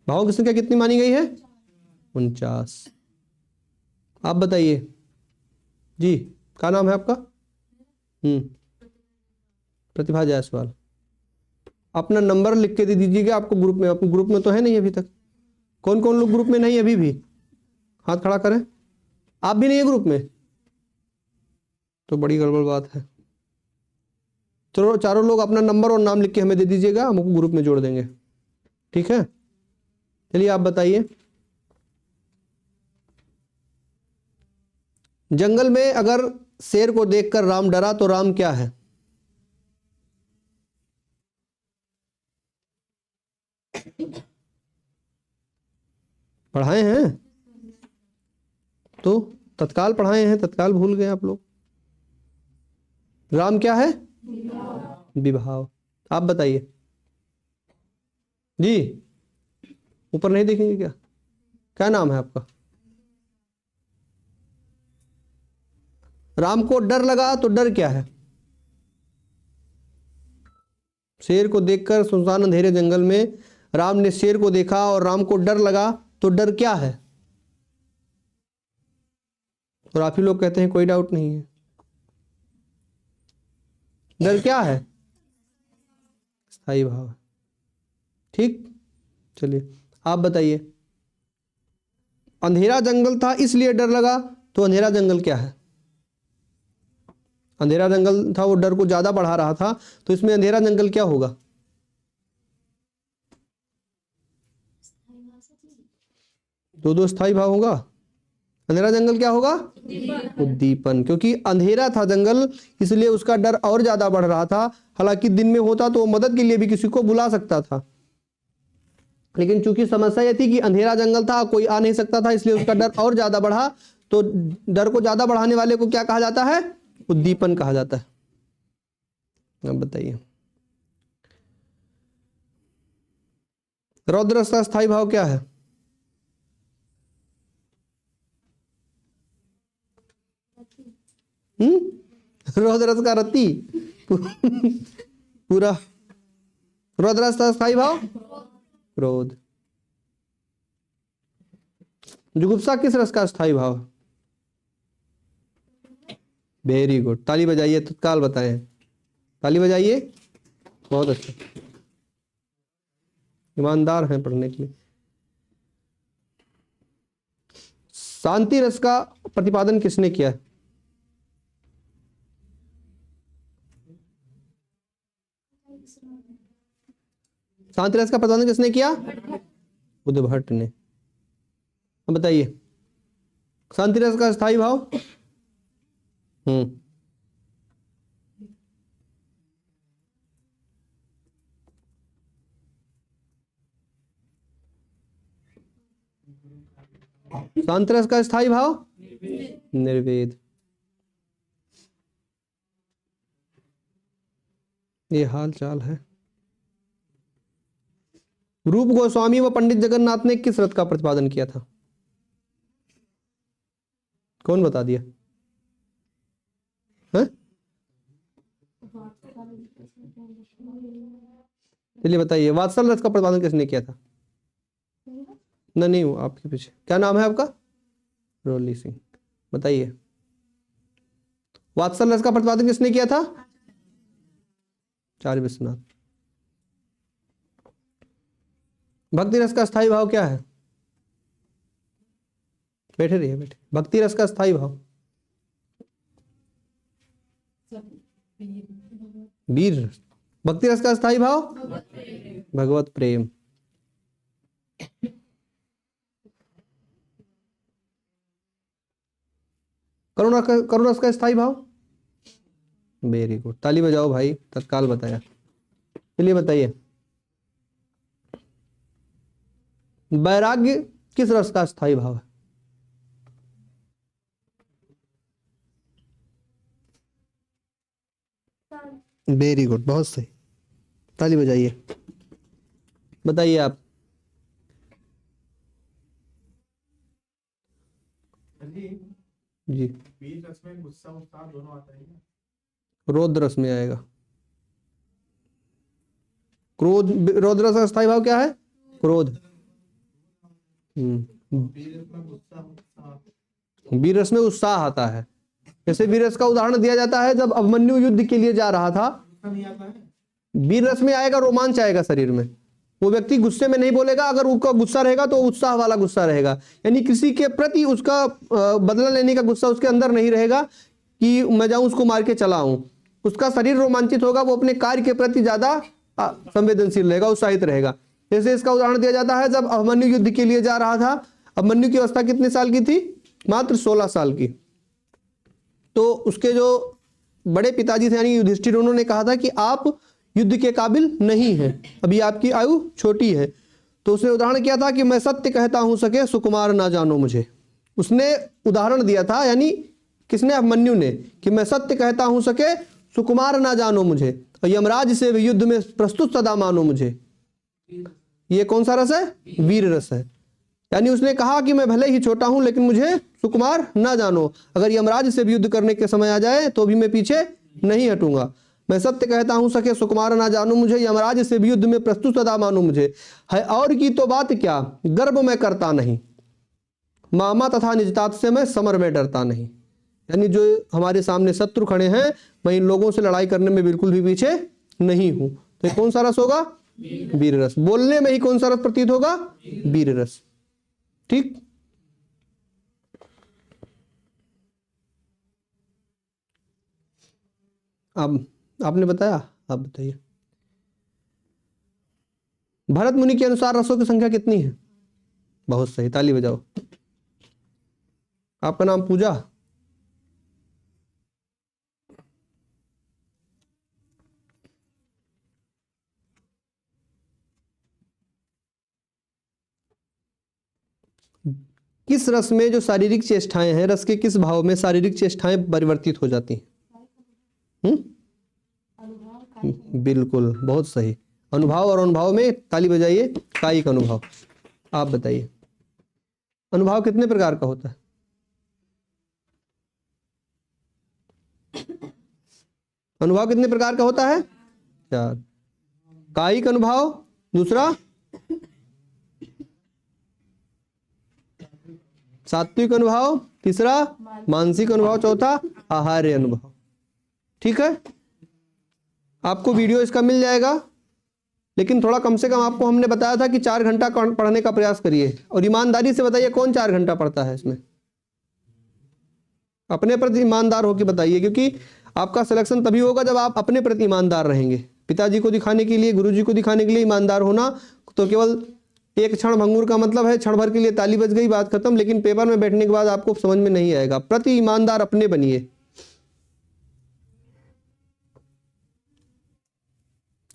भावों की संख्या कितनी मानी गई है? 49। आप बताइए जी, क्या नाम है आपका? प्रतिभा जायसवाल। अपना नंबर लिख के दे दीजिएगा आपको ग्रुप में। अपने ग्रुप में तो है नहीं अभी तक। कौन कौन लोग ग्रुप में नहीं अभी भी? हाथ खड़ा करें। आप भी नहीं है ग्रुप में? तो बड़ी गड़बड़ बात है। चलो चारों लोग अपना नंबर और नाम लिख के हमें दे दीजिएगा, हम आपको ग्रुप में जोड़ देंगे। ठीक है, चलिए आप बताइए। जंगल में अगर शेर को देखकर राम डरा तो राम क्या है? पढ़ाए हैं तो तत्काल पढ़ाए हैं, तत्काल भूल गए आप लोग। राम क्या है? विभाव। आप बताइए जी, ऊपर नहीं देखेंगे क्या? क्या नाम है आपका? राम को डर लगा तो डर क्या है? शेर को देखकर सुनसान अंधेरे जंगल में राम ने शेर को देखा और राम को डर लगा तो डर क्या है? और आप ही लोग कहते हैं कोई डाउट नहीं है। डर क्या है? स्थायी भाव है। ठीक, चलिए आप बताइए। अंधेरा जंगल था इसलिए डर लगा, तो अंधेरा जंगल क्या है? अंधेरा जंगल था, वो डर को ज्यादा बढ़ा रहा था, तो इसमें अंधेरा जंगल क्या होगा? दो स्थायी भाव होगा। अंधेरा जंगल क्या होगा? उद्दीपन। क्योंकि अंधेरा था जंगल इसलिए उसका डर और ज्यादा बढ़ रहा था। हालांकि दिन में होता तो वो मदद के लिए भी किसी को बुला सकता था, लेकिन चूंकि समस्या यह थी कि अंधेरा जंगल था, कोई आ नहीं सकता था, इसलिए उसका डर और ज्यादा बढ़ा। तो डर को ज्यादा बढ़ाने वाले को क्या कहा जाता है? उद्दीपन कहा जाता है। अब बताइए, रौद्र रस का स्थायी भाव क्या है? रौद्र रस का रति पूरा। रौद्र रस का स्थायी भाव क्रोध। जुगुप्सा किस रस का स्थायी भाव? वेरी गुड, ताली बजाइए, तत्काल बताएं। ताली बजाइए, बहुत अच्छा, ईमानदार हैं पढ़ने के लिए। शांति रस का प्रतिपादन किसने किया है? शांति रस का प्रतिपादन किसने किया? बुद्धभट्ट ने। अब बताइए, शांति रस का स्थायी भाव? शांत रस का स्थायी भाव निर्वेद। ये हाल चाल है। रूप गोस्वामी व पंडित जगन्नाथ ने किस रथ का प्रतिपादन किया था? कौन बता दिया? है? चलिए बताइए, वात्सल रथ का प्रतिपादन किसने किया था? नहीं वो आपके पीछे। क्या नाम है आपका? रोली सिंह। बताइए, वात्सल रस का प्रतिपादन किसने किया था? आचार्य विश्वनाथ। भक्ति रस का स्थायी भाव क्या है? बैठे रहिए, बैठे। भक्ति रस का स्थायी भाव? वीर रस। भक्ति रस का स्थायी भाव? भगवत प्रेम। करुण रस का स्थायी भाव? वेरी गुड, ताली बजाओ भाई, तत्काल बताया। चलिए बताइए, वैराग्य किस रस का स्थायी भाव है? वेरी गुड, बहुत सही, ताली बजाइए। बताइए आप। जी, बीज रस में गुस्सा उत्साह दोनों आता है। रौद्र रस में आएगा। क्रोध। रौद्र रस का स्थायी भाव क्या है? क्रोध। वीर में गुस्सा उत्साह वीर रस में उत्साह आता है। जैसे वीर रस का उदाहरण दिया जाता है, जब अभिमन्यु युद्ध के लिए जा रहा था, गुस्सा नहीं आता है। वीर रस में आएगा, रोमांच आएगा शरीर में। वो व्यक्ति गुस्से में नहीं बोलेगा, अगर उसका गुस्सा रहेगा तो उत्साह वाला गुस्सा रहेगा, यानी किसी के प्रति उसका बदला लेने का गुस्सा उसके अंदर नहीं रहेगा कि मैं जाऊं उसको मार के चला आऊं। उसका शरीर रोमांचित होगा, वो अपने कार्य के प्रति ज्यादा संवेदनशील रहेगा, उत्साहित रहेगा। जैसे इसका उदाहरण दिया जाता है, जब अभिमन्यु युद्ध के लिए जा रहा था, अभिमन्यु की अवस्था कितने साल की थी? मात्र 16 साल की। तो उसके जो बड़े पिताजी थे यानी युधिष्ठिर, उन्होंने कहा था कि आप युद्ध के काबिल नहीं हैं, अभी आपकी आयु छोटी है। तो उसने उदाहरण किया था कि मैं सत्य कहता हूं सके सुकुमार ना जानो मुझे। उसने उदाहरण दिया था, यानी किसने? अभिमन्यु ने, कि मैं सत्य कहता हूं सके सुकुमार ना जानो मुझे, और यमराज से भी युद्ध में प्रस्तुत सदा मानो मुझे। ये कौन सा रस है? वीर रस है। यानी उसने कहा कि मैं भले ही छोटा हूं लेकिन मुझे सुकुमार ना जानो, अगर यमराज से भी युद्ध करने के समय आ जाए तो भी मैं पीछे नहीं हटूंगा। मैं सत्य कहता हूं सके सुकुमार ना जानो मुझे, यमराज से भी युद्ध में प्रस्तुत सदा मानो मुझे। है और की तो बात क्या, गर्व में करता नहीं, मामा तथा निजतात से मैं समर में डरता नहीं। यानी जो हमारे सामने शत्रु खड़े हैं, मैं इन लोगों से लड़ाई करने में बिल्कुल भी पीछे नहीं हूं। तो ये कौन सा रस होगा? वीर रस। बोलने में ही कौन सा रस प्रतीत होगा? वीर रस। ठीक। अब आपने बताया, आप बताइए। भरत मुनि के अनुसार रसों की संख्या कितनी है? बहुत सही, ताली बजाओ। आपका नाम पूजा? किस रस में जो शारीरिक चेष्टाएं हैं, रस के किस भाव में शारीरिक चेष्टाएं परिवर्तित हो जाती हैं? बिल्कुल, बहुत सही। अनुभाव और अनुभाव में ताली बजाइए। कायिक अनुभव। आप बताइए, अनुभाव कितने प्रकार का होता है? अनुभाव कितने प्रकार का होता है? 4। कायिक अनुभव, दूसरा सात्विक अनुभव, तीसरा मानसिक अनुभव, चौथा आहार्य अनुभव। ठीक है, आपको वीडियो इसका मिल जाएगा, लेकिन थोड़ा कम से कम आपको हमने बताया था कि 4 घंटा पढ़ने का प्रयास करिए। और ईमानदारी से बताइए कौन 4 घंटा पढ़ता है इसमें? अपने प्रति ईमानदार होकर बताइए, क्योंकि आपका सिलेक्शन तभी होगा जब आप अपने प्रति ईमानदार रहेंगे। पिताजी को दिखाने के लिए, गुरुजी को दिखाने के लिए ईमानदार होना तो केवल एक क्षण भंगुर का मतलब है, क्षण भर के लिए ताली बज गई, बात खत्म, लेकिन पेपर में बैठने के बाद आपको समझ में नहीं आएगा। प्रति ईमानदार अपने बनिए।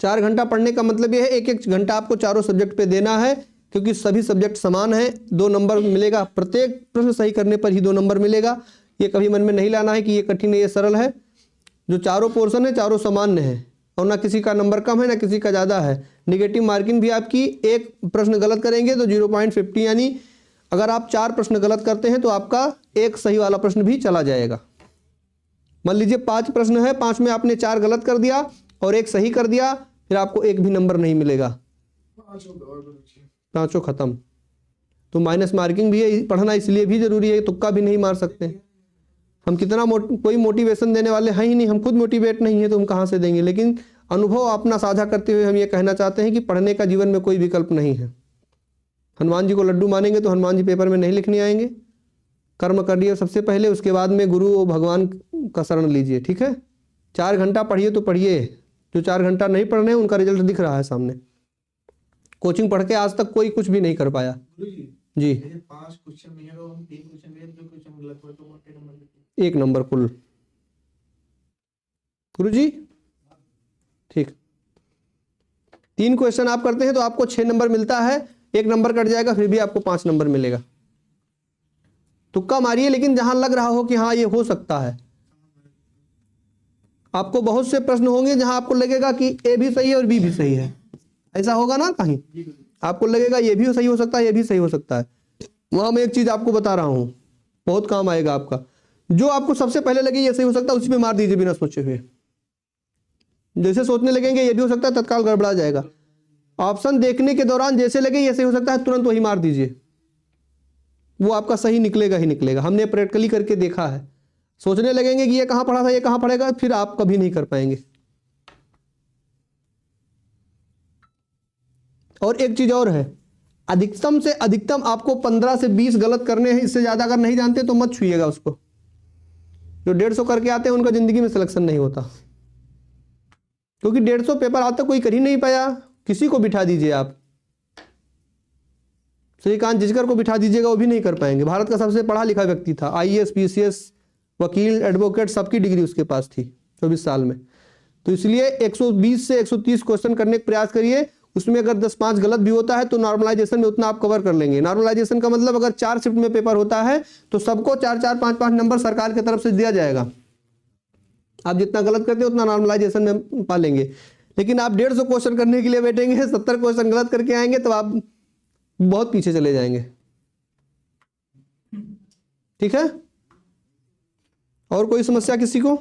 4 घंटा पढ़ने का मतलब यह है, एक एक घंटा आपको चारों सब्जेक्ट पे देना है, क्योंकि सभी सब्जेक्ट समान हैं। 2 नंबर मिलेगा, प्रत्येक प्रश्न सही करने पर ही 2 नंबर मिलेगा। ये कभी मन में नहीं लाना है कि ये कठिन है, ये सरल है। जो चारों पोर्शन है, चारों सामान्य है, और ना किसी का नंबर कम है ना किसी का ज़्यादा है। निगेटिव मार्किंग भी आपकी, एक प्रश्न गलत करेंगे तो 0.50, यानी अगर आप 4 प्रश्न गलत करते हैं तो आपका एक सही वाला प्रश्न भी चला जाएगा। मान लीजिए 5 प्रश्न है, 5 में आपने 4 गलत कर दिया और एक सही कर दिया, फिर आपको एक भी नंबर नहीं मिलेगा, 5 खत्म। तो माइनस मार्किंग भी है, पढ़ना इसलिए भी जरूरी है, तुक्का भी नहीं मार सकते। हम कितना कोई मोटिवेशन देने वाले हैं ही नहीं, हम खुद मोटिवेट नहीं है तो हम कहाँ से देंगे। लेकिन अनुभव अपना साझा करते हुए हम ये कहना चाहते हैं कि पढ़ने का जीवन में कोई विकल्प नहीं है। हनुमान जी को लड्डू मानेंगे तो हनुमान जी पेपर में नहीं लिखने आएंगे। कर्म करिए सबसे पहले, उसके बाद में गुरु और भगवान का शरण लीजिए। ठीक है, 4 घंटा पढ़िए तो पढ़िए। जो 4 घंटा नहीं पढ़ रहे हैं उनका रिजल्ट दिख रहा है सामने। कोचिंग पढ़ के आज तक कोई कुछ भी नहीं कर पाया। जी, 5 क्वेश्चन नहीं है तो हम 3 क्वेश्चन गए, 2 क्वेश्चन गलत हुए तो 1 नंबर। 1 नंबर कुल। गुरुजी ठीक, 3 क्वेश्चन आप करते हैं तो आपको 6 नंबर मिलता है, 1 नंबर कट जाएगा फिर भी आपको 5 नंबर मिलेगा। तुक्का मारिए, लेकिन जहां लग रहा हो कि हाँ ये हो सकता है। आपको बहुत से प्रश्न होंगे जहां आपको लगेगा कि ए भी सही है और बी भी सही है। ऐसा होगा ना, कहीं आपको लगेगा ये भी सही हो सकता है, ये भी सही हो सकता है। वहां मैं एक चीज आपको बता रहा हूं, बहुत काम आएगा आपका। जो आपको सबसे पहले लगे ये सही हो सकता है, उसी पे मार दीजिए बिना सोचे हुए। जैसे सोचने लगेंगे ये भी हो सकता है, तत्काल गड़बड़ा जाएगा। ऑप्शन देखने के दौरान जैसे लगे ये सही हो सकता है, तुरंत वही मार दीजिए। वो आपका सही निकलेगा ही निकलेगा। हमने प्रैक्टिकली करके देखा है। सोचने लगेंगे कि ये कहाँ पढ़ा था, ये कहाँ पढ़ेगा, फिर आप कभी नहीं कर पाएंगे। और एक चीज और है, अधिकतम से अधिकतम आपको 15 से 20 गलत करने हैं, इससे ज्यादा अगर नहीं जानते तो मत छुइएगा उसको। जो 150 करके आते हैं उनका जिंदगी में सिलेक्शन नहीं होता, क्योंकि 150 पेपर आज तक कोई कर ही नहीं पाया। किसी को बिठा दीजिए आप, श्रीकांत जिचकर को बिठा दीजिएगा, वो भी नहीं कर पाएंगे। भारत का सबसे पढ़ा लिखा व्यक्ति था, IAS PCS वकील एडवोकेट सबकी डिग्री उसके पास थी 24 साल में। तो इसलिए 120 से 130 क्वेश्चन करने का प्रयास करिए। उसमें अगर 10-5 गलत भी होता है तो नॉर्मलाइजेशन में उतना आप कवर कर लेंगे। नॉर्मलाइजेशन का मतलब अगर 4 शिफ्ट में पेपर होता है तो सबको 4-4, 5-5 नंबर सरकार की तरफ से दिया जाएगा। आप जितना गलत करते हैं उतना नॉर्मलाइजेशन में पा लेंगे। लेकिन आप 150 क्वेश्चन करने के लिए बैठेंगे, 70 क्वेश्चन गलत करके आएंगे तो आप बहुत पीछे चले जाएंगे। ठीक है, और कोई समस्या किसी को?